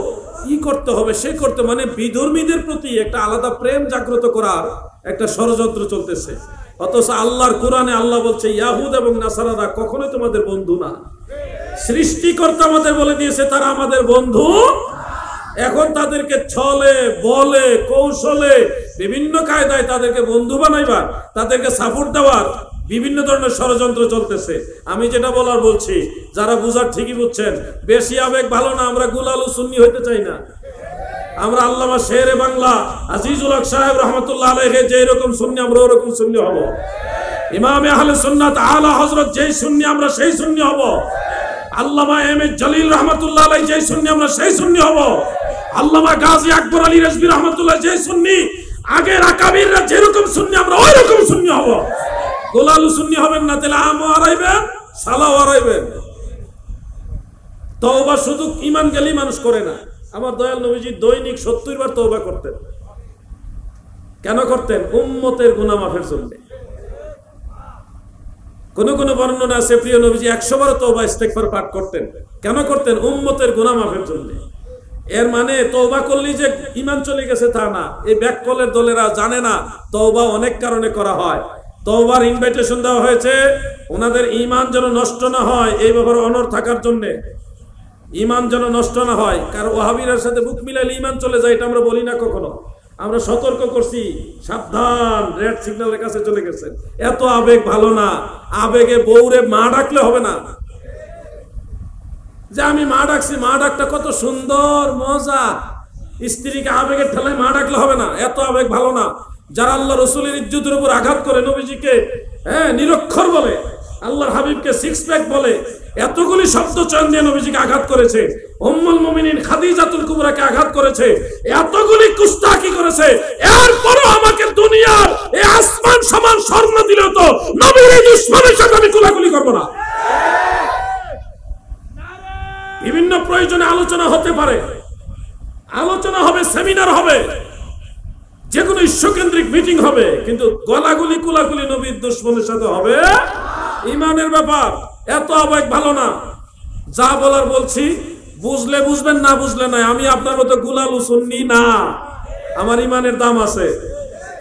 ই করতে হবে, সে করতে, মানে বিধর্মীদের প্রতি একটা আলাদা প্রেম জাগ্রত করার একটা ষড়যন্ত্র চলতেছে। অথচ আল্লাহর কোরআনে আল্লাহ বলছে ইয়াহুদ এবং নাসারারা কখনোই তোমাদের বন্ধু না। সৃষ্টিকর্তা আমাদের বলে দিয়েছে তারা আমাদের বন্ধু। এখন তাদেরকে ছলে বলে কৌশলে বিভিন্ন কায়দায় তাদেরকে বন্ধু বানাইবার, তাদেরকে সাপোর্ট দেওয়ার বিভিন্ন ধরনের ষড়যন্ত্র চলতেছে। আমি যেটা বলার বলছি, যারা বুঝার ঠিকই বুঝছেন। বেশি আবেগ ভালো না। আমরা গুলালু সুন্নি হইতে চাই না। আমরা আল্লামা শেরে বাংলা আজিজুল হক সাহেব রহমতুল্লাহ আলাইহি যে এরকম সুন্নি, আমরা ওরকম সুন্নি হব। ইমাম আহলে সুন্নাত আলা হযরত যেই সুন্নি, আমরা সেই সুন্নি হব। আল্লামা এম এ জলিল রহমতুল্লাহ আলাইহি যেই সুন্নি, আমরা সেই সুন্নি হব। আল্লামা গাজী আকবর আলী রেজভী রহমতুল্লাহ যেই সুন্নি, আগের আকাবিররা যেরকম সুন্নি, আমরা ওই রকম সুন্নি হব। গোলালু সুন্নি হবেন না, তাহলে আমও হারাইবেন, সালাও হারাইবেন। তওবা শুধু ঈমান গেলেই মানুষ করে না। আমার দয়াল নবীজি দৈনিক 70 বার তওবা করতেন। কেন করতেন? উম্মতের গুনাহ মাফের জন্য। কোন কোন বর্ণনা আছে প্রিয় নবীজি 100 বার তওবা ইস্তেগফার পাঠ করতেন। কেন করতেন? উম্মতের গুনাহ মাফের জন্য। এর মানে তওবা করলেই যে ঈমান চলে গেছে তা না। এই ব্যাককলের দলেরা জানে না তওবা অনেক কারণে করা হয়। তওবার ইনভাইটেশন দেওয়া হয়েছে ওনাদের ঈমান যেন নষ্ট না হয়, এই ব্যাপারে অনড় থাকার জন্য। ঈমান যেন নষ্ট না হয়, কারণ ওয়াহাবীদের সাথে বুক মিলাইলে ঈমান চলে যায়, এটা আমরা বলি না কখনো। আমরা সতর্ক করছি, সাবধান, রেড সিগন্যালের কাছে চলে গেছেন। এত আবেগ ভালো না। আবেগে বউরে মা ডাকলে হবে না। যে আমি মা ডাকছি, মা ডাকটা কত সুন্দর মজা। স্ত্রীকে আবেগের ঠেলায় মা ডাকলে হবে না। এত আবেগ ভালো না। যারা আল্লাহ রসুলের ইজ্জতের উপর আঘাত করে, নবীজিকে নিরক্ষর বলে, আল্লাহর হাবিবকে সিক্স প্যাক বলে, এতগুলি শব্দ চয়ন দিয়ে নবীজিকে আঘাত করেছে, উম্মুল মুমিনিন খাদিজাতুল কুবরাকে আঘাত করেছে, এতগুলি কুস্তাকি করেছে, এরপরও আমাকে দুনিয়ার এই আসমান সমান স্বর্ণ দিলেও তো নবীর এই দুশমনের সাথে আমি কোলাকুলি করব না। বিভিন্ন প্রয়োজনে আলোচনা হতে পারে, আলোচনা হবে, সেমিনার হবে, যে কোনো ইস্যুকেন্দ্রিক মিটিং হবে, কিন্তু গলাগুলি কুলাকুলি নবীর দুশমনের সাথে হবে। ইমানের ব্যাপার। এত আবেগ ভালো না। যা বলার বলছি, বুঝলে বুঝবেন, না বুঝলে নাই। আমি আপনার মতো গুলালু সুন্নি না। আমার ইমানের দাম আছে।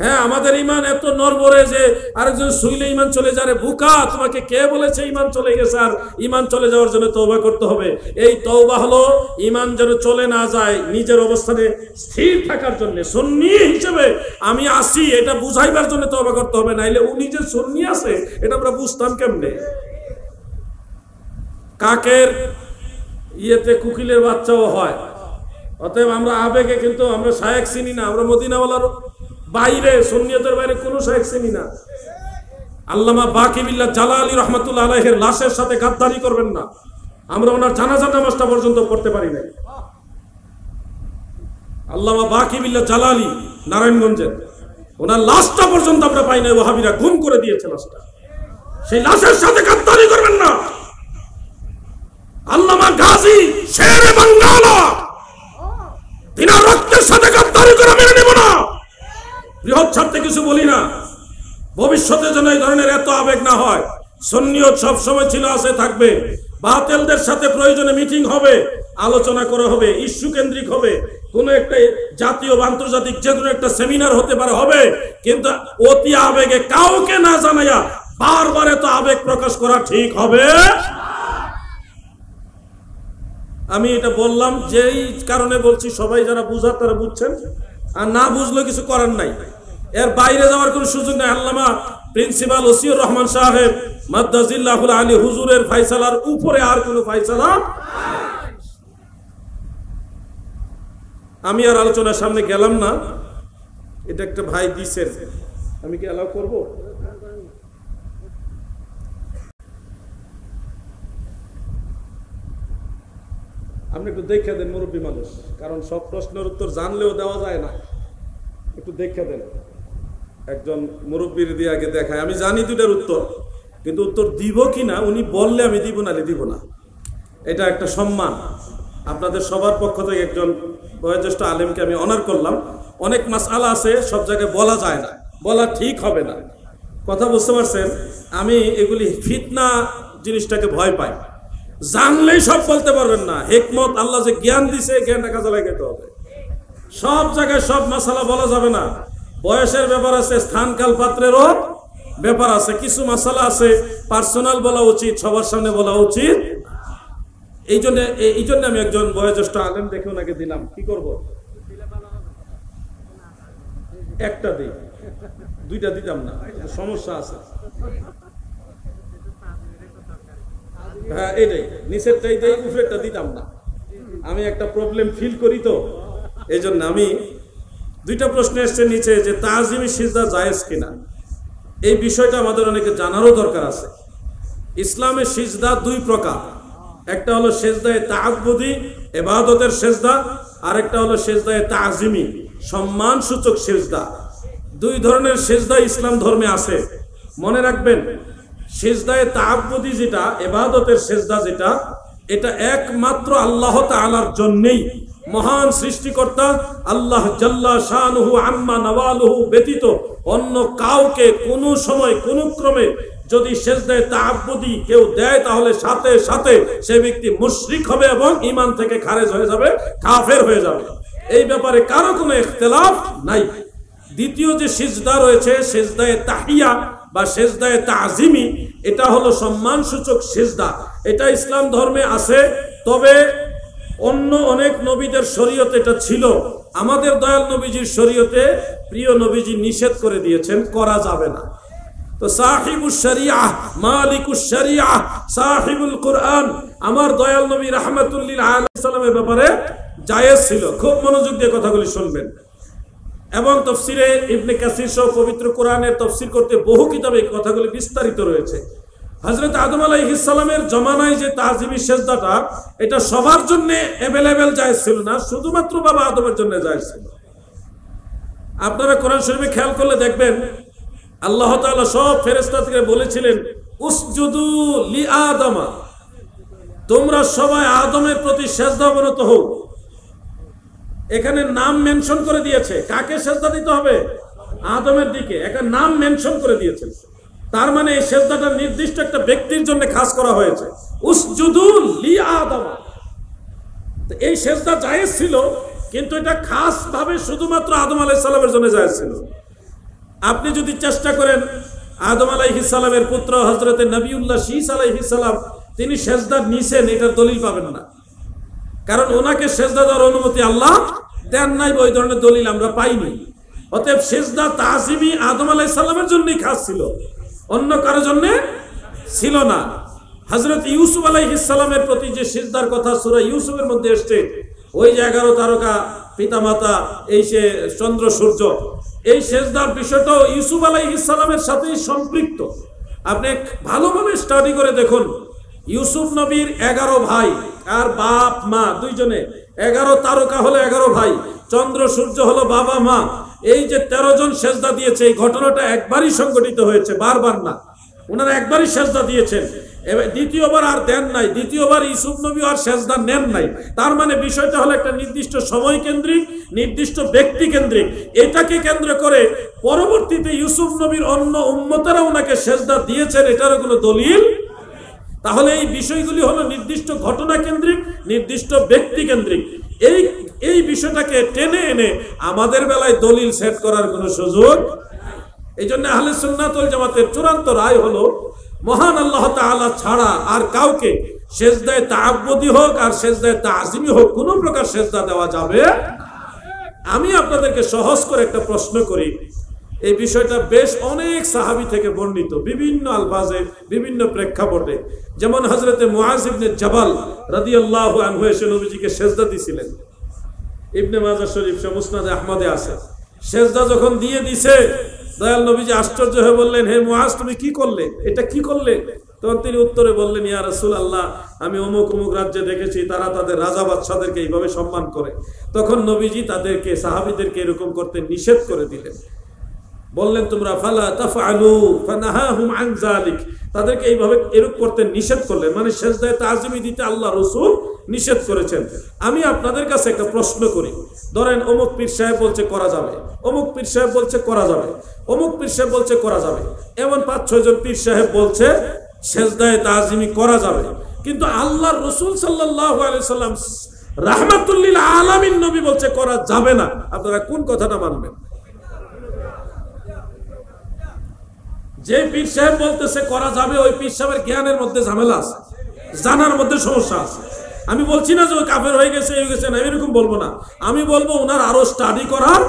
হ্যাঁ, আমাদের ইমান এত নরবরে যে আরেকজন শুইলে ইমান চলে যারে বুকা, তোমাকে কে বলেছে ইমান চলে গেছে? আর ইমান চলে যাওয়ার জন্য তওবা করতে হবে। এই তওবা হলো ইমান যেন চলে না যায়, নিজের অবস্থানে স্থির থাকার জন্য। সুন্নি হিসেবে আমি আসি, এটা বুঝাইবার জন্য তওবা করতে হবে। নাইলে উনি যে সুন্নি আছে এটা আমরা বুঝতাম কেমনে? কাকের ইয়েতে কুকিলের বাচ্চাও হয়। অতএব আমরা আবেগে কিন্তু আমরা শায়েখ চিনি না। আমরা মদিনাওয়ালার বাইরে, সুন্নিয়তের বাইরে কোন শায়েখ চিনি না। আল্লামা বাকি বিল্লাহ জালালি রহমাতুল্লাহ আলাইহির লাশের সাথে গাদ্দারি করবেন না। আমরা ওনার জানাজা নামাজটা পর্যন্ত পড়তে পারি না। আল্লামা বাকি বিল্লাহ জালালি নারায়ণগঞ্জের, ওনার লাশটা পর্যন্ত আমরা পাই না। ওয়াহাবীরা গুম করে দিয়েছে লাশটা। সেই লাশের সাথে গাদ্দারি করবেন না। আল্লামা গাজী শেরে বাংলা, তিনার রক্তের সাথে গাদ্দারি করে মেনে নেব না। বৃহৎ স্বার্থে কিছু বলি না। ভবিষ্যতে যেন এই ধরনের এত আবেগ না হয়। সুন্নিয়ত সব সময় ছিল, আছে, থাকবে। বাতিলদের সাথে প্রয়োজনে মিটিং হবে, আলোচনা করা হবে, ইস্যু কেন্দ্রিক হবে, কোন একটা জাতীয় বা আন্তর্জাতিক যে কোনো একটা সেমিনার হতে পারে, হবে। কিন্তু অতি আবেগে কাউকে না জানাইয়া বারবার এত আবেগ প্রকাশ করা ঠিক হবে। আমি এটা বললাম যেই কারণে বলছি, সবাই যারা বুঝার তারা বুঝছেন, আর না বুঝলে কিছু করার নাই। এর বাইরে যাওয়ার কোনো সুযোগ নাই। আল্লামা প্রিন্সিপাল ওসিউর রহমান সাহেব মাদ্দাজিল্লাহুল আলী হুজুরের ফায়সালার উপরে আর কোনো ফায়সালা। আমি আর আলোচনার সামনে গেলাম না। এটা একটা ভাই দিছেন, আমি কি অ্যালাউ করব? আপনি একটু দেখে দেন, মুরব্বী মানুষ, কারণ সব প্রশ্নের উত্তর জানলেও দেওয়া যায় না। একটু দেখে দেন, একজন মুরব্বীর দিয়ে আগে দেখায়। আমি জানি দুটার উত্তর, কিন্তু উত্তর দিব কিনা উনি বললে আমি দিব, নালে দিব না। এটা একটা সম্মান। আপনাদের সবার পক্ষ থেকে একজন বয়োজ্যেষ্ঠ আলেমকে আমি অনার করলাম। অনেক মাসআলা আছে সব জায়গায় বলা যায় না, বলা ঠিক হবে না। কথা বুঝতে পারছেন? আমি এগুলি ফিতনা জিনিসটাকে ভয় পাই। জানলেই সব বলতে পারবেন না। হিকমত, আল্লাহ যে জ্ঞান দিছে, জ্ঞানটা কাজে লাগাতে হবে। সব জায়গায় সব মাসালা বলা যাবে না। বয়সের ব্যাপার আছে, স্থান কাল পাত্রেরও ব্যাপার আছে। কিছু মাসালা আছে পার্সোনাল বলা উচিত, সবার সামনে বলা উচিত। এই জন্য আমি একজন বয়োজ্যেষ্ঠ আলেম দেখে ওনাকে দিলাম। কি করব? একটা দিই, দুইটা দিতাম না, সমস্যা আছে। হ্যাঁ, এটাই নিচেরটাই দেই, উপরেরটা দিতাম না। আমি একটা প্রবলেম ফিল করি, তো এই জন্য আমি দুইটা প্রশ্ন এসছে নিচে যে তাজিমি সিজদা জায়েজ কিনা। এই বিষয়টা আমাদের অনেকে জানারও দরকার আছে। ইসলামের সিজদা দুই প্রকার। একটা হলো সেজদায়ে তাআব্বুদি, ইবাদতের সেজদা, আর একটা হলো সেজদায়ে তাজিমি, সম্মান সূচক সেজদা। দুই ধরনের সেজদা ইসলাম ধর্মে আছে, মনে রাখবেন। সেজদায়ে তাআব্বুদি যেটা, ইবাদতের সেজদা যেটা, এটা একমাত্র আল্লাহ তাআলার জন্যই। মহান সৃষ্টিকর্তা আল্লাহ জাল্লা শানুহু আম্মা নওয়ালুহু ব্যতীত অন্য কাউকে কোনো সময় কোনো ক্রমে যদি সেজদায়ে তাআব্বুদি কেউ দেয়, তাহলে সাথে সাথে সে ব্যক্তি মুশরিক হবে এবং ঈমান থেকে খারেজ হয়ে যাবে, কাফের হয়ে যাবে। এই ব্যাপারে কারো কোনো ইখতিলাফ নাই। দ্বিতীয় যে সিজদা রয়েছে, সিজদায়ে তাহিয়া বা সিজদায়ে তাজিমি, এটা হলো সম্মানসূচক সিজদা। এটা ইসলাম ধর্মে আছে, তবে অন্য অনেক নবীদের শরীয়তে এটা ছিল। আমাদের দয়াল নবীজির শরীয়তে প্রিয় নবীজি নিষেধ করে দিয়েছেন, করা যাবে না। তো সাহিবুশ শরিয়াহ, মালিকুশ শরিয়াহ, সাহিবুল কুরআন আমার দয়াল নবী রাহমাতুল লিল আলামিন সাল্লামের ব্যাপারে জায়েজ ছিল। খুব মনোযোগ দিয়ে কথাগুলি শুনবেন। এবং তাফসিরে ইবনে কাসির সহ পবিত্র কোরআনের তাফসির করতে বহু কিতাবে এই কথাগুলি বিস্তারিত রয়েছে। হযরত আদম আলাইহিস সালামের জমানায় যে তাজিমি সেজদাটা, এটা সবার জন্য अवेलेबल জায়েজ ছিল না, শুধুমাত্র বাবা আদমের জন্য জায়েজ ছিল। আপনারা কোরআন শরীফে খেয়াল করলে দেখবেন, আল্লাহ তাআলা সব ফেরেশতাদেরকে বলেছিলেন, উসজুদু লি আদমা, তোমরা সবাই আদমের প্রতি সেজদাবনত হও। এখানে নাম মেনশন করে দিয়েছে, কাকে সেজদা দিতে হবে? আদমের দিকে একটা নাম মেনশন করে দিয়েছে। তার মানে এই সেজদাটা নির্দিষ্ট একটা ব্যক্তির জন্য খাস করা হয়েছে, উসজুদু লি আদমা। তো এই সেজদা জায়েজ ছিল, কিন্তু এটা খাস ভাবে শুধুমাত্র আদম আলাইহিস সালামের জন্য জায়েজ ছিল। আপনি যদি চেষ্টা করেন, আদম আলাইহিস সালামের পুত্র হযরতে নবিউল্লাহ শীস আলাইহিস সালাম তিনি সেজদা নিছেন, এটার দলিল পাবেন না। কারণ ওনাকে সেজদা দেওয়ার অনুমতি আল্লাহ দেন নাই, ওই ধরনের দলিল আমরা পাইনি। অতএব সেজদা তাজিমি আদম আলাইহিস সালামের জন্যই খাস ছিল, অন্য কারোর জন্য ছিল না। হযরত ইউসুফ আলাইহিস সালামের প্রতি যে সিজদার কথা সূরা ইউসুফের মধ্যে এসেছে, ওই যে 11 তারকা পিতামাতা, এই সে চন্দ্র সূর্য, এই সেজদার বিষয়টাও ইউসুফ আলাইহিস সালামের সাথেই সম্পৃক্ত। আপনি ভালোভাবে স্টাডি করে দেখুন, ইউসুফ নবীর 11 ভাই আর বাপ মা দুইজনে, 11 তারকা হলো 11 ভাই, চন্দ্র সূর্য হলো বাবা মা। এই যে 13 জন সেজদা দিয়েছে, এই ঘটনাটা একবারই সংঘটিত হয়েছে, বারবার না। ওনারা একবারই সেজদা দিয়েছেন, দ্বিতীয়বার আর দেন নাই। দ্বিতীয়বার ইউসুফ নবী আর সেজদা নেন নাই। তার মানে বিষয়টা হলো একটা নির্দিষ্ট সময় কেন্দ্রিক, নির্দিষ্ট ব্যক্তি কেন্দ্রিক। এটাকে কেন্দ্র করে পরবর্তীতে ইউসুফ নবীর অন্য উম্মতেরা ওনাকে সেজদা দিয়েছেন, এটারও কোনো দলিল। তাহলে এই বিষয়গুলি হলো নির্দিষ্ট ঘটনা কেন্দ্রিক, নির্দিষ্ট ব্যক্তি কেন্দ্রিক। এই বিষয়টাকে টেনে এনে আমাদের বেলায় দলিল সেট করার কোনো সুযোগ। এই জন্য আহলে সুন্নাত ওয়াল জামাতের চূড়ান্ত রায় হলো, মহান আল্লাহ তাআলা ছাড়া আর কাউকে সেজদায়ে তাআব্বুদি হোক আর সেজদায়ে তাজিমি হোক, কোনো প্রকার সেজদা দেওয়া যাবে। আমি আপনাদেরকে সহজ করে একটা প্রশ্ন করি। এই বিষয়টা বেশ অনেক সাহাবী থেকে বর্ণিত, বিভিন্ন আলফাজে, বিভিন্ন প্রেক্ষাপটে। যেমন হযরতে মুআজ ইবনে জাবাল রাদিয়াল্লাহু আনহু এসে নবীজিকে সেজদা দিয়েছিলেন। ইবনে মাজাহ শরীফ মুসনাদে আহমদে আছে। সেজদা যখন দিয়ে দিছে দয়াল নবীজি আশ্চর্য হয়ে বললেন, হে মুআজ তুমি কি করলে, এটা কি করলে? তখন তিনি উত্তরে বললেন, ইয়া রাসূলুল্লাহ, আমি অমুক অমুক রাজ্যে দেখেছি তারা তাদের রাজা বাদশাদেরকে এইভাবে সম্মান করে। তখন নবীজি তাদেরকে, সাহাবীদেরকে এরকম করতে নিষেধ করে দিলেন। বললেন তোমরা ফালা তাফআলু ফানাহাহুম আন যালিক, তাদেরকে এইভাবে এরকম করতে নিষেধ করলেন। মানে সেজদায়ে তাজিমি দিতে আল্লাহ রাসূল নিষেধ করেছেন। আমি আপনাদের কাছে একটা প্রশ্ন করি, ধরেন অমুক পীর সাহেব বলছে করা যাবে, অমুক পীর সাহেব বলছে করা যাবে, অমুক পীর সাহেব বলছে করা যাবে, এমন 5-6 জন পীর সাহেব বলছে সেজদায়ে তাজিমি করা যাবে, কিন্তু আল্লাহর রাসূল সাল্লাল্লাহু আলাইহি সাল্লাম রাহমাতুল লিল আলামিন নবী বলছে করা যাবে না। আপনারা কোন কথাটা মানবেন? যে পীর সাহেব বলতেছে করা যাবে, ওই পীর সাহেবের জ্ঞানের মধ্যে ঝামেলা আছে, জানার মধ্যে সমস্যা আছে। আমি বলছি না যে ওই কাফের হয়ে গেছে, হয়ে গেছে না, এরকম বলবো না। আমি বলবো ওনার আরো স্টাডি করার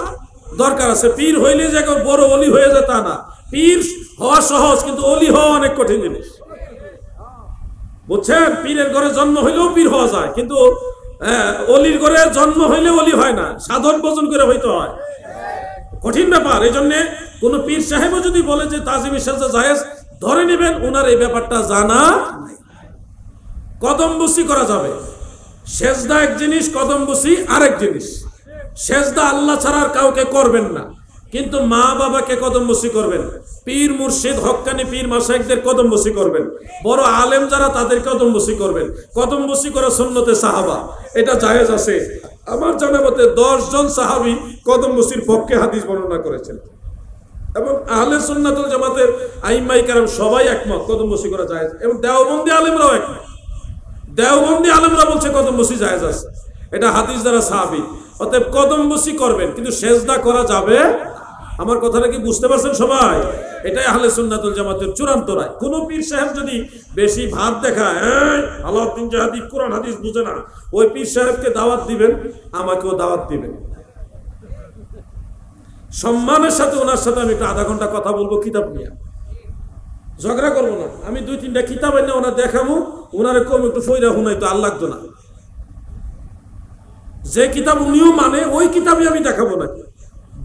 দরকার আছে। পীর হইলে যে বড় অলি হয়ে যায় তা না। পীর হওয়া সহজ, কিন্তু অলি হওয়া অনেক কঠিন জিনিস, বুঝছেন? পীরের ঘরে জন্ম হইলেও পীর হওয়া যায়, কিন্তু অলির ঘরে জন্ম হইলে অলি হয় না, সাধন ভোজন করে হইতে হয়, কঠিন ব্যাপার। এই জন্য কোন পীর সাহেবও যদি বলে যে তাজিমি সেজদা জায়েজ, ধরে নেবেন ওনার এই ব্যাপারটা জানা নাই। কদমবুসি করা যাবে, সেজদা এক জিনিস, কদমবুসি আরেক জিনিস। সেজদা আল্লাহ ছাড়া আর কাউকে করবেন না, কিন্তু মা বাবাকে কদমবুসি করবেন, পীর মুর্শিদ হক্কানি পীর মাশায়েখদের কদমবুসি করবেন, বড় আলেম যারা তাদের কদমবুসি করবেন। কদমবুসি করা সুন্নতে সাহাবা, এটা জায়েজ আছে। আমার জানা মতে 10 জন সাহাবী কদমবুসির পক্ষে হাদিস বর্ণনা করেছেন, এবং আহলে সুন্নাত ওয়াল জামাতের আইম্মায়ে কেরাম সবাই একমত কদমবুসি করা জায়েজ, এবং দেওবন্দি আলেমরাও একমত। দেওবন্দি আলেমরা বলছে কদমবুসি জায়েজ আছে, এটা হাদিস দ্বারা সাহাবী। অতএব কদমবুসি করবেন, কিন্তু সেজদা করা যাবে। আমার কথাটা কি বুঝতে পারছেন সবাই? এটাই আহলে সুন্নাত ওয়াল জামাতের চূড়ান্ত রায়। কোন পীর সাহেব যদি বেশি ভাব দেখায়, আলাউদ্দিন জাহাদি কোরআন হাদিস বুঝে না, ওই পীর সাহেবকে দাওয়াত দিবেন, আমাকেও দাওয়াত দিবেন। সম্মানের সাথে ওনার সাথে আমি একটু আধা ঘন্টা কথা বলবো কিতাব নিয়ে, ঝগড়া করবো না। আমি 2-3টা কিতাব এনে ওনার দেখাবো, ওনারে কম একটু ফইরা হুনাই তো আর লাগতো না। যে কিতাব উনিও মানে ওই কিতাবই আমি দেখাবো না।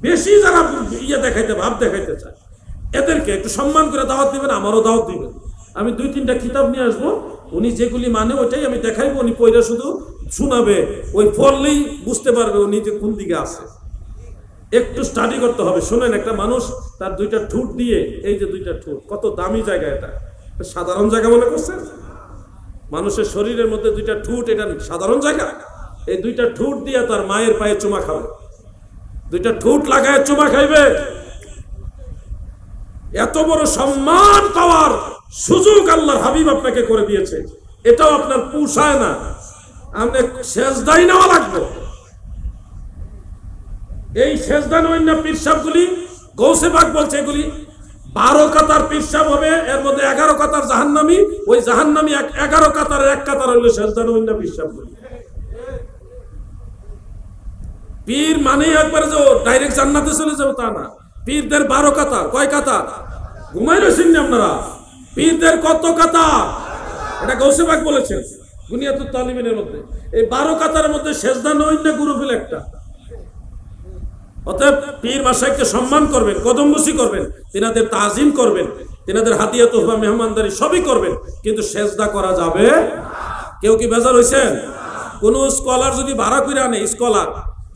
বেশি যারা দেখাইতে ভাব দেখাইতে চায় এদেরকে একটু সম্মান করে দাওয়াত দিবেন, আমারও দাওয়াত দিবেন। আমি 2-3টা কিতাব নিয়ে আসবো, উনি যেগুলি মানে ওইটাই আমি দেখাইবো, উনি পয়রা শুধু শোনাবে, ওই পড়লেই বুঝতে পারবে উনি যে কোন দিকে আছে। একটু স্টাডি করতে হবে। শোনেন, একটা মানুষ তার 2টা ঠোঁট দিয়ে, এই যে 2টা ঠোঁট, কত দামি জায়গা, এটা সাধারণ জায়গা মনে করছেন? মানুষের শরীরের মধ্যে 2টা ঠোঁট, এটা সাধারণ জায়গা? এই 2টা ঠোঁট দিয়ে তার মায়ের পায়ে চুমা খাবে, 2টা ঠোঁট লাগায় চুমা খাইবে। এত বড় সম্মান পাওয়ার সুযোগ আল্লাহর হাবিব আপনাকে করে দিয়েছে, এটাও আপনার পোষায় না, আপনি সেজদাই নেওয়া লাগবে। এই সেজদা নয় না পীর সাহেবগুলি, গৌসে পাক বলছে এগুলি 12 কাতার পীর সাহেব হবে, এর মধ্যে 11 কাতার জাহান্নামী, ওই জাহান্নামী 11 কাতারের 1 কাতার হইল সেজদা নয় না পীর সাহেবগুলি। পীর মানেই একবারে যে ডাইরেক্ট জান্নাতে চলে যাবে তা না। পীরদের 12 কাতার, কয় কাতার? ঘুমাই রয়েছেন না আপনারা? পীরদের কত কাতার? এটা গৌসে পাক বলেছেন বুনিয়াতুত তালিবিনের মধ্যে। এই 12 কাতারের মধ্যে সেজদা নয় না গুরুফিল একটা। অতএব পীর মাশায়েখকে সম্মান করবেন, কদমবুসি করবেন, তিনাদের তাজিম করবেন, তিনাদের হাদিয়া তোহফা মেহমানদারি সবই করবেন, কিন্তু সেজদা করা যাবে। কেউ কি বেজার হইছেন? কোন স্কলার যদি ভাড়া করে আনে,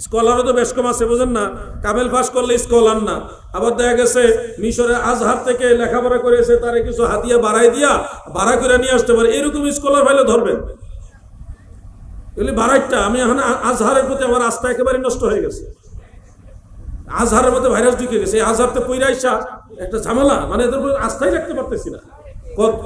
স্কলারও তো বেশ কম আছে, বোঝেন না? কামেল পাস করলে স্কলার না। আবার দেখা গেছে মিশরে আজহার থেকে লেখাপড়া করেছে, তারে কিছু হাদিয়া বাড়াই দিয়া ভাড়া করে নিয়ে আসতে পারে, এরকম স্কলার ভাইলে ধরবেন। এগুলি ভাড়াইটা, আমি এখন আজহারের প্রতি আমার আস্থা একেবারে নষ্ট হয়ে গেছে। আজহারের মধ্যে ভাইরাস ঢুকে গেছে। আজহারতে পইরাইসা একটা ঝামেলা, মানে এদের উপর আস্থাই রাখতে পারতেছি না।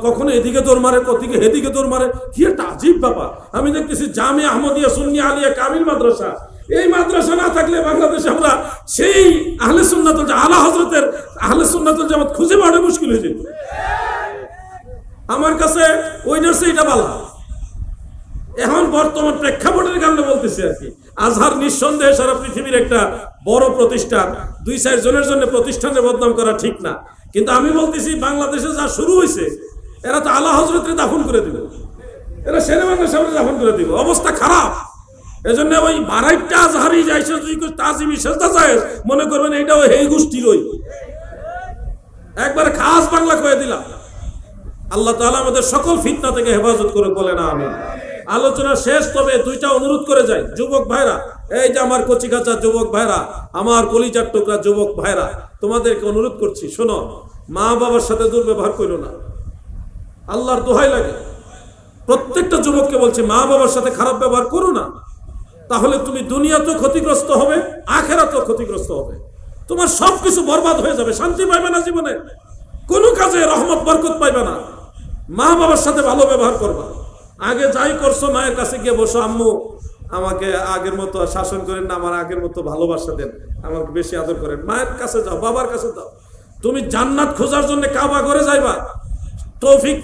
কখনো এদিকে দৌড় মারে, কদিকে এদিকে দৌড় মারে, কি একটা আজীব ব্যাপার। আমি দেখতেছি জামিয়া আহমদিয়া সুন্নি আলিয়া কামিল মাদ্রাসা, এই মাদ্রাসা না থাকলে বাংলাদেশে আমরা সেই আহলে সুন্নাত আলা হযরতের আহলে সুন্নাত ওয়াল জামাত খুঁজে পাওয়া মুশকিল হয়ে যেত। আমার কাছে ওই নার্সে এটা ভালো। এখন বর্তমান প্রেক্ষাপটের কারণে বলতেছি আর কি, আজহার নিঃসন্দেহে সারা পৃথিবীর একটা বড় প্রতিষ্ঠান। 2-4 জনের জন্য প্রতিষ্ঠানের বদনাম করা ঠিক না, কিন্তু আমি বলতেছি বাংলাদেশে যা শুরু হয়েছে, এরা তো আলা হযরতকে দাফন করে দিল, এরা শেরে বাংলার সামনে দাফন করে দিব। অবস্থা খারাপ, এজন্য ওই বারাইটা আজহারি যাইছে যদি তাজিমি সেজদা যায় মনে করবেন এইটাও এই গোষ্ঠীর ওই একবারে খাস বাংলা কয়ে দিলাম। আল্লাহ তাআলা আমাদের সকল ফিতনা থেকে হেফাজত করে, বলে না আমিন। আলোচনা শেষ, তবে দুইটা অনুরোধ করে যাই। যুবক ভাইরা, এই যে আমার কচিকাচা যুবক ভাইরা, আমার কলিজার টুকরা যুবক ভাইরা, তোমাদেরকে অনুরোধ করছি, শোনো, মা বাবার সাথে দুর্ব্যবহার করো না, আল্লাহর দোহাই লাগে। প্রত্যেকটা যুবককে বলছি, মা বাবার সাথে খারাপ ব্যবহার করো না, তাহলে তুমি দুনিয়াতেও ক্ষতিগ্রস্ত হবে, আখিরাতেও ক্ষতিগ্রস্ত হবে, তোমার সবকিছু বরবাদ হয়ে যাবে, শান্তি পাইবে না জীবনে, কোনো কাজে রহমত বরকত পাইবে না। মা বাবার সাথে ভালো ব্যবহার করবা। আগে যাই করছো মায়ের কাছে গিয়ে বসো, আম্মু আমাকে আগের মতো শাসন করেন না, আমার আগের মতো ভালোবাসা দেন, আমাকে বেশি আদর করেন। মায়ের কাছে যাও, বাবার কাছে যাও। তুমি জান্নাত খোঁজার জন্য কাবা ঘরে যাইবা, তৌফিক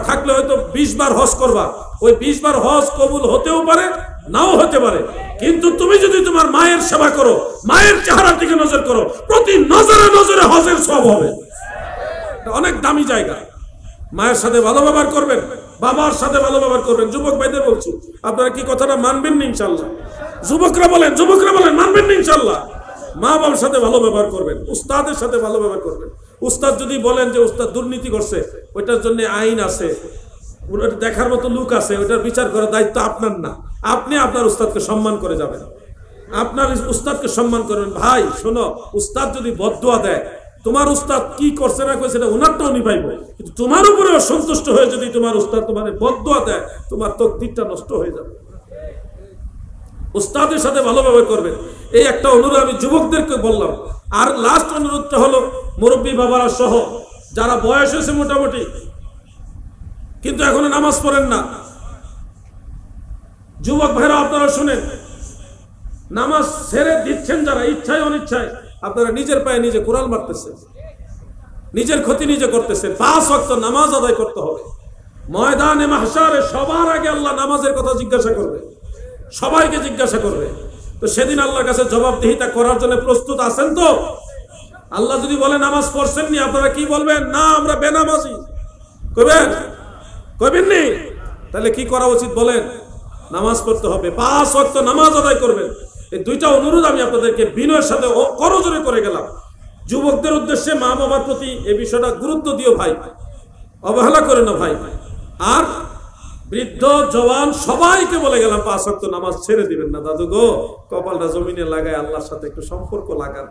থাকলে হয়তো 20 বার হজ করবা, ওই 20 বার হজ কবুল হতেও পারে, নাও হতে পারে, কিন্তু তুমি যদি তোমার মায়ের সেবা করো, মায়ের চেহারার দিকে নজর করো, প্রতি নজরে নজরে হজের সব হবে। অনেক দামি জায়গা। মায়ের সাথে ভালো ব্যবহার করবেন, বাবার সাথে ভালো ব্যবহার করবেন। যুবক ভাইদের বলছি, আপনারা কি কথাটা মানবেন না ইনশাল্লাহ? যুবকরা বলেন মানবেন না ইনশাল্লাহ? মা বাবার সাথে ভালো ব্যবহার করবেন, উস্তাদের সাথে ভালো ব্যবহার করবেন। উস্তাদ যদি বলেন যে উস্তাদ দুর্নীতি করছে, ওইটার জন্য আইন আছে, ওটা দেখার মতো লোক আছে, ওইটার বিচার করার দায়িত্ব আপনার না। আপনি আপনার উস্তাদকে সম্মান করে যাবেন, আপনার উস্তাদকে সম্মান করবেন। ভাই শোনো, উস্তাদ যদি বদদুয়া দেয়, তোমার উস্তাদ কি করছে না করছে না ওনারটাও নিভাইব, কিন্তু তোমার উপরে অসন্তুষ্ট হয়ে যদি তোমার উস্তাদ তোমার বদদুয়া দেয়, তোমার তকদিরটা নষ্ট হয়ে যাবে। উস্তাদের সাথে ভালো ব্যবহার করবেন, এই একটা অনুরোধ আমি যুবকদেরকে বললাম। আর লাস্ট অনুরোধটা হলো, মুরব্বী বাবারা সহ যারা বয়স হয়েছে মোটামুটি, কিন্তু এখনো নামাজ পড়েন না, যুবক ভাইরা আপনারা শুনেন, নামাজ ছেড়ে দিচ্ছেন যারা, ইচ্ছায় অনিচ্ছায়, আপনারা নিজের পায়ে নিজে কুড়াল মারতেছেন, নিজের ক্ষতি নিজে করতেছেন। 5 ওয়াক্ত নামাজ আদায় করতে হবে। ময়দানে মাহশারে সবার আগে আল্লাহ নামাজের কথা জিজ্ঞাসা করবে, সবাইকে জিজ্ঞাসা করবে। তো সেদিন আল্লাহর কাছে জবাবদিহিতা করার জন্য প্রস্তুত আছেন তো? আল্লাহ যদি বলে নামাজ পড়ছেন নি, আপনারা কি বলবেন? না, আমরা বেনামাজি কইবেন নি? তাহলে কি করা উচিত বলেন? নামাজ পড়তে হবে, 5 ওয়াক্ত নামাজ আদায় করবেন। এই দুইটা অনুরোধ আমি আপনাদেরকে বিনয়ের সাথে করজোরে করে গেলাম। যুবকদের উদ্দেশ্যে, মা বাবার প্রতি এই বিষয়টা গুরুত্ব দিও ভাই, অবহেলা করে না ভাই। আর বৃদ্ধ জওয়ান সবাইকে বলে গেলাম, 5 ওয়াক্ত নামাজ ছেড়ে দিবেন না। দাদু গো, কপালটা জমিনে লাগায় আল্লাহর সাথে একটু সম্পর্ক লাগান।